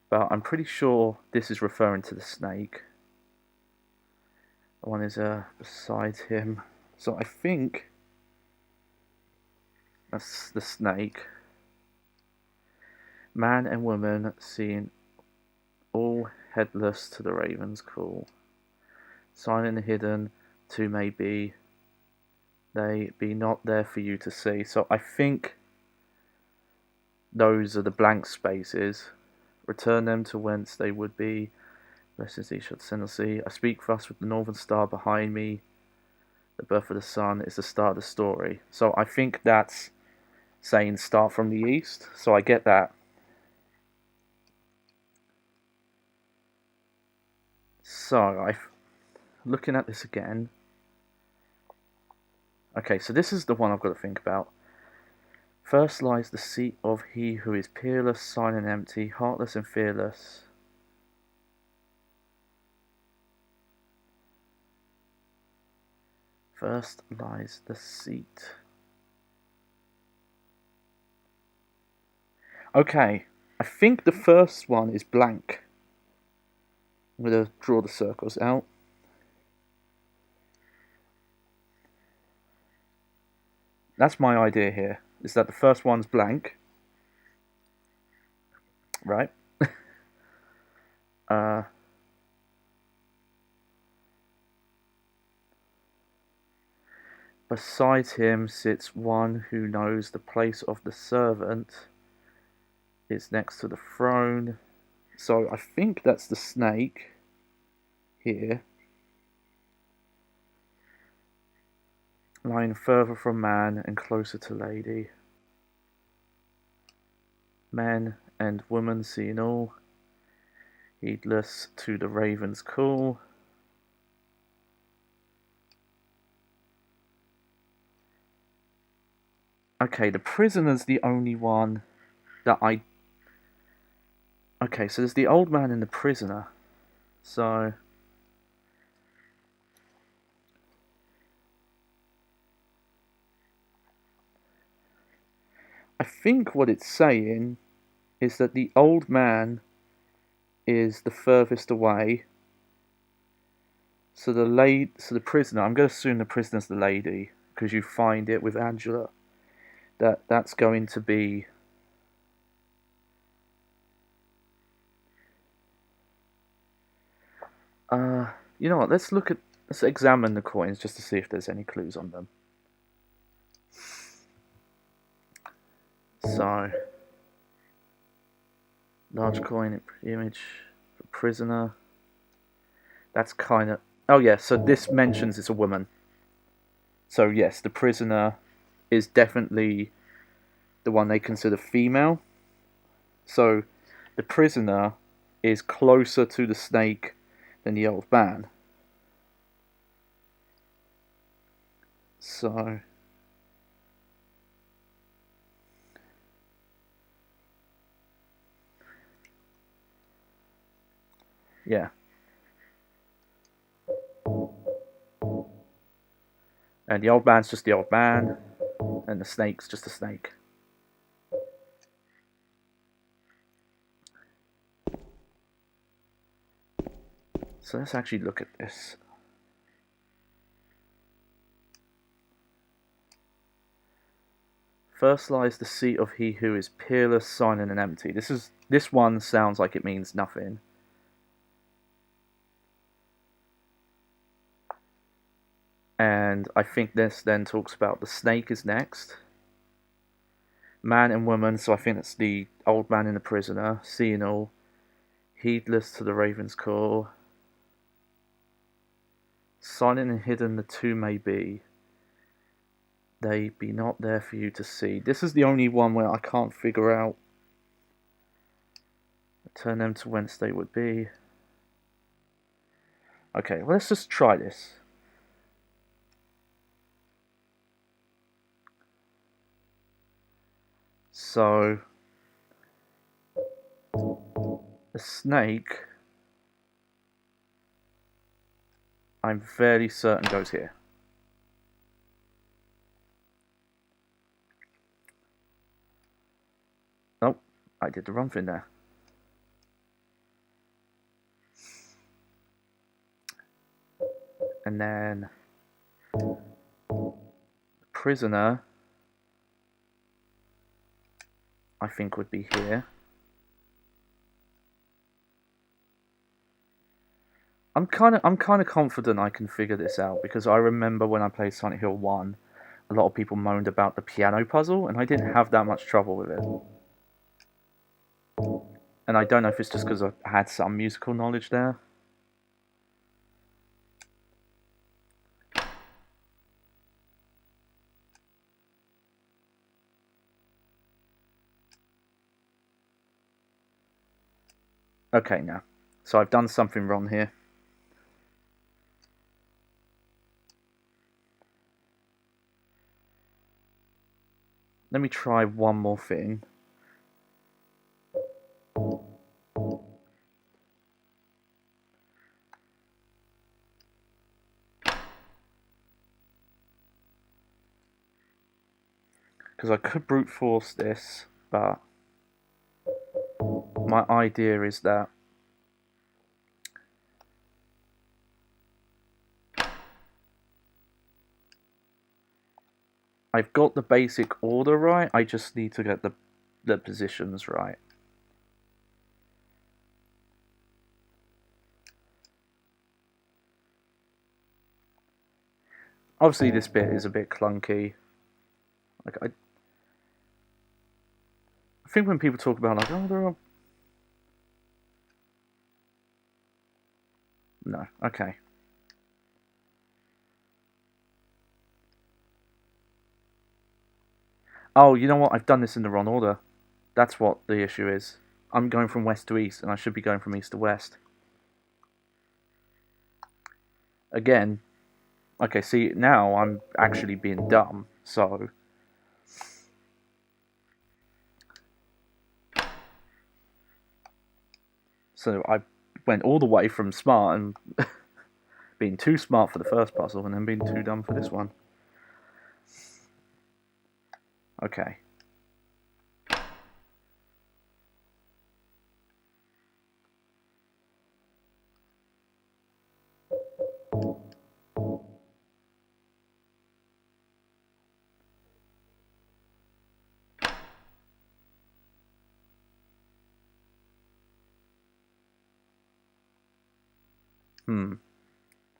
But I'm pretty sure this is referring to the snake. The one is beside him. So I think that's the snake. Man and woman seen all headless to the raven's call. Silent and hidden, two may be. They be not there for you to see. So I think those are the blank spaces. Return them to whence they would be. Blessings thee should send see. I speak thus with the northern star behind me. The birth of the sun is the start of the story. So I think that's saying start from the east. So I get that. So I'm looking at this again. Okay, so this is the one I've got to think about. First lies the seat of he who is peerless, silent, empty, heartless and fearless. First lies the seat. Okay, I think the first one is blank. I'm going to draw the circles out. That's my idea here, is that the first one's blank. Right? Beside him sits one who knows the place of the servant. It's next to the throne. So I think that's the snake here. Lying further from man and closer to lady. Men and women seeing all. Heedless to the raven's call. Okay, the prisoner's the only one that I... Okay, so there's the old man and the prisoner. So... I think what it's saying is that the old man is the furthest away. So the prisoner, I'm going to assume the prisoner's the lady, because you find it with Angela. That's going to be... you know what, let's examine the coins just to see if there's any clues on them. So, large coin, image, prisoner. That's kind of... Oh yeah, so this mentions it's a woman. So yes, the prisoner is definitely the one they consider female. So the prisoner is closer to the snake than the old man. So... yeah. And the old man's just the old man, and the snake's just a snake. So let's actually look at this. First lies the seat of he who is peerless, silent, and empty. This one sounds like it means nothing. And I think this then talks about the snake is next. Man and woman, so I think it's the old man and the prisoner, seeing all, heedless to the raven's call. Silent and hidden the two may be, they be not there for you to see. This is the only one where I can't figure out. Turn them to whence they would be. Okay, well, let's just try this. So, the snake, I'm fairly certain goes here. Oh, I did the wrong thing there. And then prisoner, I think would be here. I'm kind of confident I can figure this out because I remember when I played Silent Hill 1, a lot of people moaned about the piano puzzle, and I didn't have that much trouble with it. And I don't know if it's just because I had some musical knowledge there. Okay, now. So I've done something wrong here. Let me try one more thing. Because I could brute force this, but my idea is that I've got the basic order right, I just need to get the positions right. Obviously this bit is a bit clunky. Like I think when people talk about like, oh, there are... No, okay. Oh, you know what? I've done this in the wrong order. That's what the issue is. I'm going from west to east, and I should be going from east to west. Again. Okay, see, now I'm actually being dumb, so... So I went all the way from smart and being too smart for the first puzzle, and then being too dumb for this one. Okay.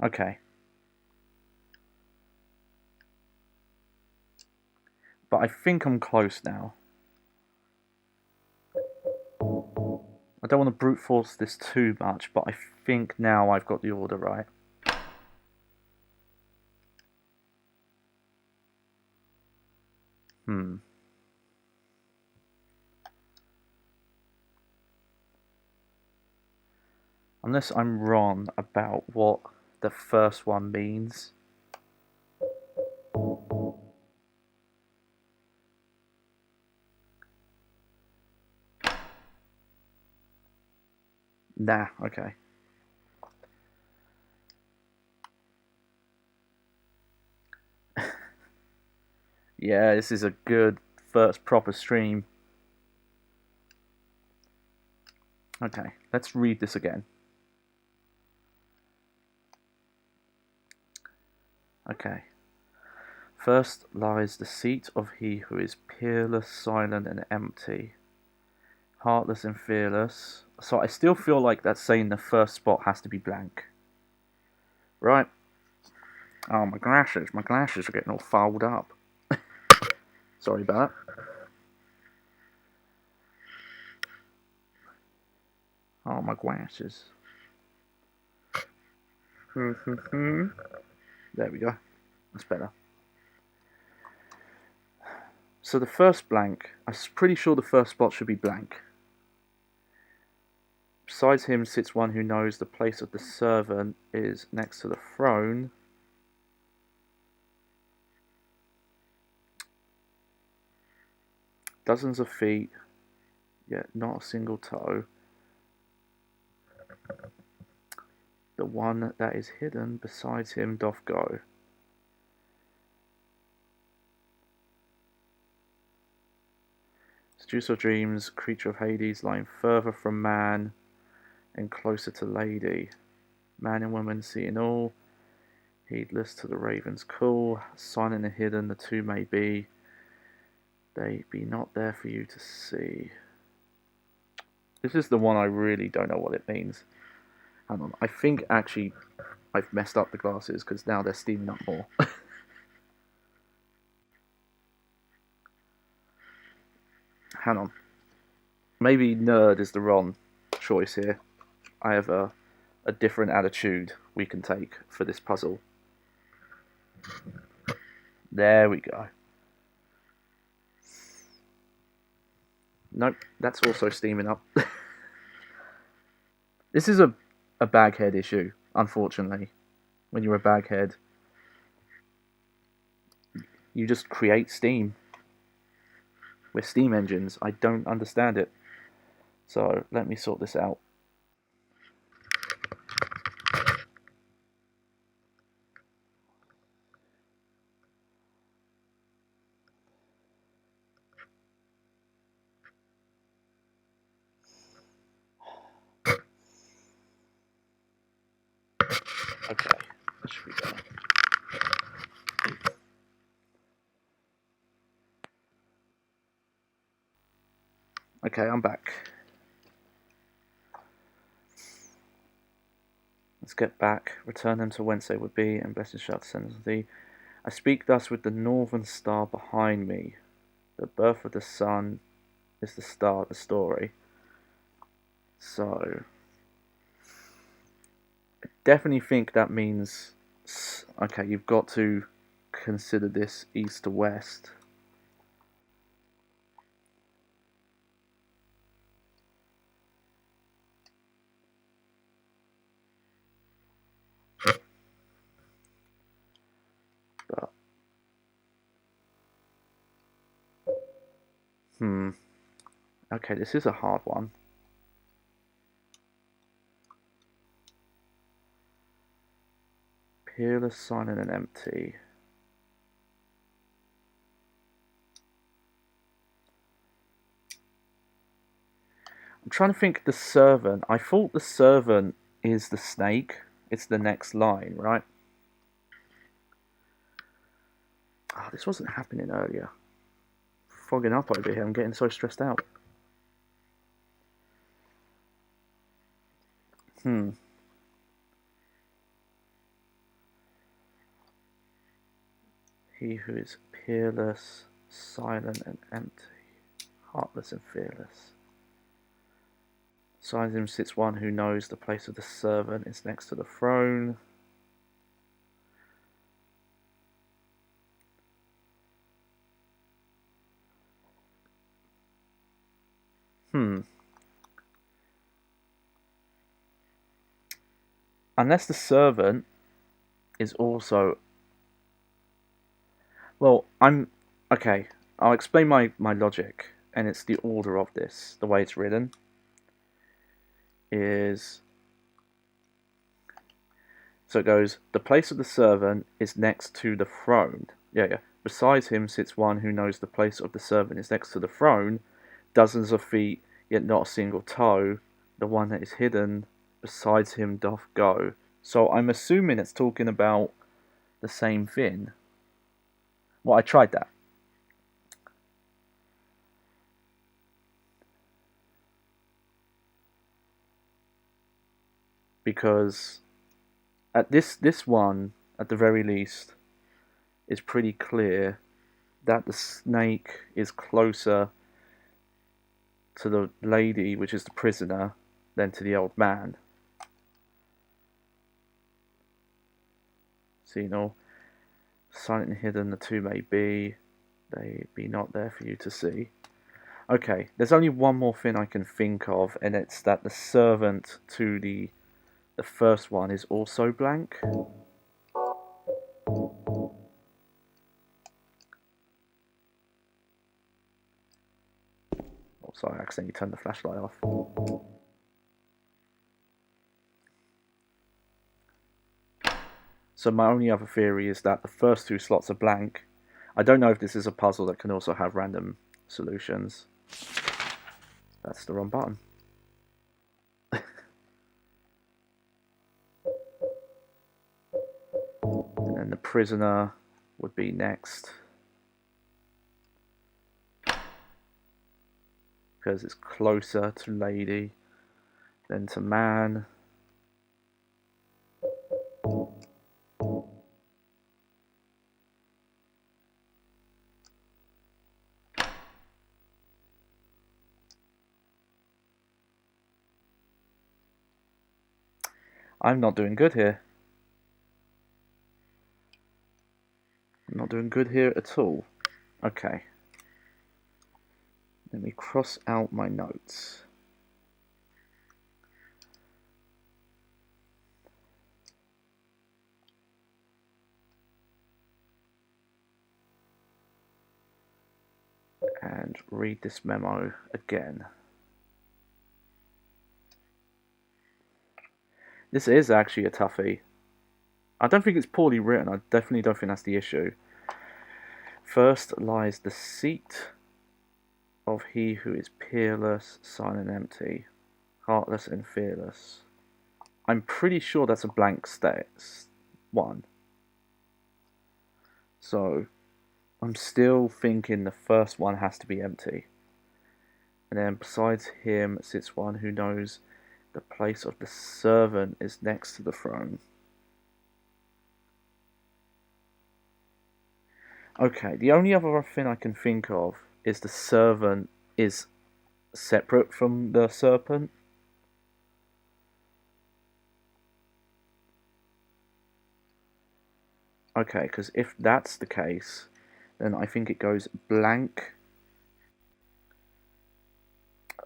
Okay. But I think I'm close now. I don't want to brute force this too much, but I think now I've got the order right. Unless I'm wrong about what the first one means. Nah, okay. Yeah, this is a good first proper stream. Okay, let's read this again. Okay. First lies the seat of he who is peerless, silent, and empty. Heartless and fearless. So I still feel like that's saying the first spot has to be blank. Right? Oh, my glasses are getting all fouled up. Sorry about that. Oh, my glasses. There we go. That's better. So the first blank, I'm pretty sure the first spot should be blank. Besides him sits one who knows the place of the servant is next to the throne. Dozens of feet, yet not a single toe. The one that is hidden besides him doth go. Seducer of dreams, creature of Hades, lying further from man and closer to lady. Man and woman seeing all, heedless to the raven's call, silent and hidden the two may be, they be not there for you to see. This is the one I really don't know what it means. Hang on, I think actually I've messed up the glasses because now they're steaming up more. Hang on. Maybe nerd is the wrong choice here. I have a different attitude we can take for this puzzle. There we go. Nope, that's also steaming up. This is a baghead issue, unfortunately. When you're a baghead, you just create steam. We're steam engines. I don't understand it. So let me sort this out. Okay, that should be better. Okay, I'm back. Let's get back, return them to whence they would be, and blessed shall descend unto thee. I speak thus with the northern star behind me. The birth of the sun is the start of the story. So, I definitely think that means, okay, you've got to consider this east to west. But, okay, this is a hard one. Peerless, silent, and empty. I'm trying to think the servant. I thought the servant is the snake. It's the next line, right? Oh, this wasn't happening earlier. Fogging up over here. I'm getting so stressed out. He who is peerless, silent, and empty, heartless and fearless. Beside him sits one who knows the place of the servant is next to the throne. Unless the servant is also... Well, okay, I'll explain my logic, and it's the order of this, the way it's written. Is... So it goes, the place of the servant is next to the throne. Yeah. Besides him sits one who knows the place of the servant is next to the throne. Dozens of feet, yet not a single toe. The one that is hidden besides him doth go. So I'm assuming it's talking about the same thing. Well, I tried that. Because at this one, at the very least, it's pretty clear that the snake is closer to the lady, which is the prisoner, than to the old man. So, you know, silent and hidden, the two may be, they be not there for you to see. Okay, there's only one more thing I can think of, and it's that the servant to the first one is also blank. Oh, sorry, I accidentally turned the flashlight off. So my only other theory is that the first two slots are blank. I don't know if this is a puzzle that can also have random solutions. That's the wrong button. And then the prisoner would be next, because it's closer to lady than to man. I'm not doing good here. I'm not doing good here at all. Okay. Let me cross out my notes. And read this memo again. This is actually a toughie. I don't think it's poorly written. I definitely don't think that's the issue. First lies the seat of he who is peerless, silent, and empty, heartless and fearless. I'm pretty sure that's a blank one. So I'm still thinking the first one has to be empty. And then besides him sits one who knows the place of the servant is next to the throne. Okay, the only other thing I can think of is the servant is separate from the serpent. Okay, because if that's the case, then I think it goes blank,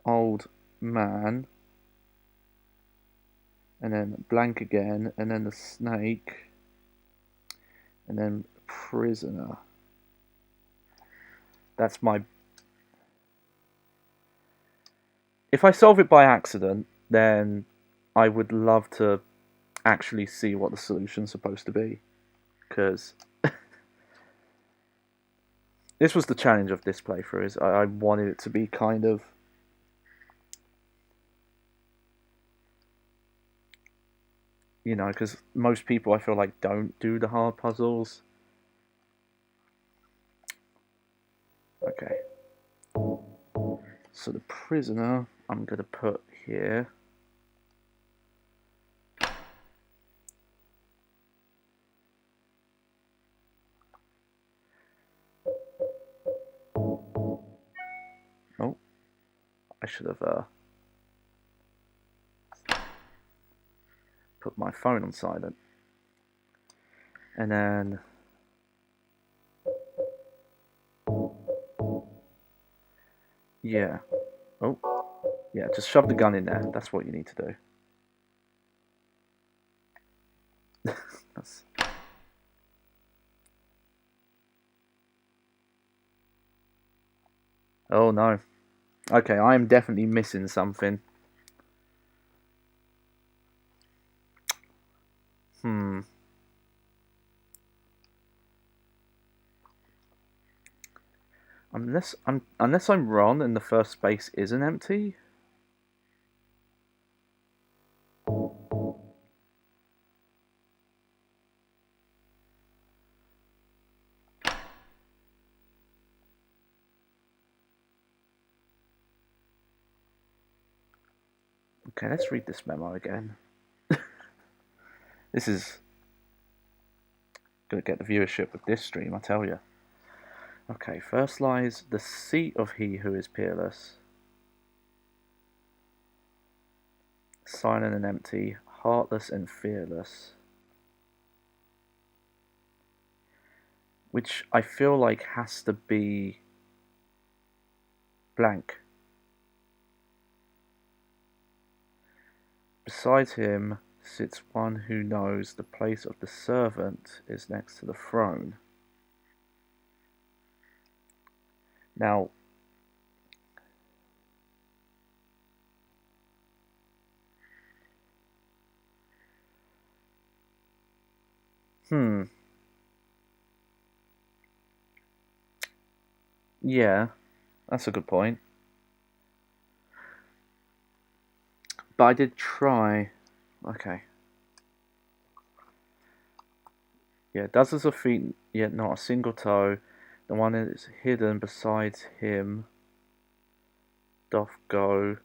old man, and then blank again, and then the snake, and then prisoner. That's my... If I solve it by accident, then I would love to actually see what the solution's supposed to be. Because this was the challenge of this playthrough, is I wanted it to be kind of... You know, because most people I feel like don't do the hard puzzles. Okay. So the prisoner, I'm going to put here. Oh, I should have put my phone on silent. And then... Yeah. Oh, yeah, just shove the gun in there. That's what you need to do. That's... Oh no. Okay, I am definitely missing something. Unless I'm wrong and the first space isn't empty. Okay, let's read this memo again. This is gonna get the viewership with this stream, I tell you. Okay, first lies the seat of he who is peerless. Silent and empty, heartless and fearless. Which I feel like has to be blank. Beside him sits one who knows the place of the servant is next to the throne. Now, yeah, that's a good point. But I did try. Okay. Yeah, dozens of feet, yet not a single toe. The one that is hidden beside him doth go.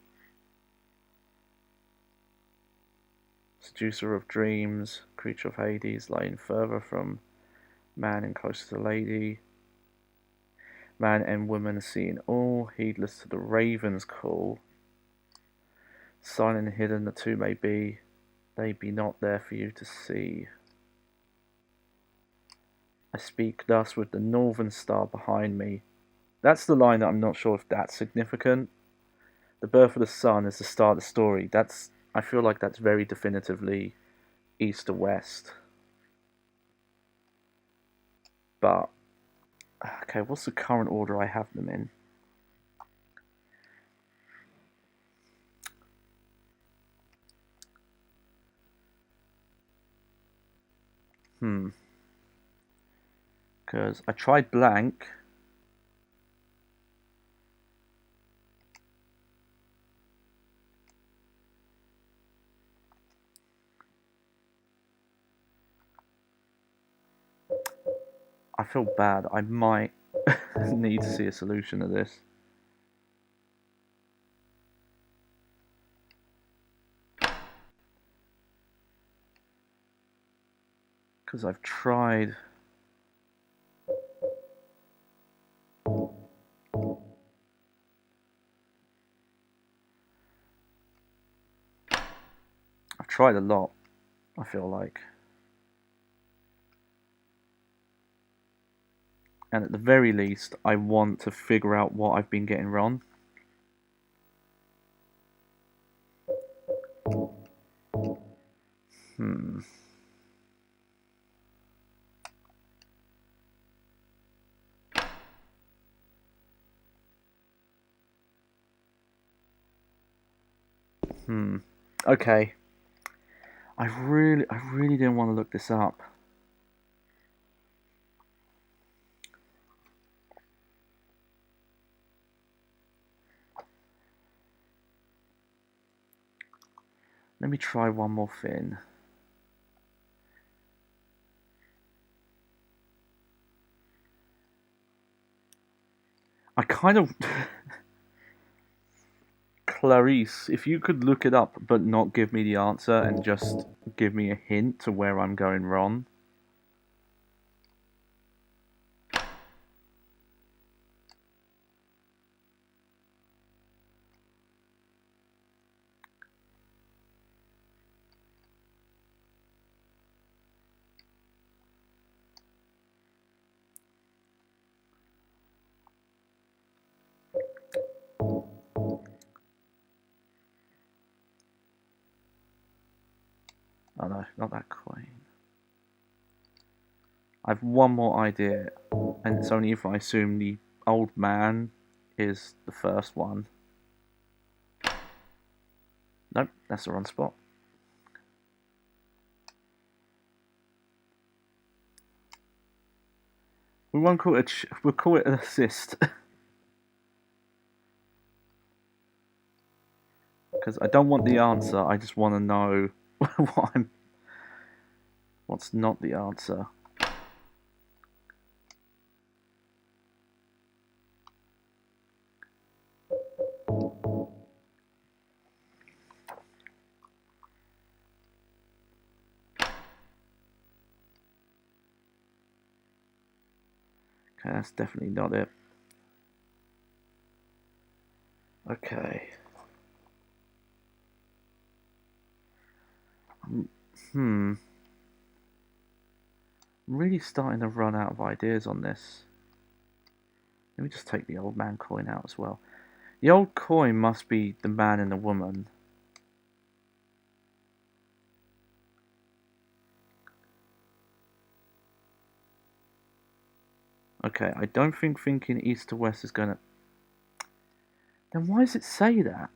Seducer of dreams, creature of Hades, lying further from man and closer to the lady. Man and woman seeing all, heedless to the raven's call. Silent and hidden the two may be, they be not there for you to see. I speak thus with the northern star behind me. That's the line that I'm not sure if that's significant. The birth of the sun is the start of the story. I feel like that's very definitively east to west. But, okay, what's the current order I have them in? Because I tried blank. I feel bad. I might need to see a solution to this. Because I've tried. I've tried a lot, I feel like. And at the very least, I want to figure out what I've been getting wrong. Okay. I really didn't want to look this up. Let me try one more thing. I kind of... Clarice, if you could look it up but not give me the answer and just give me a hint to where I'm going wrong. Oh no, not that queen. I've one more idea, and it's only if I assume the old man is the first one. Nope, that's the wrong spot. We won't call it we'll call it an assist. Because I don't want the answer, I just want to know what's not the answer. Okay, that's definitely not it. Okay. I'm really starting to run out of ideas on this. Let me just take the old man coin out as well. The old coin must be the man and the woman. Okay, I don't think thinking east to west is gonna... Then why does it say that?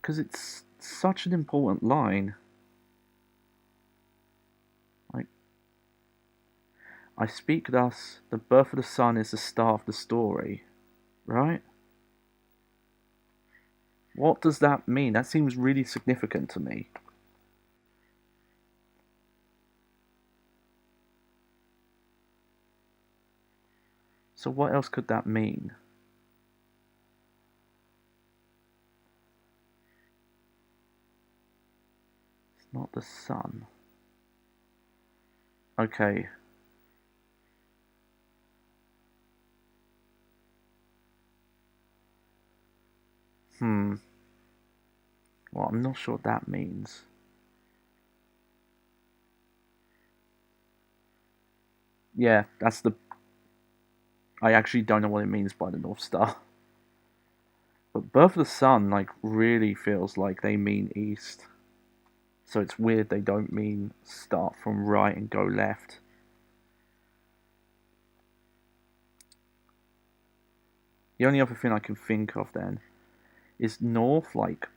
Because it's such an important line. Like, I speak thus, the birth of the sun is the star of the story. Right? What does that mean? That seems really significant to me. So what else could that mean? It's not the sun. Okay. Well, I'm not sure what that means. Yeah, that's the... I actually don't know what it means by the North Star. But Birth of the Sun, like, really feels like they mean east. So it's weird they don't mean start from right and go left. The only other thing I can think of then is north, like,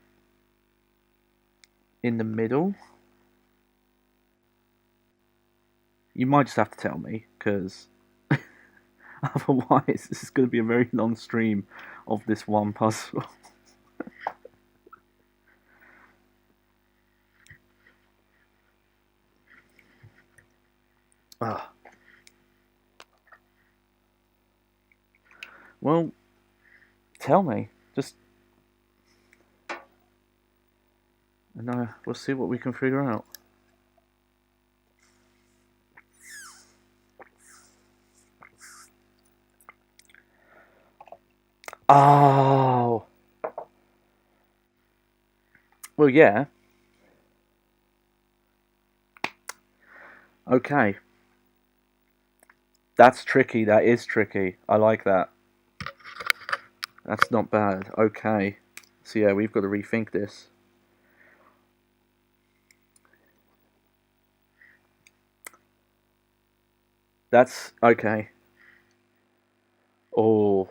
in the middle. You might just have to tell me, because otherwise this is going to be a very long stream of this one puzzle. Ah. Well, tell me. Just... And we'll see what we can figure out. Oh. Well, yeah. Okay. That's tricky. That is tricky. I like that. That's not bad. Okay. So yeah, we've got to rethink this. That's... okay. Oh.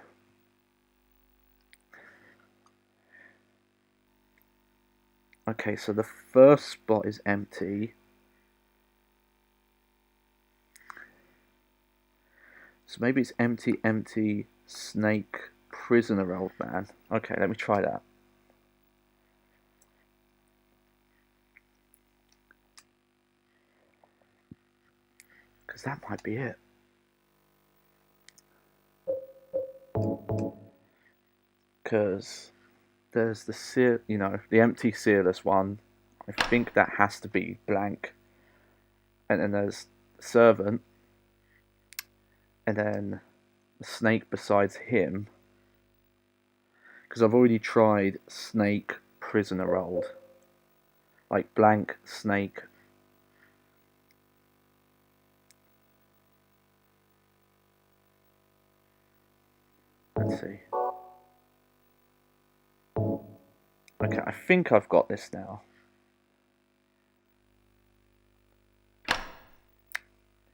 Okay, so the first spot is empty. So maybe it's empty, empty, snake, prisoner, old man. Okay, let me try that. Because that might be it. Because there's the the empty seerless one. I think that has to be blank. And then there's the servant. And then the snake besides him. Because I've already tried snake, prisoner, old. Like blank, snake. Let's see. Okay, I think I've got this now.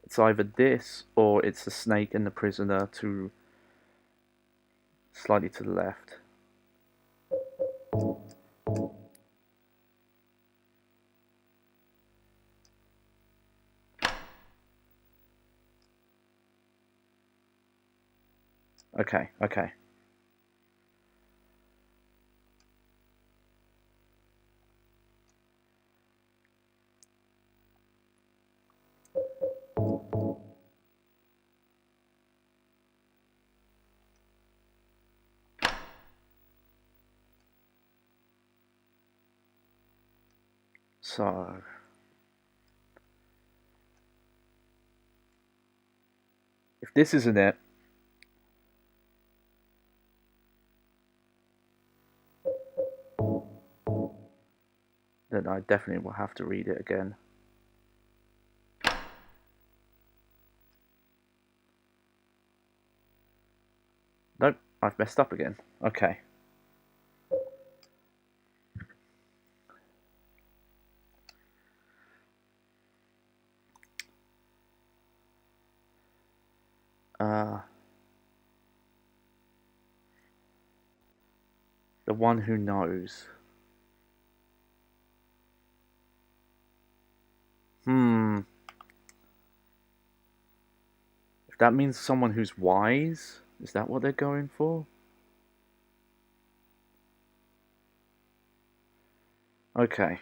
It's either this or it's the snake and the prisoner to slightly to the left. Okay, okay. So this isn't it, then I definitely will have to read it again. Nope, I've messed up again. Okay. The one who knows. If that means someone who's wise, is that what they're going for? Okay.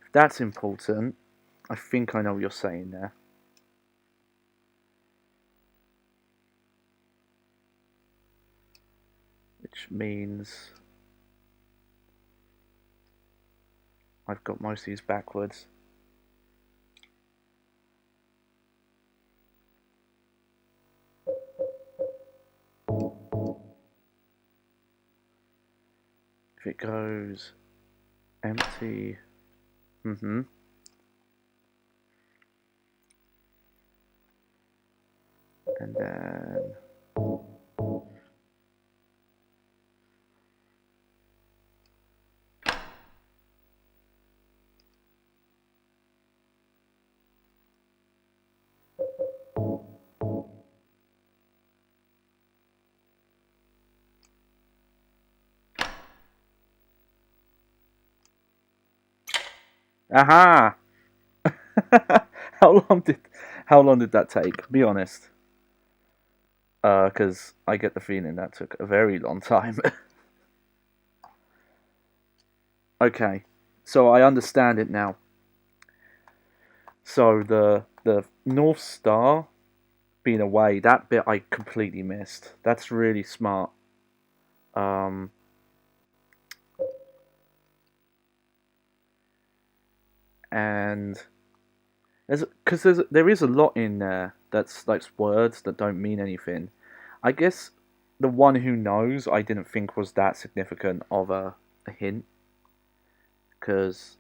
If that's important, I think I know what you're saying there. Which means I've got most of these backwards. If it goes empty, and then aha! How long did that take? Be honest. Because I get the feeling that took a very long time. Okay, so I understand it now. So the North Star being away, that bit I completely missed. That's really smart. And there is a lot in there that's like words that don't mean anything. I guess the one who knows I didn't think was that significant of a hint, because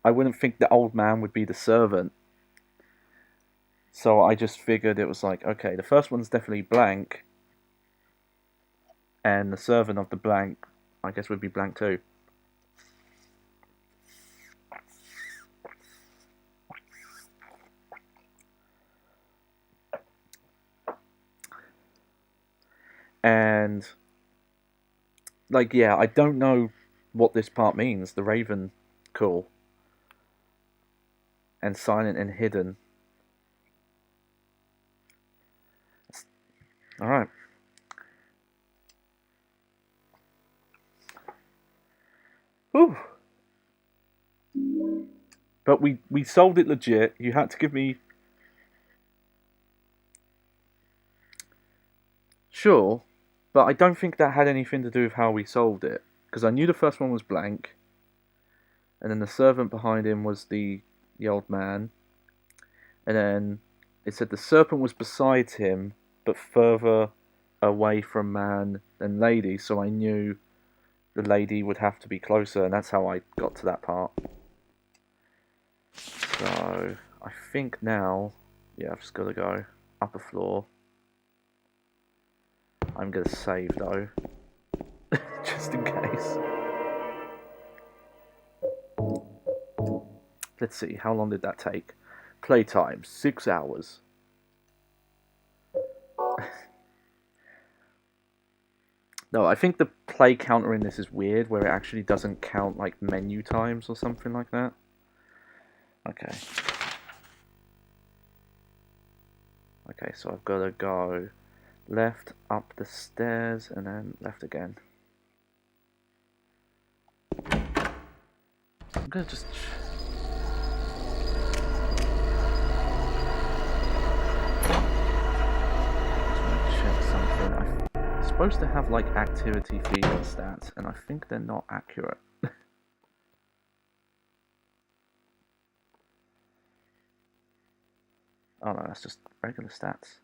I wouldn't think the old man would be the servant. So I just figured it was like, okay, the first one's definitely blank, and the servant of the blank, I guess, would be blank too. And, like, yeah, I don't know what this part means. The Raven, cool. And silent and hidden. Alright. Whew. But we solved it legit. You had to give me... Sure, but I don't think that had anything to do with how we solved it. Because I knew the first one was blank. And then the servant behind him was the old man. And then it said the serpent was beside him, but further away from man than lady. So I knew the lady would have to be closer. And that's how I got to that part. So I think now, yeah, I've just got to go upper floor. I'm going to save though, just in case. Let's see, how long did that take? Playtime, 6 hours. No, I think the play counter in this is weird, where it actually doesn't count like menu times or something like that. Okay. Okay, so I've got to go left, up the stairs, and then left again. I'm gonna just... check something. I'm supposed to have like activity feeling stats, and I think they're not accurate. Oh no, that's just regular stats.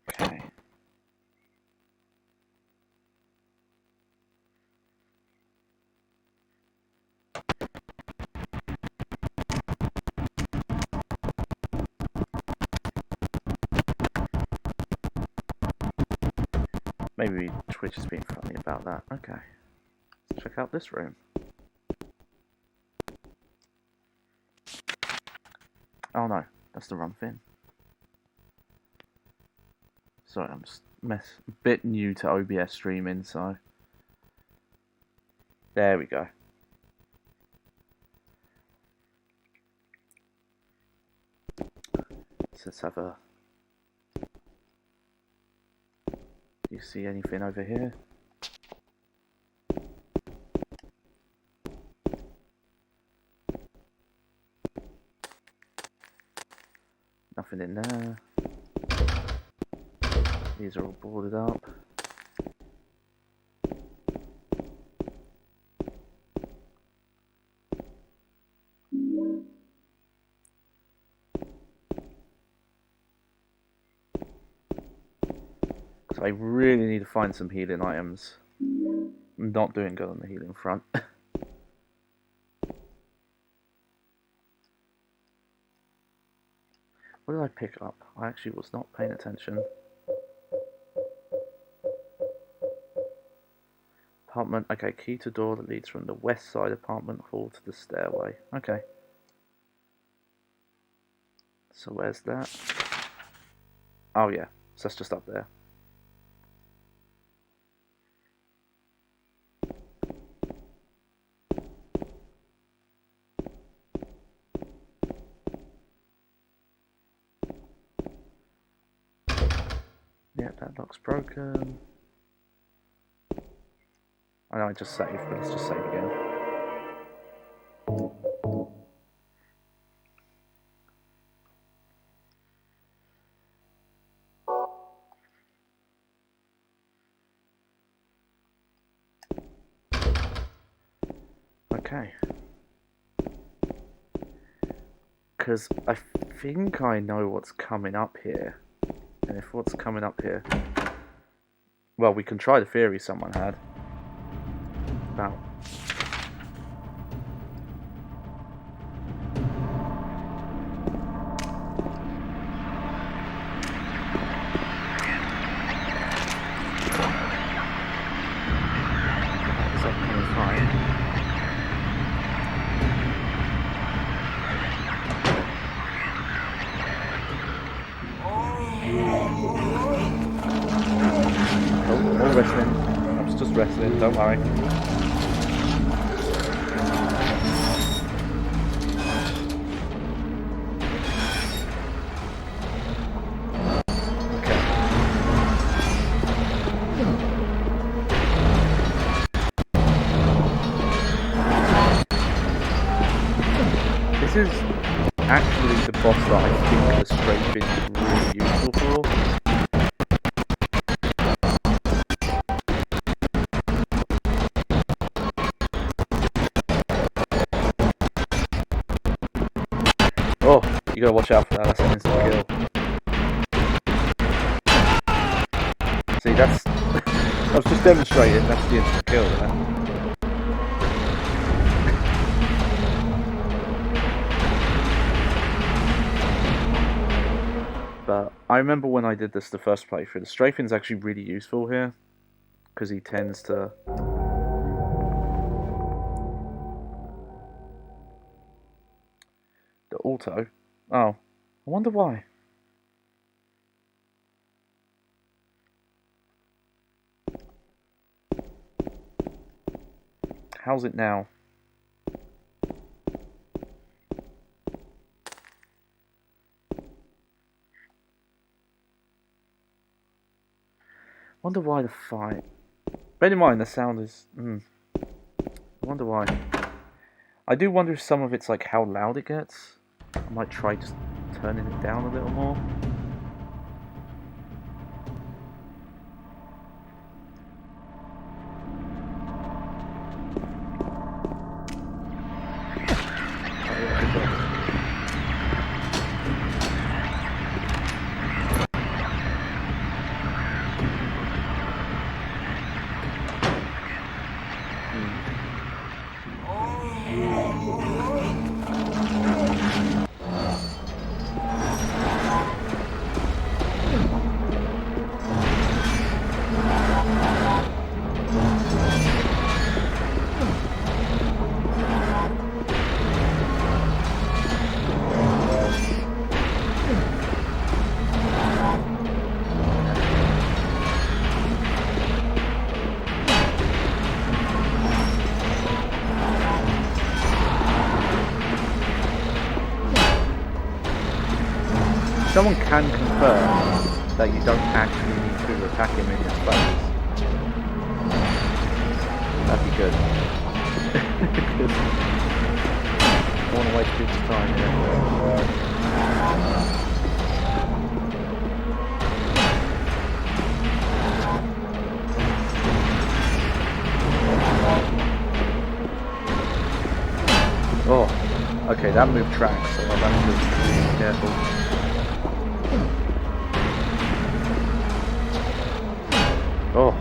Okay. Maybe Twitch is being funny about that. Okay. Let's check out this room. Oh no, that's the wrong thing. Sorry, I'm just a bit new to OBS streaming, so... There we go. So let's have a... Do you see anything over here? Nothing in there. These are all boarded up. So I really need to find some healing items. I'm not doing good on the healing front. What did I pick up? I actually was not paying attention. Apartment. Okay, key to door that leads from the west side apartment hall to the stairway. Okay. So where's that? Oh yeah, so that's just up there. Yeah, that lock's broken. I know I just saved, but let's just save again. Okay. Because I think I know what's coming up here. And if what's coming up here... Well, we can try the theory someone had. About... Is that coming fine? Oh, more wrestling. I was just wrestling, don't worry. This is actually the boss that I think the strafing is really useful for. Oh, you gotta watch out for that, that's an instant kill. See, that's... I was just demonstrating, that's the instant kill there. But I remember when I did this the first playthrough, the strafing's actually really useful here. Because he tends to... The auto? Oh, I wonder why. How's it now? Wonder why the fight... Bear in mind the sound is... I wonder why. I do wonder if some of it's like how loud it gets. I might try just turning it down a little more. Oh, yeah, good job. Someone can confirm that you don't actually need to attack him in his face. That'd be good. Because I don't want to waste people's time here. Oh, okay, that move tracks, so I'll have to be careful. Oh.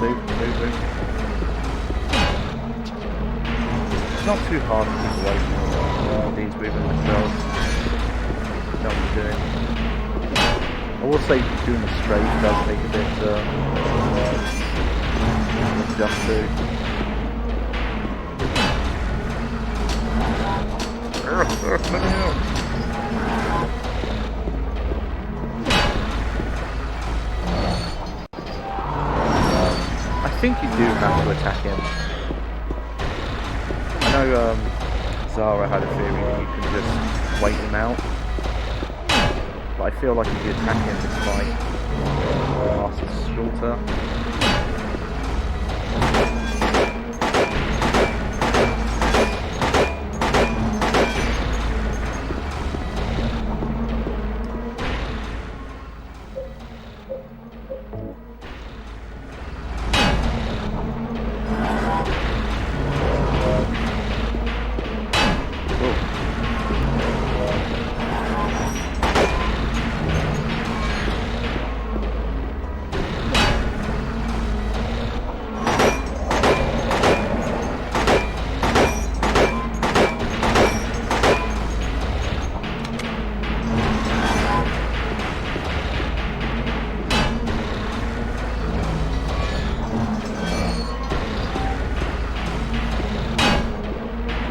Move. It's not too hard to keep away from these moving controls. Know what you're doing. I will say doing the straight does take a bit jump through. I think you do have to attack him. I know Zara had a theory that you can just wait him out, but I feel like if you attack him this fight lasts shorter.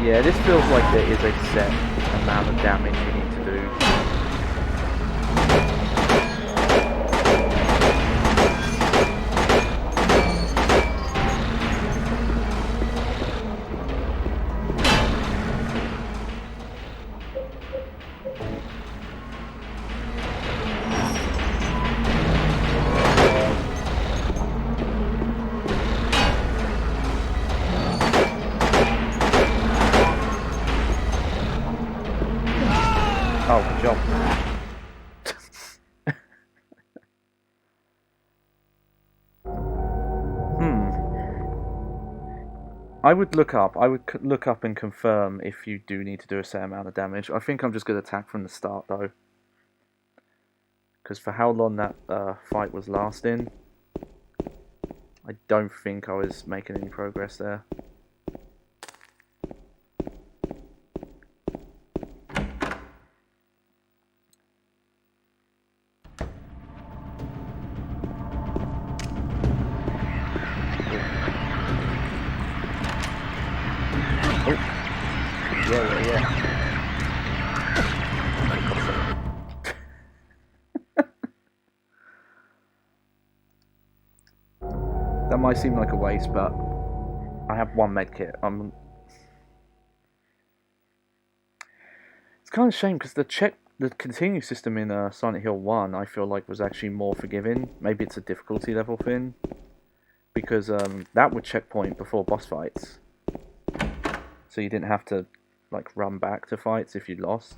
Yeah, this feels like there is a set amount of damage you need to do. Oh, good job. I would look up and confirm if you do need to do a set amount of damage. I think I'm just going to attack from the start though. Because for how long that fight was lasting, I don't think I was making any progress there. Yeah. That might seem like a waste, but I have one medkit. It's kind of a shame because the the continue system in Silent Hill 1, I feel like, was actually more forgiving. Maybe it's a difficulty level thing, because that would checkpoint before boss fights, so you didn't have to like run back to fights if you lost.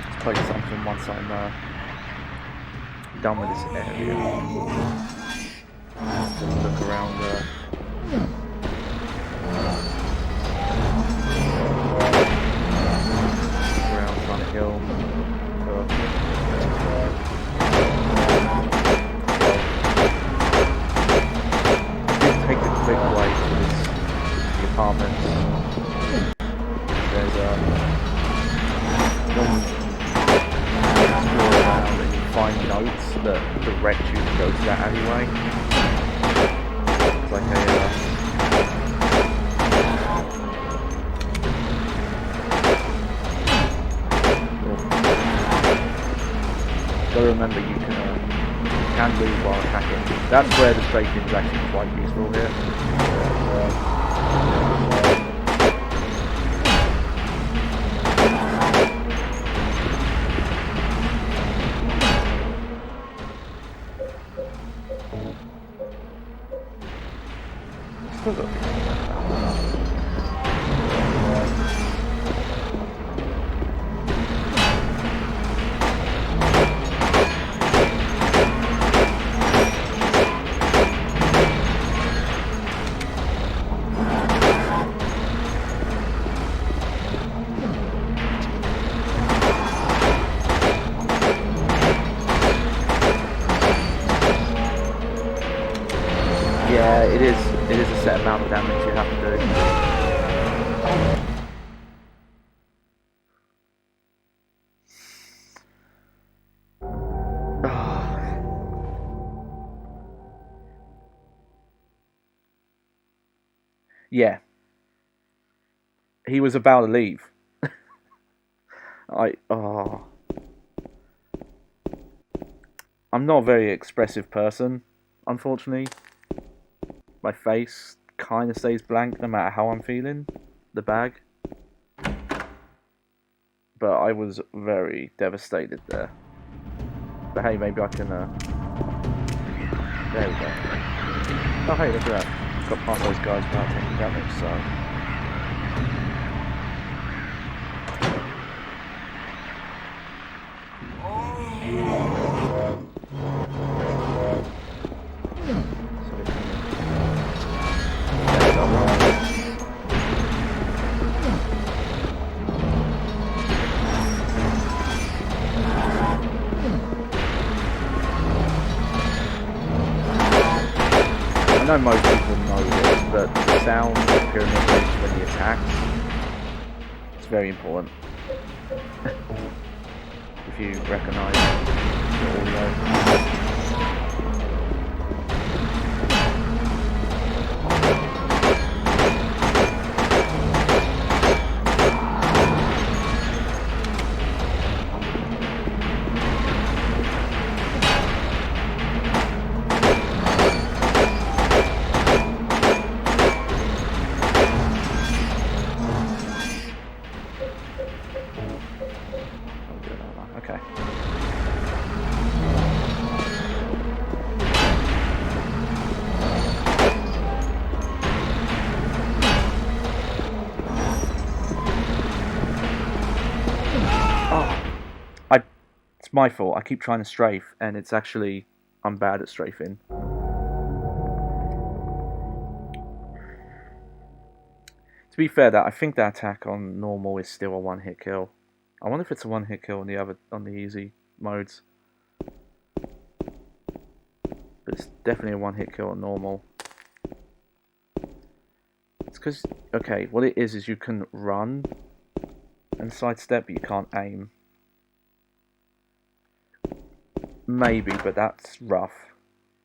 Let's play something once I'm done with this area. Just look around Silent Hill. I did take a quick way to the apartment. There's explore around and you find notes that direct you to go to that alleyway. It's like a gotta remember you can move while attacking. That's where the strafing is actually quite useful here. Still got yeah, it is a set amount of damage you have to do. Yeah. He was about to leave. I'm not a very expressive person, unfortunately. My face kind of stays blank no matter how I'm feeling. The bag. But I was very devastated there. But hey, maybe I can, there we go. Oh hey, look at that. Got past those guys without taking damage, so... I know most people know this, but the sound of Pyramid makes when he attacks, it's very important. If you recognise the audio. Okay. It's my fault. I keep trying to strafe, and it's actually... I'm bad at strafing. To be fair, I think that attack on normal is still a one-hit kill. I wonder if it's a one-hit kill on the easy modes. But it's definitely a one-hit kill on normal. It's because, okay, what it is you can run and sidestep, but you can't aim. Maybe, but that's rough.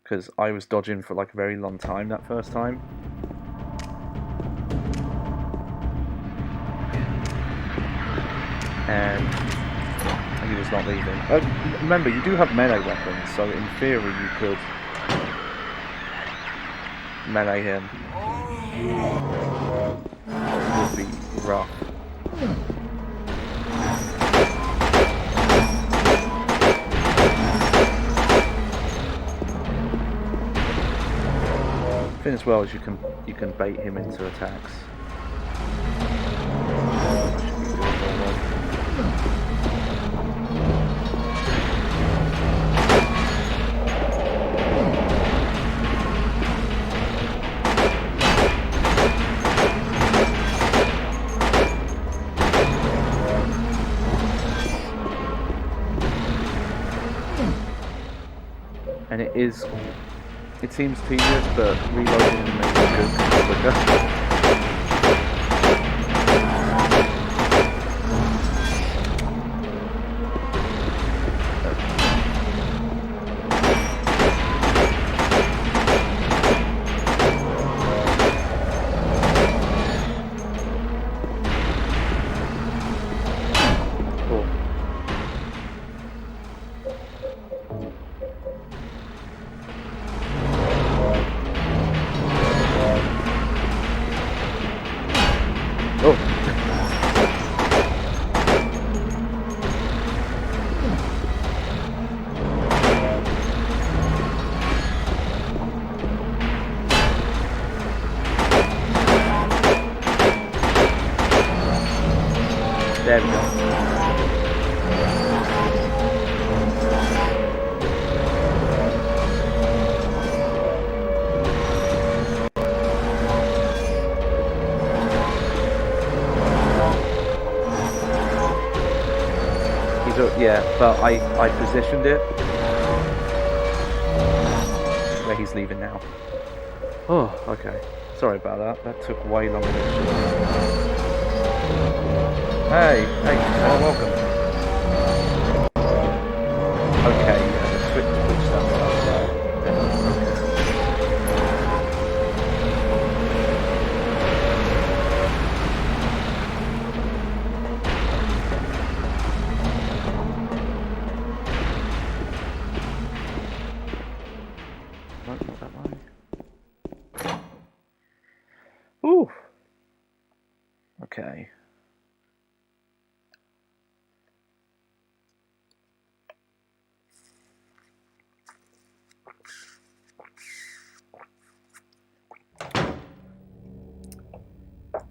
Because I was dodging for like a very long time that first time. And he was not leaving. Remember, you do have melee weapons, so in theory you could melee him. It would be rough. The thing as well is you can bait him into attacks. And it seems tedious, but reloading makes it good quicker. Cool. Oh. There we go. Yeah, but I positioned it where he's leaving now. Oh, okay. Sorry about that. That took way longer than it should have. Hey, welcome. Okay, yeah, the switch stuff up there. No, not that way. Ooh. Okay.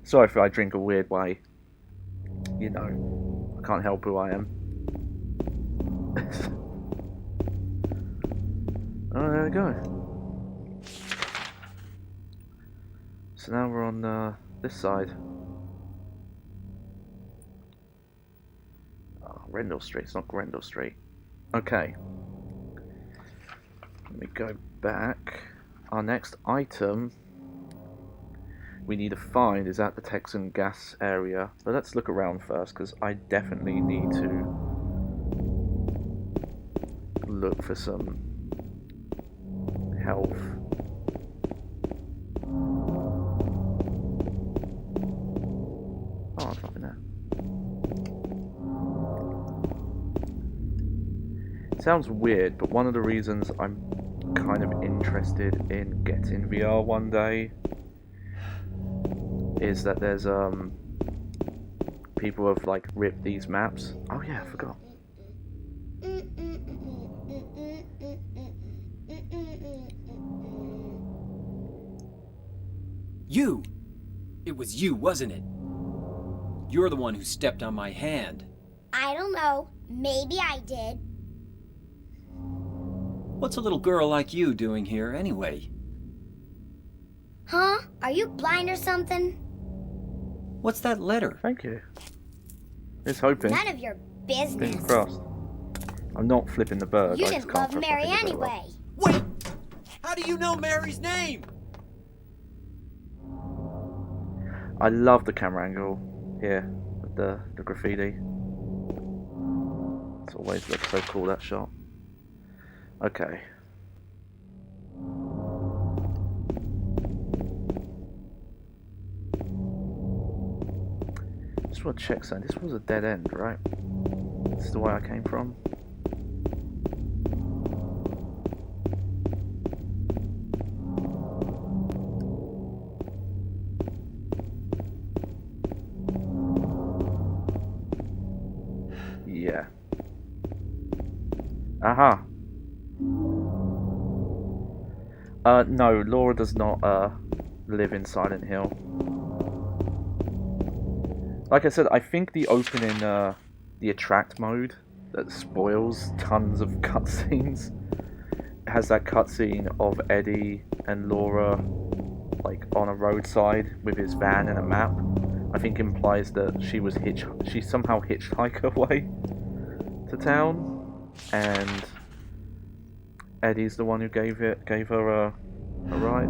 Sorry if I drink a weird way. You know, I can't help who I am. Oh, there we go. So now we're on this side. Oh, Rendell Street, it's not Grendel Street. Okay. Let me go back. Our next item we need to find is at the Texan gas area. But let's look around first, because I definitely need to look for some health. Oh, there's nothing there. It sounds weird, but one of the reasons I'm kind of interested in getting VR one day is that there's people have like ripped these maps. Oh yeah, I forgot. You! It was you, wasn't it? You're the one who stepped on my hand. I don't know. Maybe I did. What's a little girl like you doing here anyway? Huh? Are you blind or something? What's that letter? Thank you. Just hoping. None of your business. Fingers crossed. I'm not flipping the bird. You I didn't just can't love cross my Mary fingers very well. anyway. Wait! How do you know Mary's name? I love the camera angle here with the graffiti. It's always looks so cool, that shot. Okay. Just want to check something. This was a dead end, right? This is the way I came from. Yeah. Aha. No, Laura does not, live in Silent Hill. Like I said, I think the opening, the attract mode that spoils tons of cutscenes has that cutscene of Eddie and Laura, like, on a roadside with his van and a map. I think implies that she somehow hitchhiked her way to town, and Eddie's the one who gave her a ride.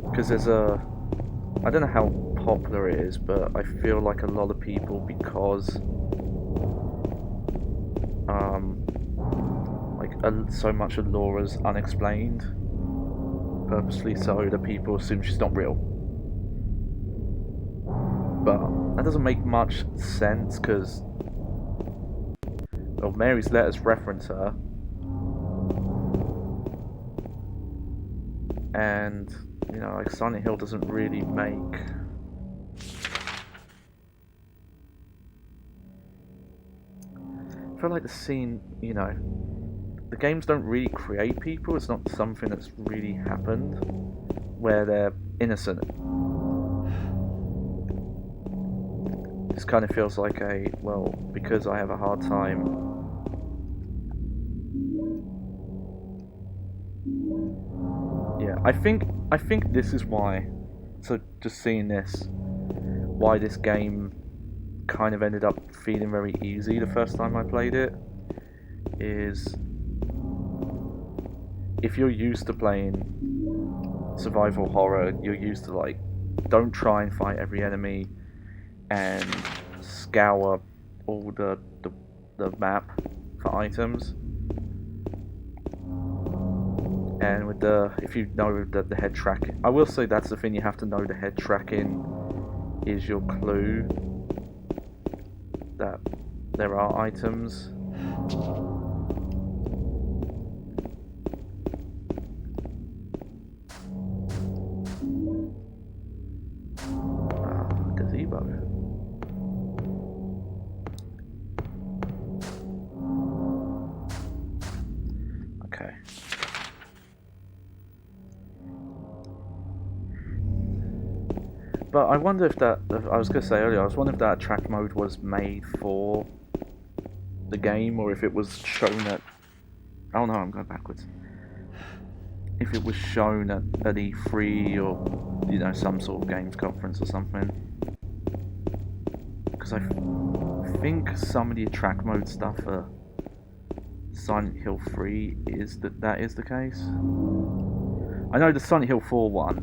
Because there's I don't know how popular it is, but I feel like a lot of people, because so much of Laura's unexplained, purposely so that people assume she's not real. But that doesn't make much sense, because Mary's letters reference her, and like Silent Hill doesn't really make I feel like the scene, the games don't really create people. It's not something that's really happened where they're innocent. It just kind of feels like because I have a hard time I think this is why, so just seeing this, why this game kind of ended up feeling very easy the first time I played it, is if you're used to playing survival horror, you're used to don't try and fight every enemy and scour all the map for items. And with if you know that the head tracking, I will say that's the thing, you have to know the head tracking is your clue that there are items. Gazebo. Okay. But I wonder if I was going to say earlier, I was wondering if that track mode was made for the game, or if it was shown at... Oh no, I'm going backwards. If it was shown at E3 or, some sort of games conference or something. Because I think some of the track mode stuff for Silent Hill 3 that is the case. I know the Silent Hill 4 one,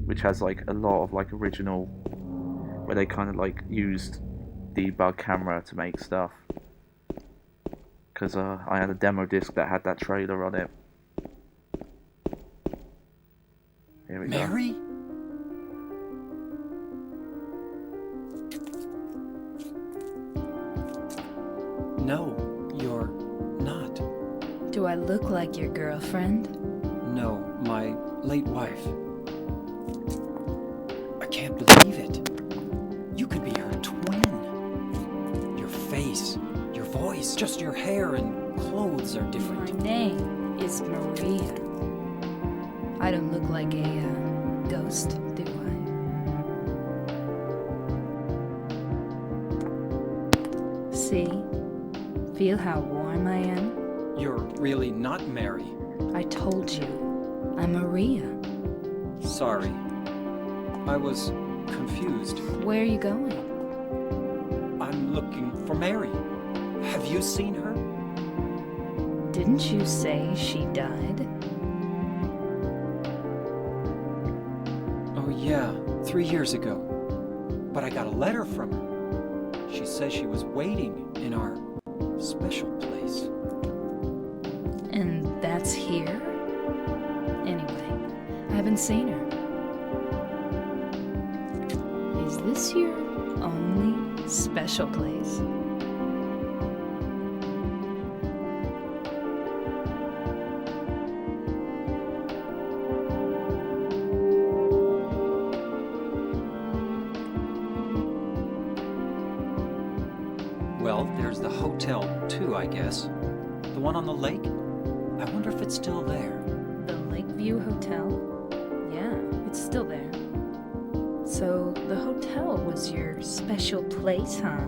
which has a lot of original, where they kind of used debug camera to make stuff, because I had a demo disc that had that trailer on it. Here we Mary? go. No, you're not. Do I look like your girlfriend? No, my late wife. I can't believe it. You could be her twin. Your face, your voice, just your hair and clothes are My different. name is Maria. I don't look like a ghost, do I? See? Feel how warm I am? You're really not Mary. I told you, I'm Maria. Sorry. I was confused. Where are you going? I'm looking for Mary. Have you seen her? Didn't you say she died? Oh yeah, 3 years ago. But I got a letter from her. She says she was waiting in our special place. And that's here? Anyway, I haven't seen her. Is this your only Special place. Well, there's the hotel, too, I guess. The one on the lake? I wonder if it's still there. The Lakeview Hotel? Yeah, it's still there. So, the hotel was your special place, huh?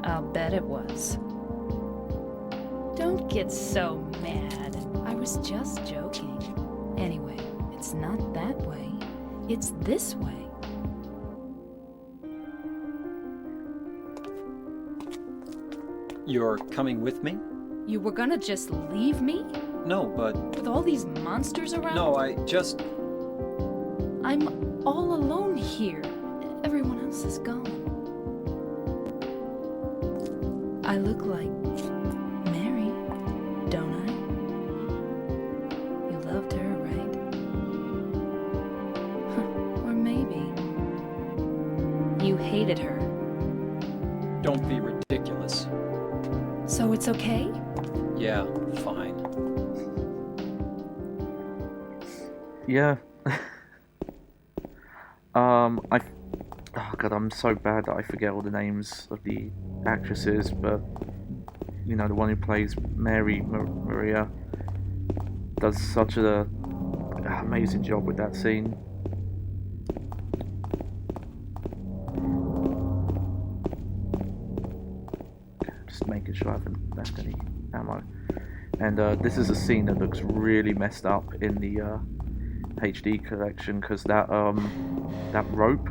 I'll bet it was. Don't get so mad. I was just joking. Anyway, it's not that way. It's this way. You're coming with me? You were gonna just leave me? No, but... With all these monsters around? No, I just... I'm all alone here. Everyone else is gone. I look like Mary, don't I? You loved her, right? Or maybe you hated her. Don't be ridiculous. So it's okay? Yeah, fine. Yeah. Oh god, I'm so bad that I forget all the names of the actresses, but you know, the one who plays Mary Maria does such a amazing job with that scene. Just making sure I haven't left any ammo. And this is a scene that looks really messed up in the HD collection, because that rope,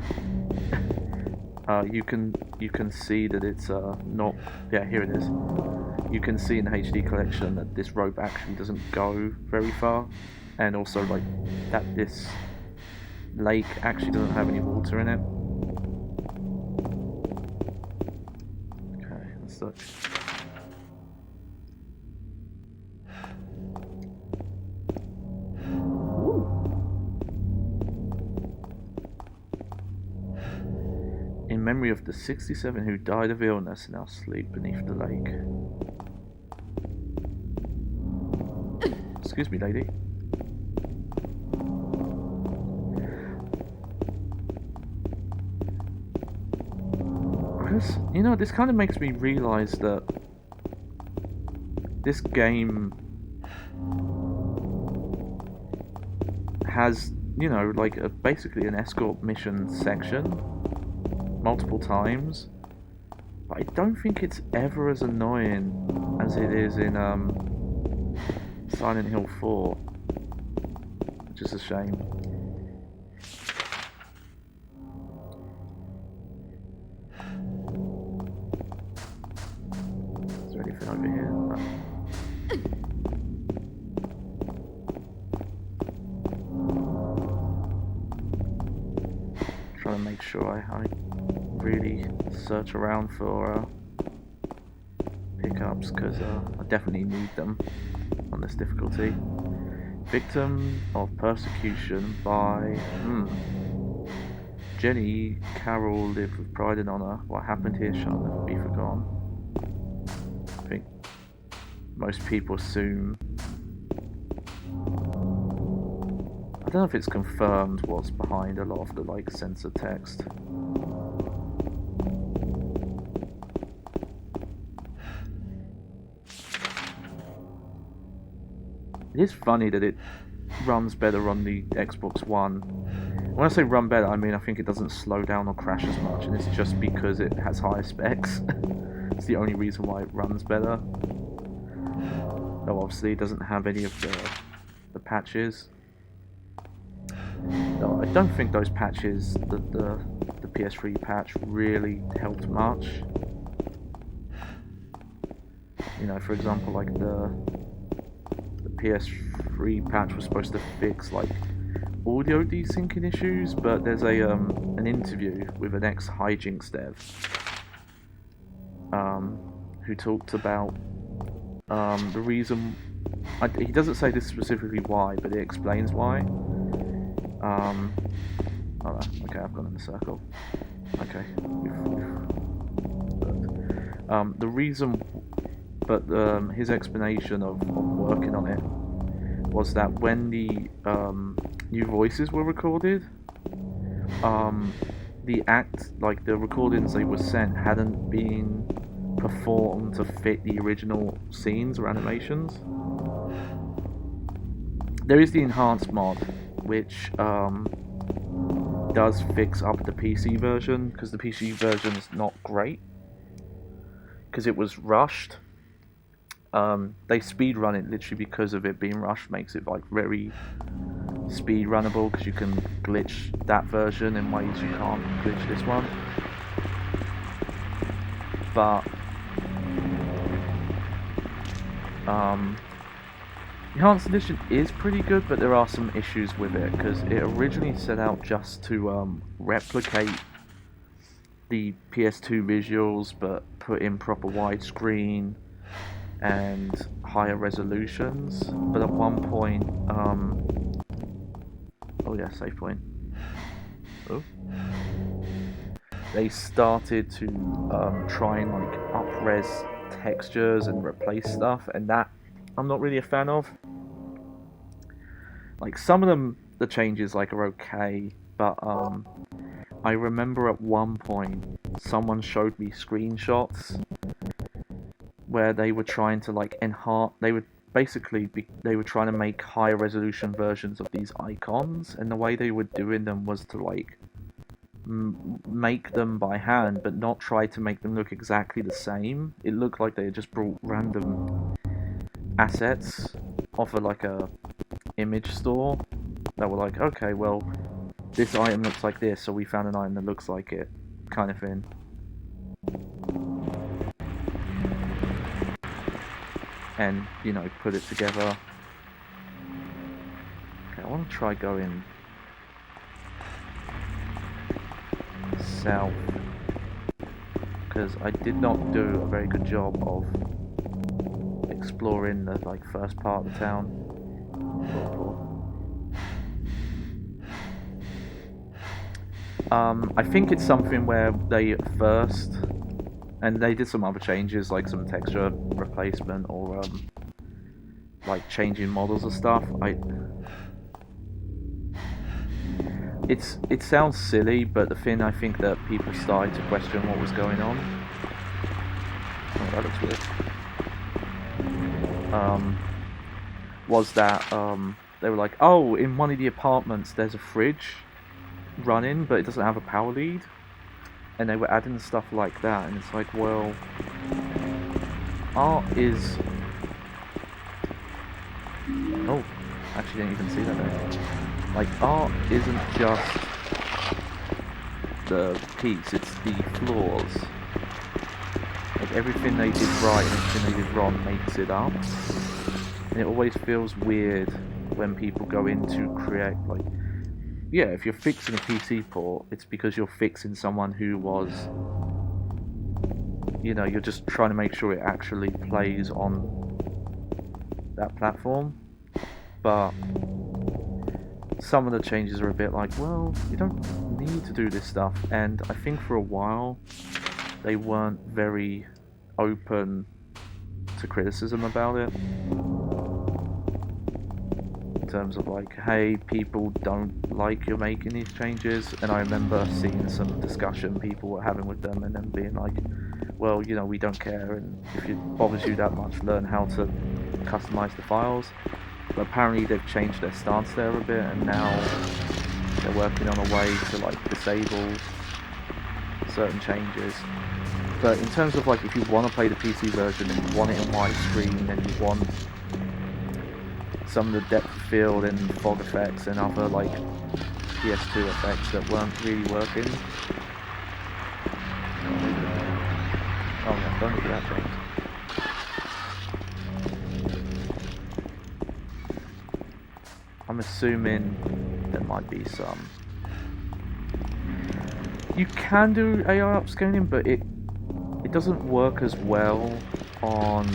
you can see that it's not, yeah, here it is. You can see in the HD collection that this rope actually doesn't go very far, and also like that this lake actually doesn't have any water in it. Okay, let's look. In memory of the 67 who died of illness and now sleep beneath the lake. Excuse me, lady. Because, you know, this kind of makes me realise that this game has, you know, like basically an escort mission section multiple times, but I don't think it's ever as annoying as it is in Silent Hill 4, which is a shame. Is there anything over here? No. Trying to make sure I really search around for pickups, because I definitely need them on this difficulty. Victim of persecution by Jenny Carroll lived with pride and honour. What happened here shall never be forgotten. I think most people assume, I don't know if it's confirmed what's behind a lot of the like censored text. It is funny that it runs better on the Xbox One. When I say run better, I mean I think it doesn't slow down or crash as much, and it's just because it has higher specs. It's the only reason why it runs better. Though obviously it doesn't have any of the patches. No, I don't think those patches, the PS3 patch, really helped much. You know, for example, like the PS3 patch was supposed to fix like audio desyncing issues, but there's an interview with an ex-Hijinks dev who talked about the reason. He doesn't say this specifically why, but it explains why. Oh, okay, I've gone in a circle. Okay, we've The reason, but his explanation of working on it was that when the new voices were recorded, the recordings they were sent hadn't been performed to fit the original scenes or animations. There is the enhanced mod, which does fix up the PC version, because the PC version is not great, because it was rushed. They speedrun it literally because of it being rushed, makes it like very speedrunnable, because you can glitch that version in ways you can't glitch this one. But Enhanced Edition is pretty good, but there are some issues with it, because it originally set out just to replicate the PS2 visuals, but put in proper widescreen and higher resolutions. But at one point, oh yeah, save point. Oh. They started to try and like up-res textures and replace stuff, and that I'm not really a fan of. Like some of them, the changes like are okay, but I remember at one point someone showed me screenshots where they were trying to like enhance. They were trying to make higher resolution versions of these icons, and the way they were doing them was to like make them by hand, but not try to make them look exactly the same. It looked like they had just brought random assets off of like a image store that were like, okay, well, this item looks like this, so we found an item that looks like it, kind of thing. And, you know, put it together. Okay, I want to try going south, because I did not do a very good job of exploring the like first part of the town. I think it's something where they first, and they did some other changes like some texture replacement or like changing models and stuff. It sounds silly, but the thing I think that people started to question what was going on. Oh, that looks weird. Was that they were like, oh, in one of the apartments there's a fridge running, but it doesn't have a power lead, and they were adding stuff like that, and it's like, well, art is. Oh, actually didn't even see that there. Like, art isn't just the piece, it's the flaws. Like, everything they did right and everything they did wrong makes it up. And it always feels weird when people go in to create, like, yeah, if you're fixing a PC port, it's because you're fixing someone who was, you know, you're just trying to make sure it actually plays on that platform. But some of the changes are a bit like, well, you don't need to do this stuff, and I think for a while they weren't very open to criticism about it, in terms of like, hey, people don't like you're making these changes. And I remember seeing some discussion people were having with them, and then being like, well, you know, we don't care, and if it bothers you that much, learn how to customize the files. But apparently they've changed their stance there a bit, and now they're working on a way to like disable certain changes. But in terms of like, if you want to play the PC version and you want it in widescreen, and you want some of the depth of field and fog effects and other like PS2 effects that weren't really working. Oh yeah, don't do that thing. I'm assuming there might be some. You can do AI upscaling, but it doesn't work as well on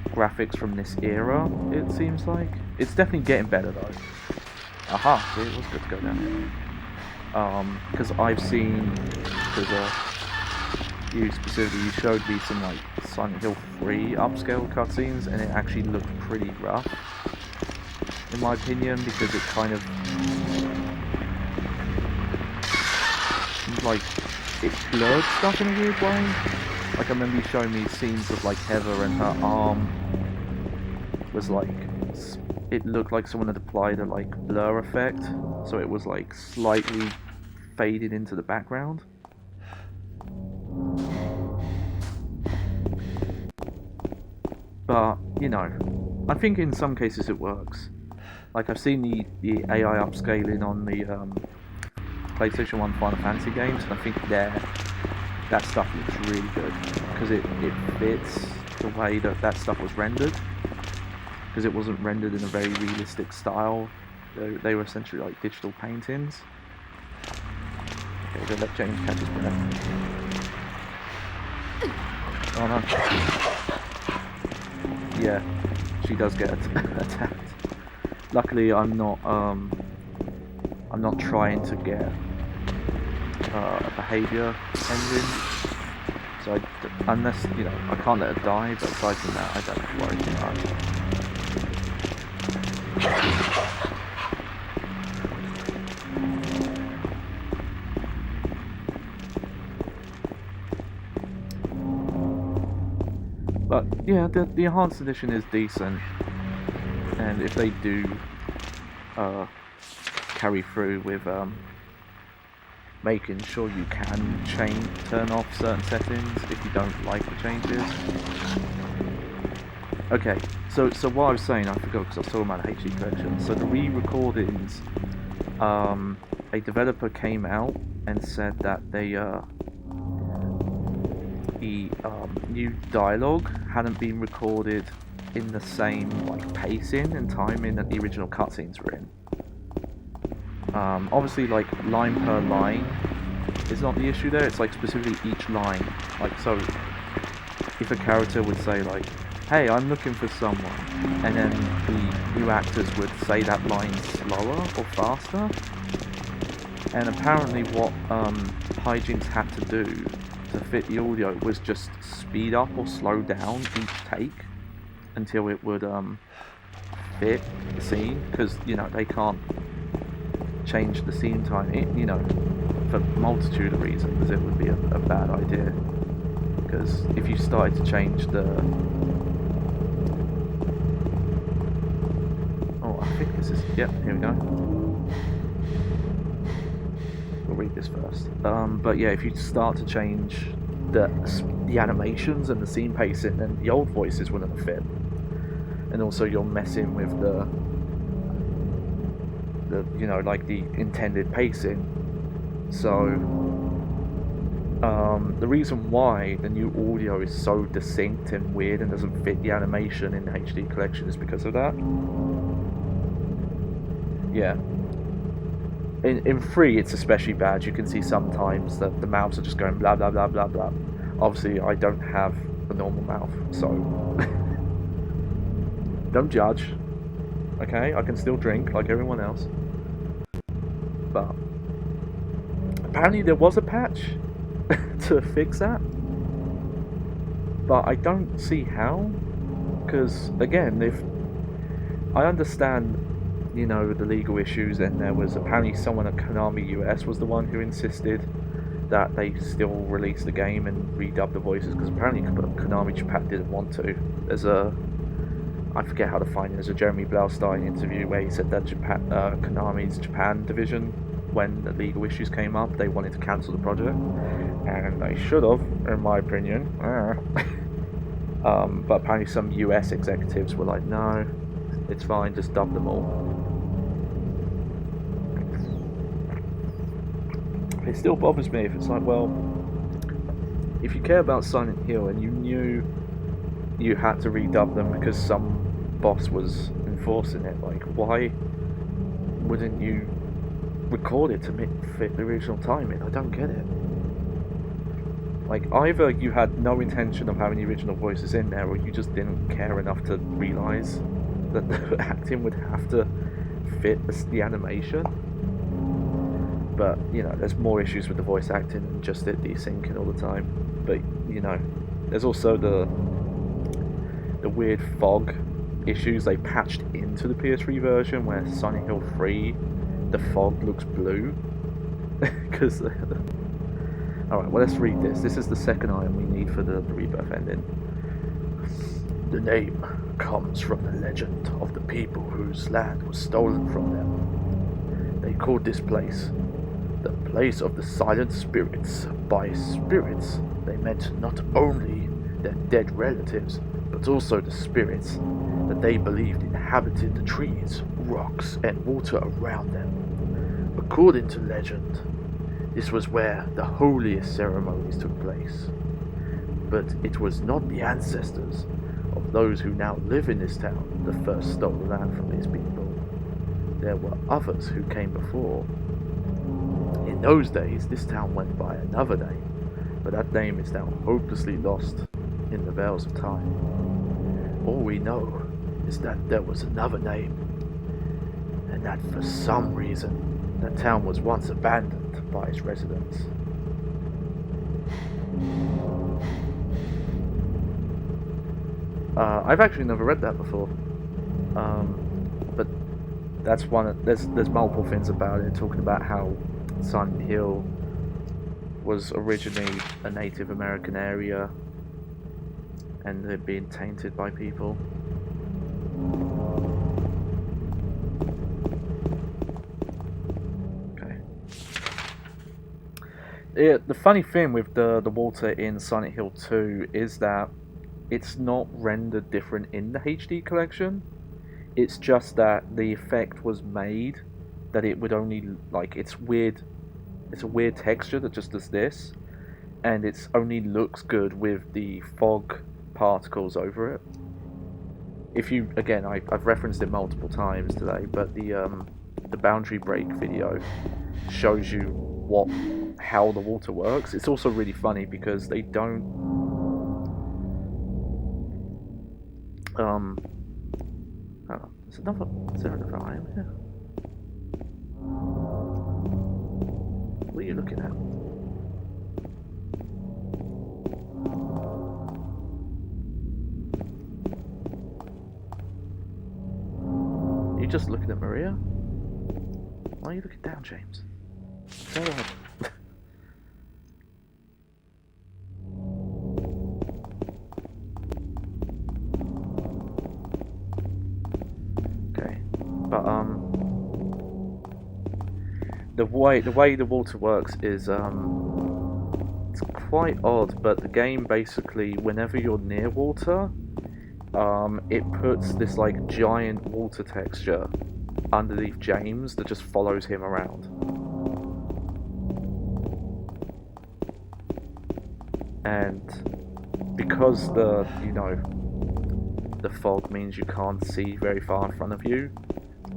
graphics from this era, it seems like. It's definitely getting better though. Aha, see, it was good to go down here. Because I've seen, you specifically, you showed me some like Silent Hill 3 upscale cutscenes, and it actually looked pretty rough, in my opinion, because it kind of like it blurred stuff in a weird way. Like I remember you showing me scenes of like Heather and her arm was like, it looked like someone had applied a like blur effect, so it was like slightly faded into the background. But, you know, I think in some cases it works. Like, I've seen the AI upscaling on the PlayStation 1 Final Fantasy games, and I think that stuff looks really good. Because it fits the way that stuff was rendered. Because it wasn't rendered in a very realistic style. They were essentially like digital paintings. Okay, don't let James catch his breath. Oh no. Yeah, she does get attacked. Luckily, I'm not trying to get a behaviour engine. So unless, you know, I can't let her die, but aside from that, I don't have to worry too much. But yeah, the enhanced edition is decent, and if they do carry through with making sure you can turn off certain settings if you don't like the changes. Okay, so what I was saying, I forgot because I was talking about the HD collection. So the re-recordings, a developer came out and said that the new dialogue hadn't been recorded in the same like pacing and timing that the original cutscenes were in. Obviously, like line per line is not the issue there. It's like specifically each line. Like, so if a character would say like, "Hey, I'm looking for someone," and then the new actors would say that line slower or faster. And apparently, what Hijinks had to do to fit the audio was just speed up or slow down each take until it would fit the scene, because you know they can't change the scene time, you know, for a multitude of reasons. It would be a bad idea, because if you started to change the I think this is, yep, here we go. We'll read this first. But yeah, if you start to change the animations and the scene pacing, then the old voices wouldn't fit. And also you're messing with the you know, like the intended pacing. So the reason why the new audio is so distinct and weird and doesn't fit the animation in the HD collection is because of that. Yeah. In 3 it's especially bad. You can see sometimes that the mouths are just going blah blah blah blah blah. Obviously I don't have a normal mouth, so don't judge. Okay, I can still drink like everyone else. But apparently there was a patch to fix that. But I don't see how. Because again, if I understand, you know, the legal issues, and there was apparently someone at Konami US was the one who insisted that they still release the game and redub the voices, because apparently Konami Japan didn't want to. There's I forget how to find it. There's a Jeremy Blaustein interview where he said that Konami's Japan division, when the legal issues came up, they wanted to cancel the project, and they should have, in my opinion. But apparently some US executives were like, no, it's fine, just dub them all. It still bothers me if it's like, well, if you care about Silent Hill and you knew you had to redub them because some boss was enforcing it, like, why wouldn't you record it to fit the original timing? I don't get it. Like, either you had no intention of having the original voices in there, or you just didn't care enough to realise that the acting would have to fit the animation. But, you know, there's more issues with the voice acting than just it desyncing all the time. but you know, there's also the weird fog issues they patched into the PS3 version, where Silent Hill 3, the fog looks blue. Because alright, well, let's read this. This is the second item we need for the Rebirth ending. The name comes from the legend of the people whose land was stolen from them. They called this place the place of the silent spirits. By spirits, they meant not only their dead relatives, but also the spirits that they believed inhabited the trees, rocks, and water around them. According to legend, this was where the holiest ceremonies took place. But it was not the ancestors of those who now live in this town that first stole the land from these people. There were others who came before. In those days, this town went by another name, but that name is now hopelessly lost in the veils of time. All we know is that there was another name, and that for some reason, the town was once abandoned by its residents. I've actually never read that before, but that's one. There's multiple things about it, talking about how Silent Hill was originally a Native American area, and it being tainted by people. Okay. Yeah, the funny thing with the water in Silent Hill 2 is that it's not rendered different in the HD collection. It's just that the effect was made that it would only, like, it's weird. It's a weird texture that just does this, and it's only looks good with the fog particles over it. If you, again, I've referenced it multiple times today, but the boundary break video shows you how the water works. It's also really funny because they don't hold on, is there another item here? What are you looking at? Are you just looking at Maria? Why are you looking down, James? Go on. Okay, but the way the water works is it's quite odd, but the game basically, whenever you're near water, it puts this like giant water texture underneath James that just follows him around. And because the fog means you can't see very far in front of you,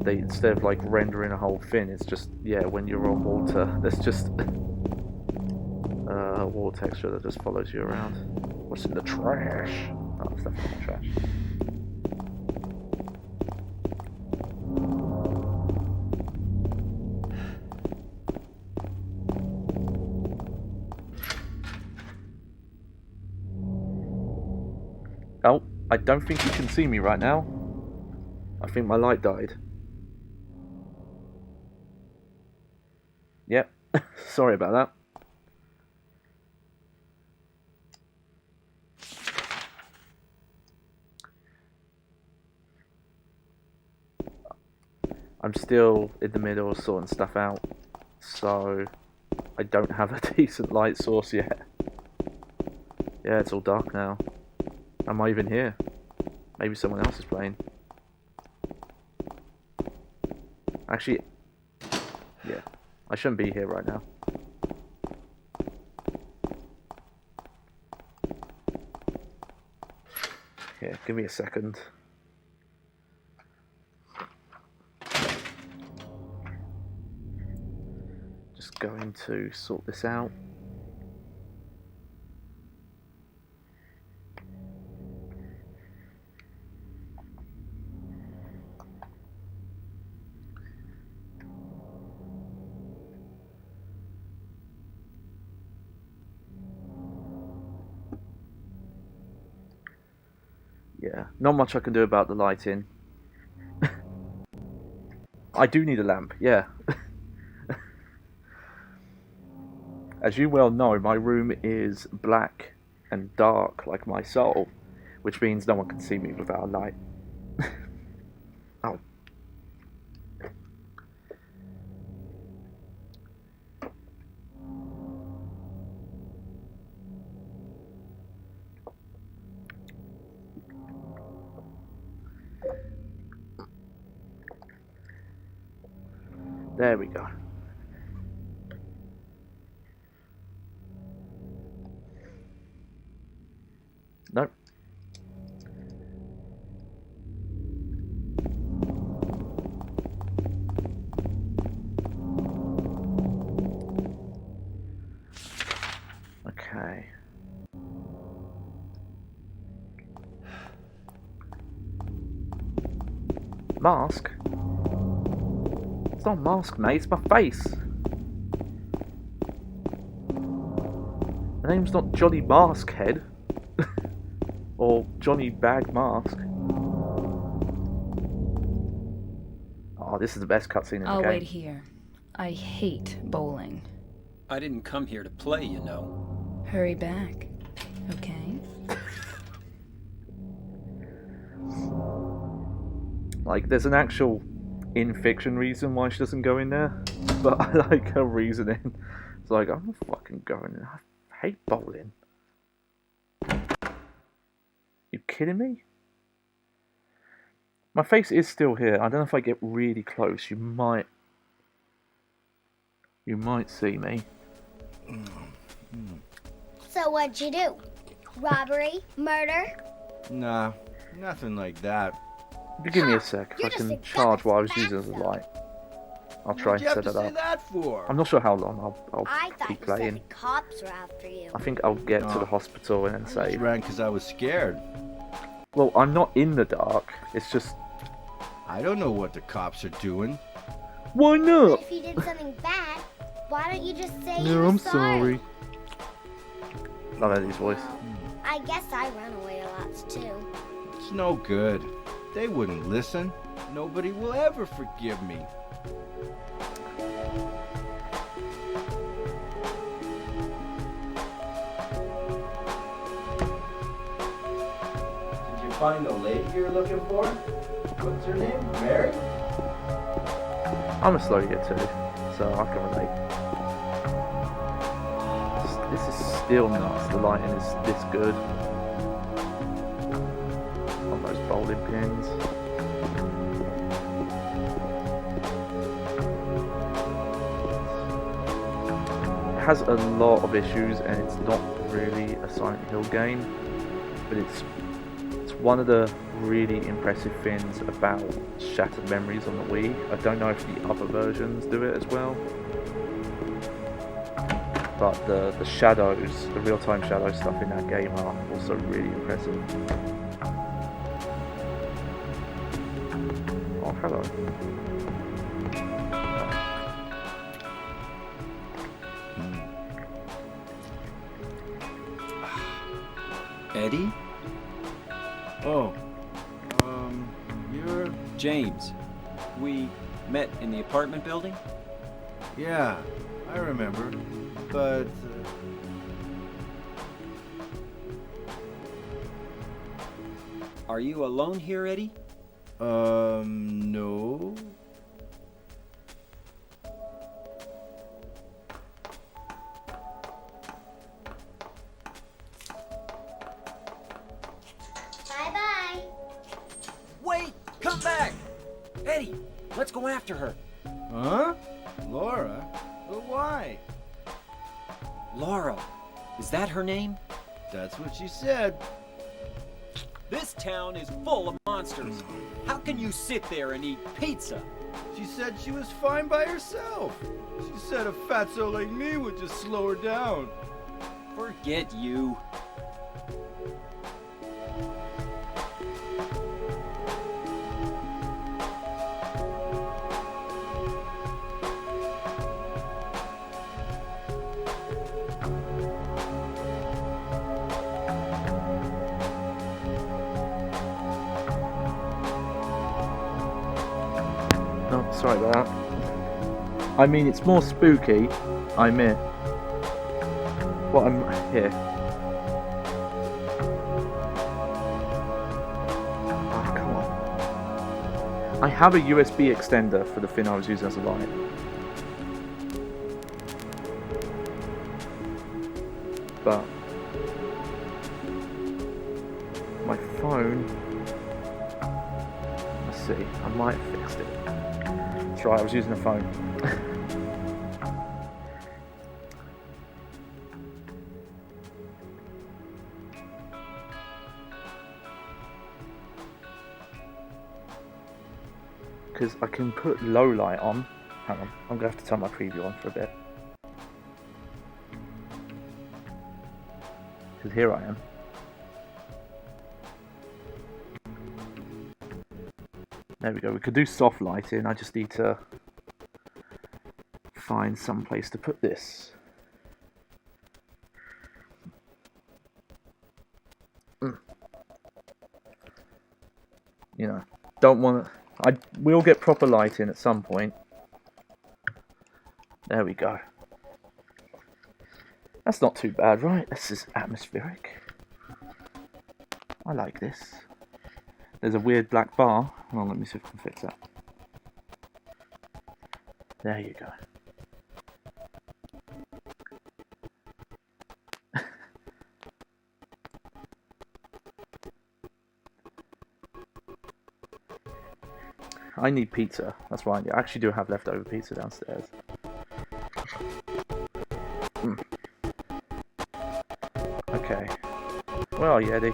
they, instead of like rendering a whole thing, it's just, yeah, when you're on water, there's just water texture that just follows you around. What's in the trash? Oh, stuff in the trash. Oh, I don't think you can see me right now. I think my light died. Yep. Sorry about that. I'm still in the middle of sorting stuff out, so I don't have a decent light source yet. Yeah, it's all dark now. Am I even here? Maybe someone else is playing. Actually, yeah, I shouldn't be here right now. Here, give me a second. Just going to sort this out. Yeah, not much I can do about the lighting. I do need a lamp, yeah. As you well know, my room is black and dark like my soul, which means no one can see me without a light. Oh. There we go. Nope. Okay. Mask? It's not a mask, mate. It's my face. My name's not Johnny Maskhead. Or Johnny Bag Mask. Oh, this is the best cutscene in the I'll game. wait here. I hate bowling. I didn't come here to play, you know. Hurry back, okay? Like, there's an actual in-fiction reason why she doesn't go in there, but I like her reasoning. It's like, I'm not fucking going in. I hate bowling. You kidding me? My face is still here. I don't know if I get really close. You might see me. So what'd you do? Robbery? Murder? Nah, nothing like that. If you give me a sec, if You're I just a can charge while I was dumbass, using it as a though. light, I'll try What'd and you have set to it say up. that for? I'm not sure how long I'll I thought keep you playing. said the cops were after you. I think I'll get to Oh. the hospital and then I say, just ran because I was scared. well, I'm not in the dark. It's just, I don't know what the cops are doing. why But not? if you did something bad, why don't you just say No, you're I'm sorry? sorry. Love Eddie's voice. Well, I guess I run away a lot too. It's no good. They wouldn't listen. Nobody will ever forgive me. Did you find the lady you're looking for? What's her name? Mary? I'm a slow get too, so I can relate. This is still nuts. The lighting is this good. On those bowling pins. It has a lot of issues, and it's not really a Silent Hill game, but it's one of the really impressive things about Shattered Memories on the Wii. I don't know if the other versions do it as well, but the shadows, the real-time shadow stuff in that game are also really impressive. Oh, hello. Eddie? Oh. You're... James. We met in the apartment building? Yeah, I remember. But... Are you alone here, Eddie? No. Bye-bye. Wait! Come back! Eddie, let's go after her. Huh? Laura? But why? Laura. Is that her name? That's what she said. This town is full of monsters. How can you sit there and eat pizza? She said she was fine by herself. She said a fatso like me would just slow her down. Forget you. Oh, sorry about that. I mean, it's more spooky, I admit. But I'm here. Oh, come on. I have a USB extender for the thing I was using as a light. But my phone, let's see, I might have fixed it. That's right, I was using a phone. Because I can put low light on. Hang on, I'm going to have to turn my preview on for a bit. Because here I am. There we go, we could do soft lighting, I just need to find some place to put this. You know, don't want to... I will get proper lighting at some point. There we go. That's not too bad, right? This is atmospheric. I like this. There's a weird black bar. Hold on, let me see if I can fix that. There you go. I need pizza. That's why I actually do have leftover pizza downstairs. Okay. Where are you, Eddie?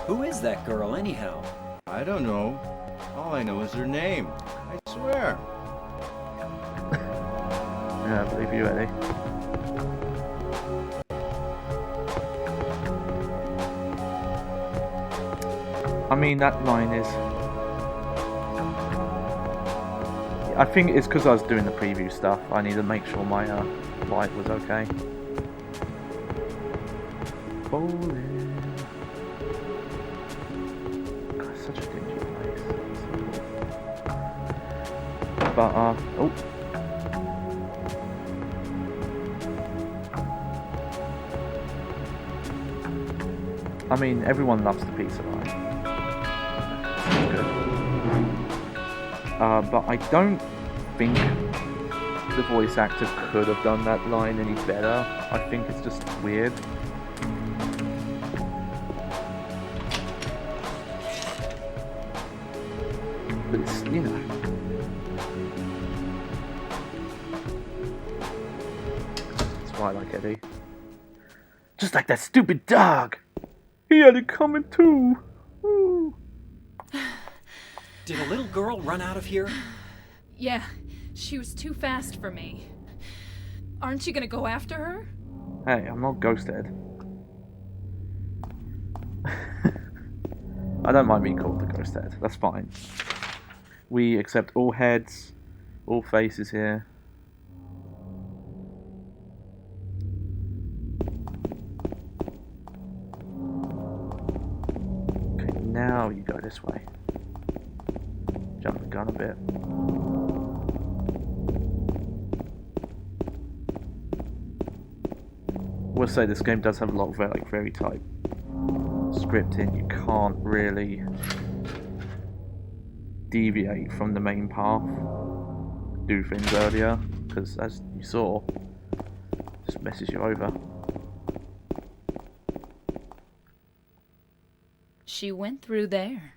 Who is that girl, anyhow? I don't know. All I know is her name. I swear. Yeah, I believe you, Eddie. I mean, that line is... I think it's because I was doing the preview stuff. I need to make sure my light was okay. Bowling. God, such a dingy place. But, oh. I mean, everyone loves the pizza line. Good. But I don't think the voice actor could have done that line any better. I think it's just weird. But it's, you know. That's why I like Eddie. Just like that stupid dog! He had it coming too! Woo. Did a little girl run out of here? Yeah, she was too fast for me. Aren't you gonna go after her? Hey, I'm not Ghosthead. I don't mind being called the Ghosthead. That's fine. We accept all heads, all faces here. Okay, now you go this way. Jump the gun a bit. We'll say this game does have a lot of very tight scripting. You can't really deviate from the main path, do things earlier, because as you saw, it just messes you over. She went through there.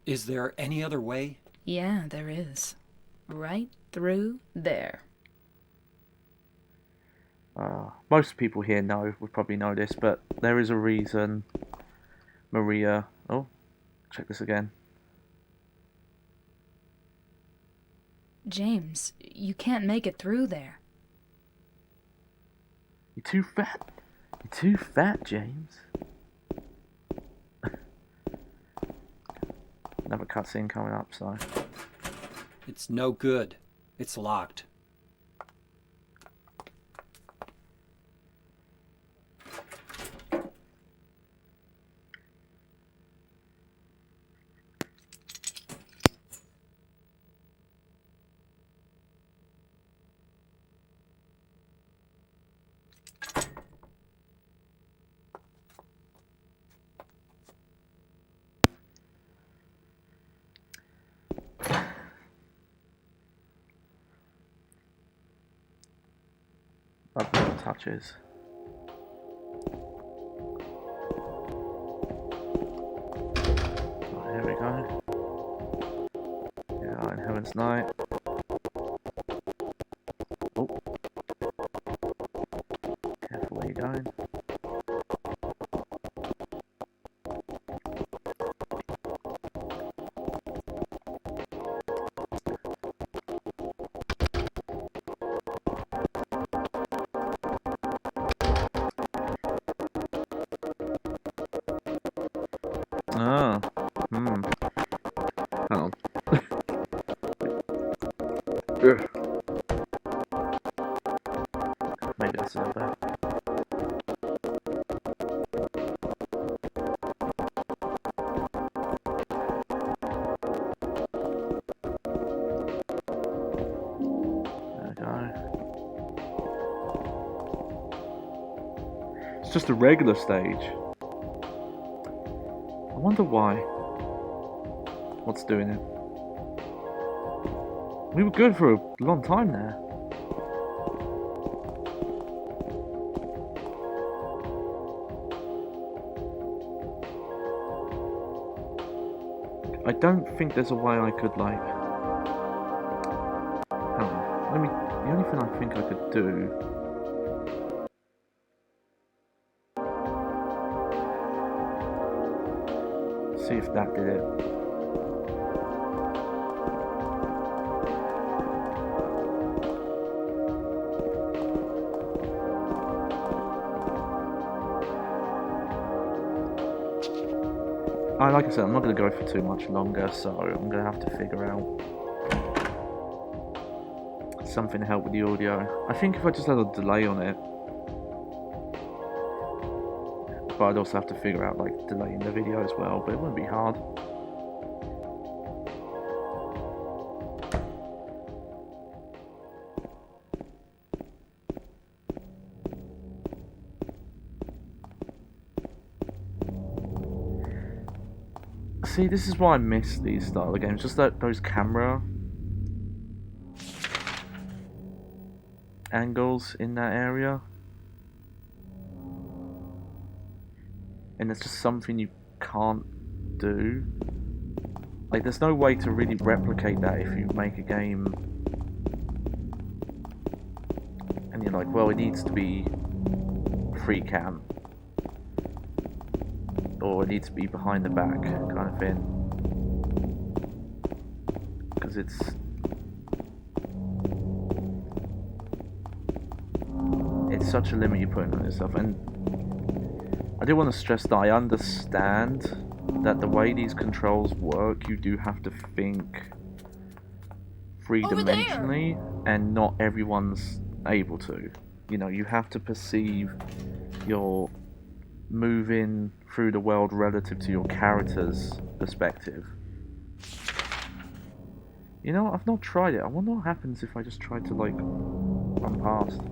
Is there any other way? Yeah, there is. Right through there. Most people here would probably know this, but there is a reason Maria... Oh, check this again. James, you can't make it through there. You're too fat. You're too fat, James. Another cutscene coming up, so... It's no good. It's locked. Love little touches. Oh, here we go. Yeah, in Heaven's Night. Oh. Careful where you're going. Ah. Hmm. Hang on. Ugh. Maybe that's a little bit. There we go. It's just a regular stage. I wonder why. What's doing it? We were good for a long time there. I don't think there's a way I could, like... Hang on. Let me... The only thing I think I could do... See if that did it. Like I said, I'm not going to go for too much longer, so I'm going to have to figure out something to help with the audio. I think if I just had a delay on it, but I'd also have to figure out like delaying the video as well, but it wouldn't be hard. See, this is why I miss these style of games, just those camera angles in that area. And it's just something you can't do. Like, there's no way to really replicate that if you make a game and you're like, well, it needs to be free cam, or it needs to be behind the back kind of thing, because it's such a limit you put on yourself. And I do want to stress that I understand that the way these controls work, you do have to think three-dimensionally, and not everyone's able to. You know, you have to perceive your moving through the world relative to your character's perspective. You know, I've not tried it. I wonder what happens if I just tried to, like, run past.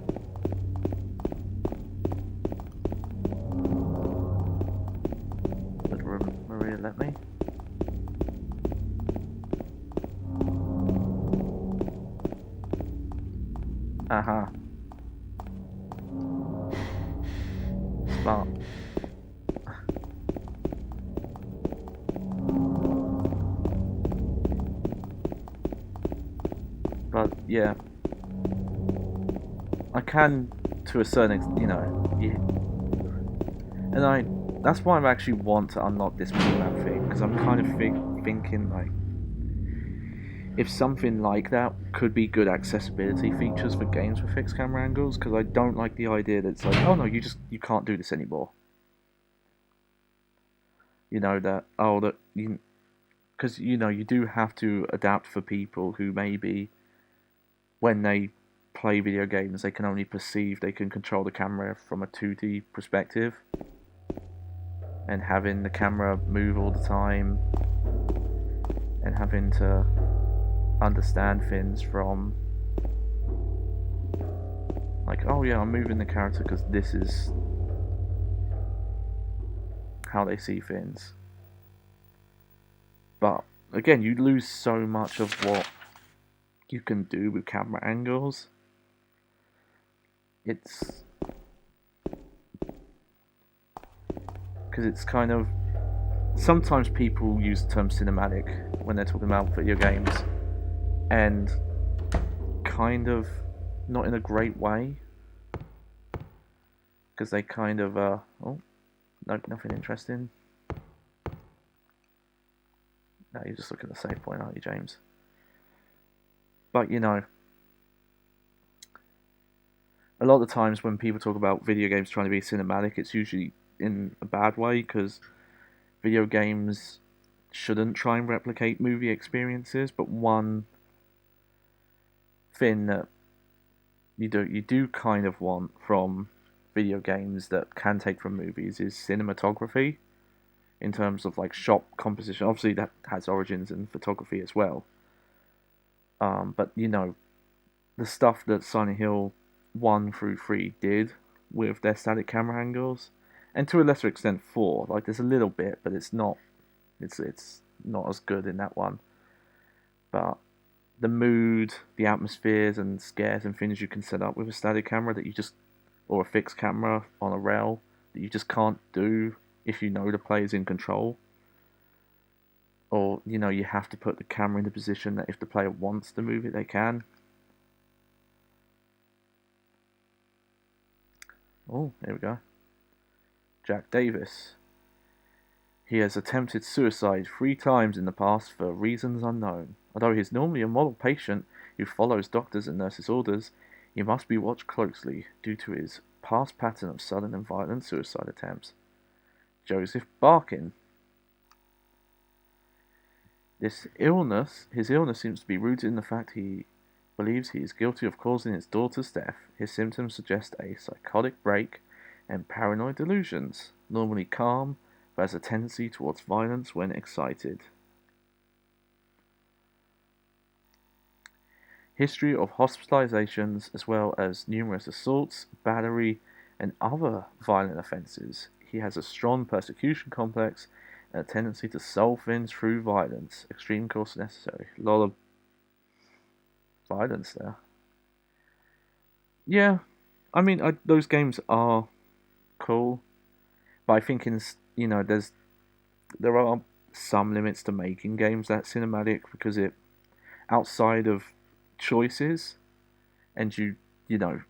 Would Maria let me? Aha. Smart. But yeah, I can to a certain extent, you know. Yeah. And that's why I actually want to unlock this map thing, because I'm kind of thinking like, if something like that could be good accessibility features for games with fixed camera angles, because I don't like the idea that it's like, oh no, you can't do this anymore. You know, because you know, you do have to adapt for people who maybe, when they play video games, they can only perceive, they can control the camera from a 2D perspective, and having the camera move all the time, and having to understand things from, like, oh yeah, I'm moving the character because this is how they see things. But again, you lose so much of what you can do with camera angles. it's because it's kind of, sometimes people use the term cinematic when they're talking about video games, and kind of not in a great way, because they kind of oh no, nothing interesting. No, you're just looking at the save point, aren't you, James? But you know, a lot of the times when people talk about video games trying to be cinematic, it's usually in a bad way, because video games shouldn't try and replicate movie experiences. But one thing that you do kind of want from video games that can take from movies is cinematography, in terms of like shot composition. Obviously, that has origins in photography as well. But you know, the stuff that Silent Hill 1 through 3 did with their static camera angles, and to a lesser extent 4, like there's a little bit, but it's not not as good in that one. But the mood, the atmospheres and scares and things you can set up with a static camera that you just, or a fixed camera on a rail, that you just can't do if you know the player's in control. Or, you know, you have to put the camera in the position that if the player wants to move it, they can. Oh, there we go. Jack Davis. He has attempted suicide 3 times in the past for reasons unknown. Although he is normally a model patient who follows doctors and nurses' orders, he must be watched closely due to his past pattern of sudden and violent suicide attempts. Joseph Barkin. His illness seems to be rooted in the fact he believes he is guilty of causing his daughter's death. His symptoms suggest a psychotic break and paranoid delusions. Normally calm, but has a tendency towards violence when excited. History of hospitalizations, as well as numerous assaults, battery, and other violent offences. He has a strong persecution complex and a tendency to solve things through violence. Extreme course necessary. A lot of violence there. Yeah, I mean, those games are cool, but I think there are some limits to making games that cinematic, because it, outside of choices, and you know,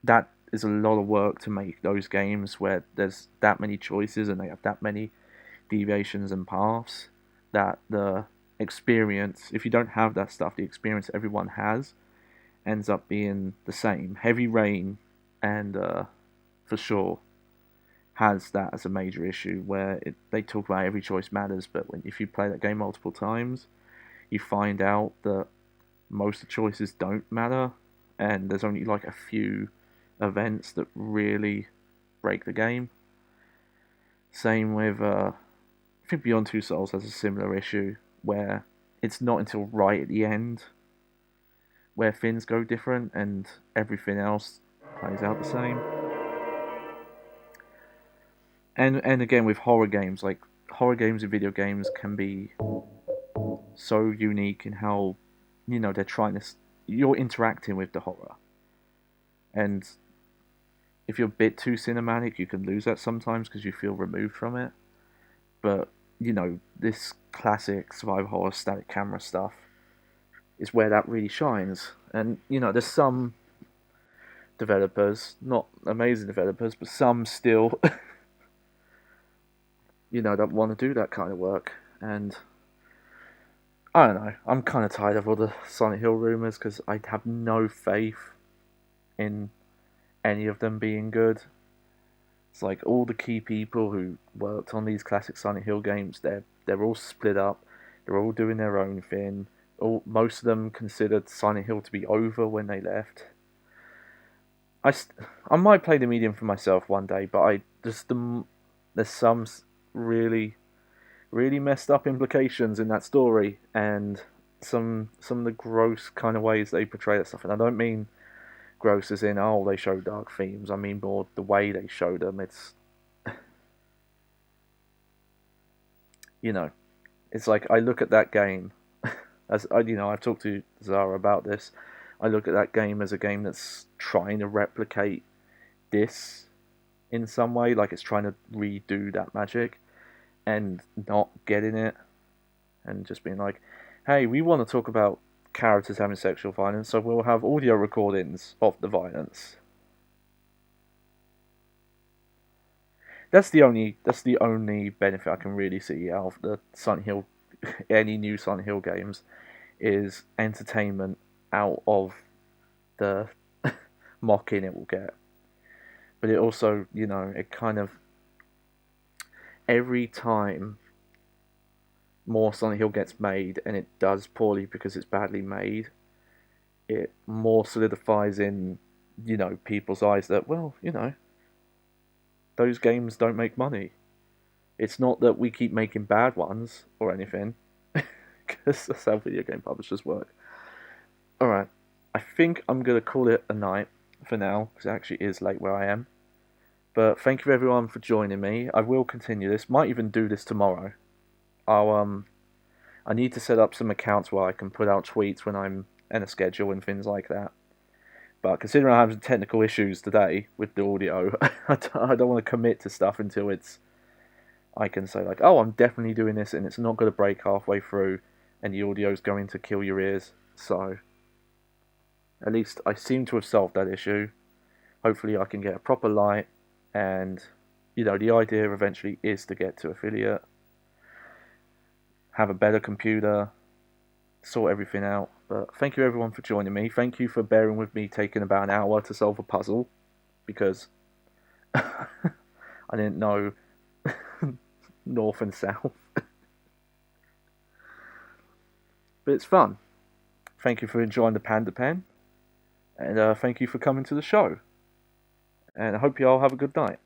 that is a lot of work to make those games where there's that many choices and they have that many deviations and paths, that the experience, if you don't have that stuff, the experience everyone has ends up being the same. Heavy Rain and For Sure has that as a major issue, where they talk about every choice matters, but if you play that game multiple times, you find out that most of the choices don't matter, and there's only like a few events that really break the game. Same with, I think Beyond Two Souls has a similar issue, where it's not until right at the end where things go different and everything else plays out the same. And again, with horror games, like horror games in video games can be so unique in how, you know, they're trying to, you're interacting with the horror, and if you're a bit too cinematic, you can lose that sometimes because you feel removed from it. But you know, this classic survival horror static camera stuff is where that really shines. And you know, there's some developers, not amazing developers, but some still you know, that want to do that kind of work. And I don't know, I'm kind of tired of all the Silent Hill rumours, because I have no faith in any of them being good. It's like all the key people who worked on these classic Silent Hill games, they're all split up, they're all doing their own thing. Most of them considered Silent Hill to be over when they left. I might play the medium for myself one day, but there's some really messed up implications in that story, and some of the gross kind of ways they portray that stuff. And I don't mean gross as in, oh, they show dark themes. I mean more the way they show them. It's, you know, it's like I look at that game as I've talked to Zara about this. I look at that game as a game that's trying to replicate this in some way, like it's trying to redo that magic and not getting it, and just being like, hey, we want to talk about characters having sexual violence, so we'll have audio recordings of the violence. That's the only benefit I can really see out of the Silent Hill, any new Silent Hill games, is entertainment out of the mocking it will get. But it also, it kind of, every time more Silent Hill gets made, and it does poorly because it's badly made, it more solidifies in, people's eyes that, well, those games don't make money. It's not that we keep making bad ones or anything, because that's how video game publishers work. Alright, I think I'm going to call it a night for now, because it actually is late where I am. But thank you everyone for joining me. I will continue this, might even do this tomorrow. I need to set up some accounts where I can put out tweets when I'm in a schedule and things like that. But considering I have technical issues today with the audio, I don't want to commit to stuff until I can say like, oh, I'm definitely doing this and it's not going to break halfway through and the audio's going to kill your ears. So at least I seem to have solved that issue. Hopefully I can get a proper light, and the idea eventually is to get to affiliate, have a better computer, sort everything out. But thank you everyone for joining me. Thank you for bearing with me taking about an hour to solve a puzzle, because I didn't know north and south. But it's fun. Thank you for enjoying the Panda Pen, and thank you for coming to the show. And I hope you all have a good night.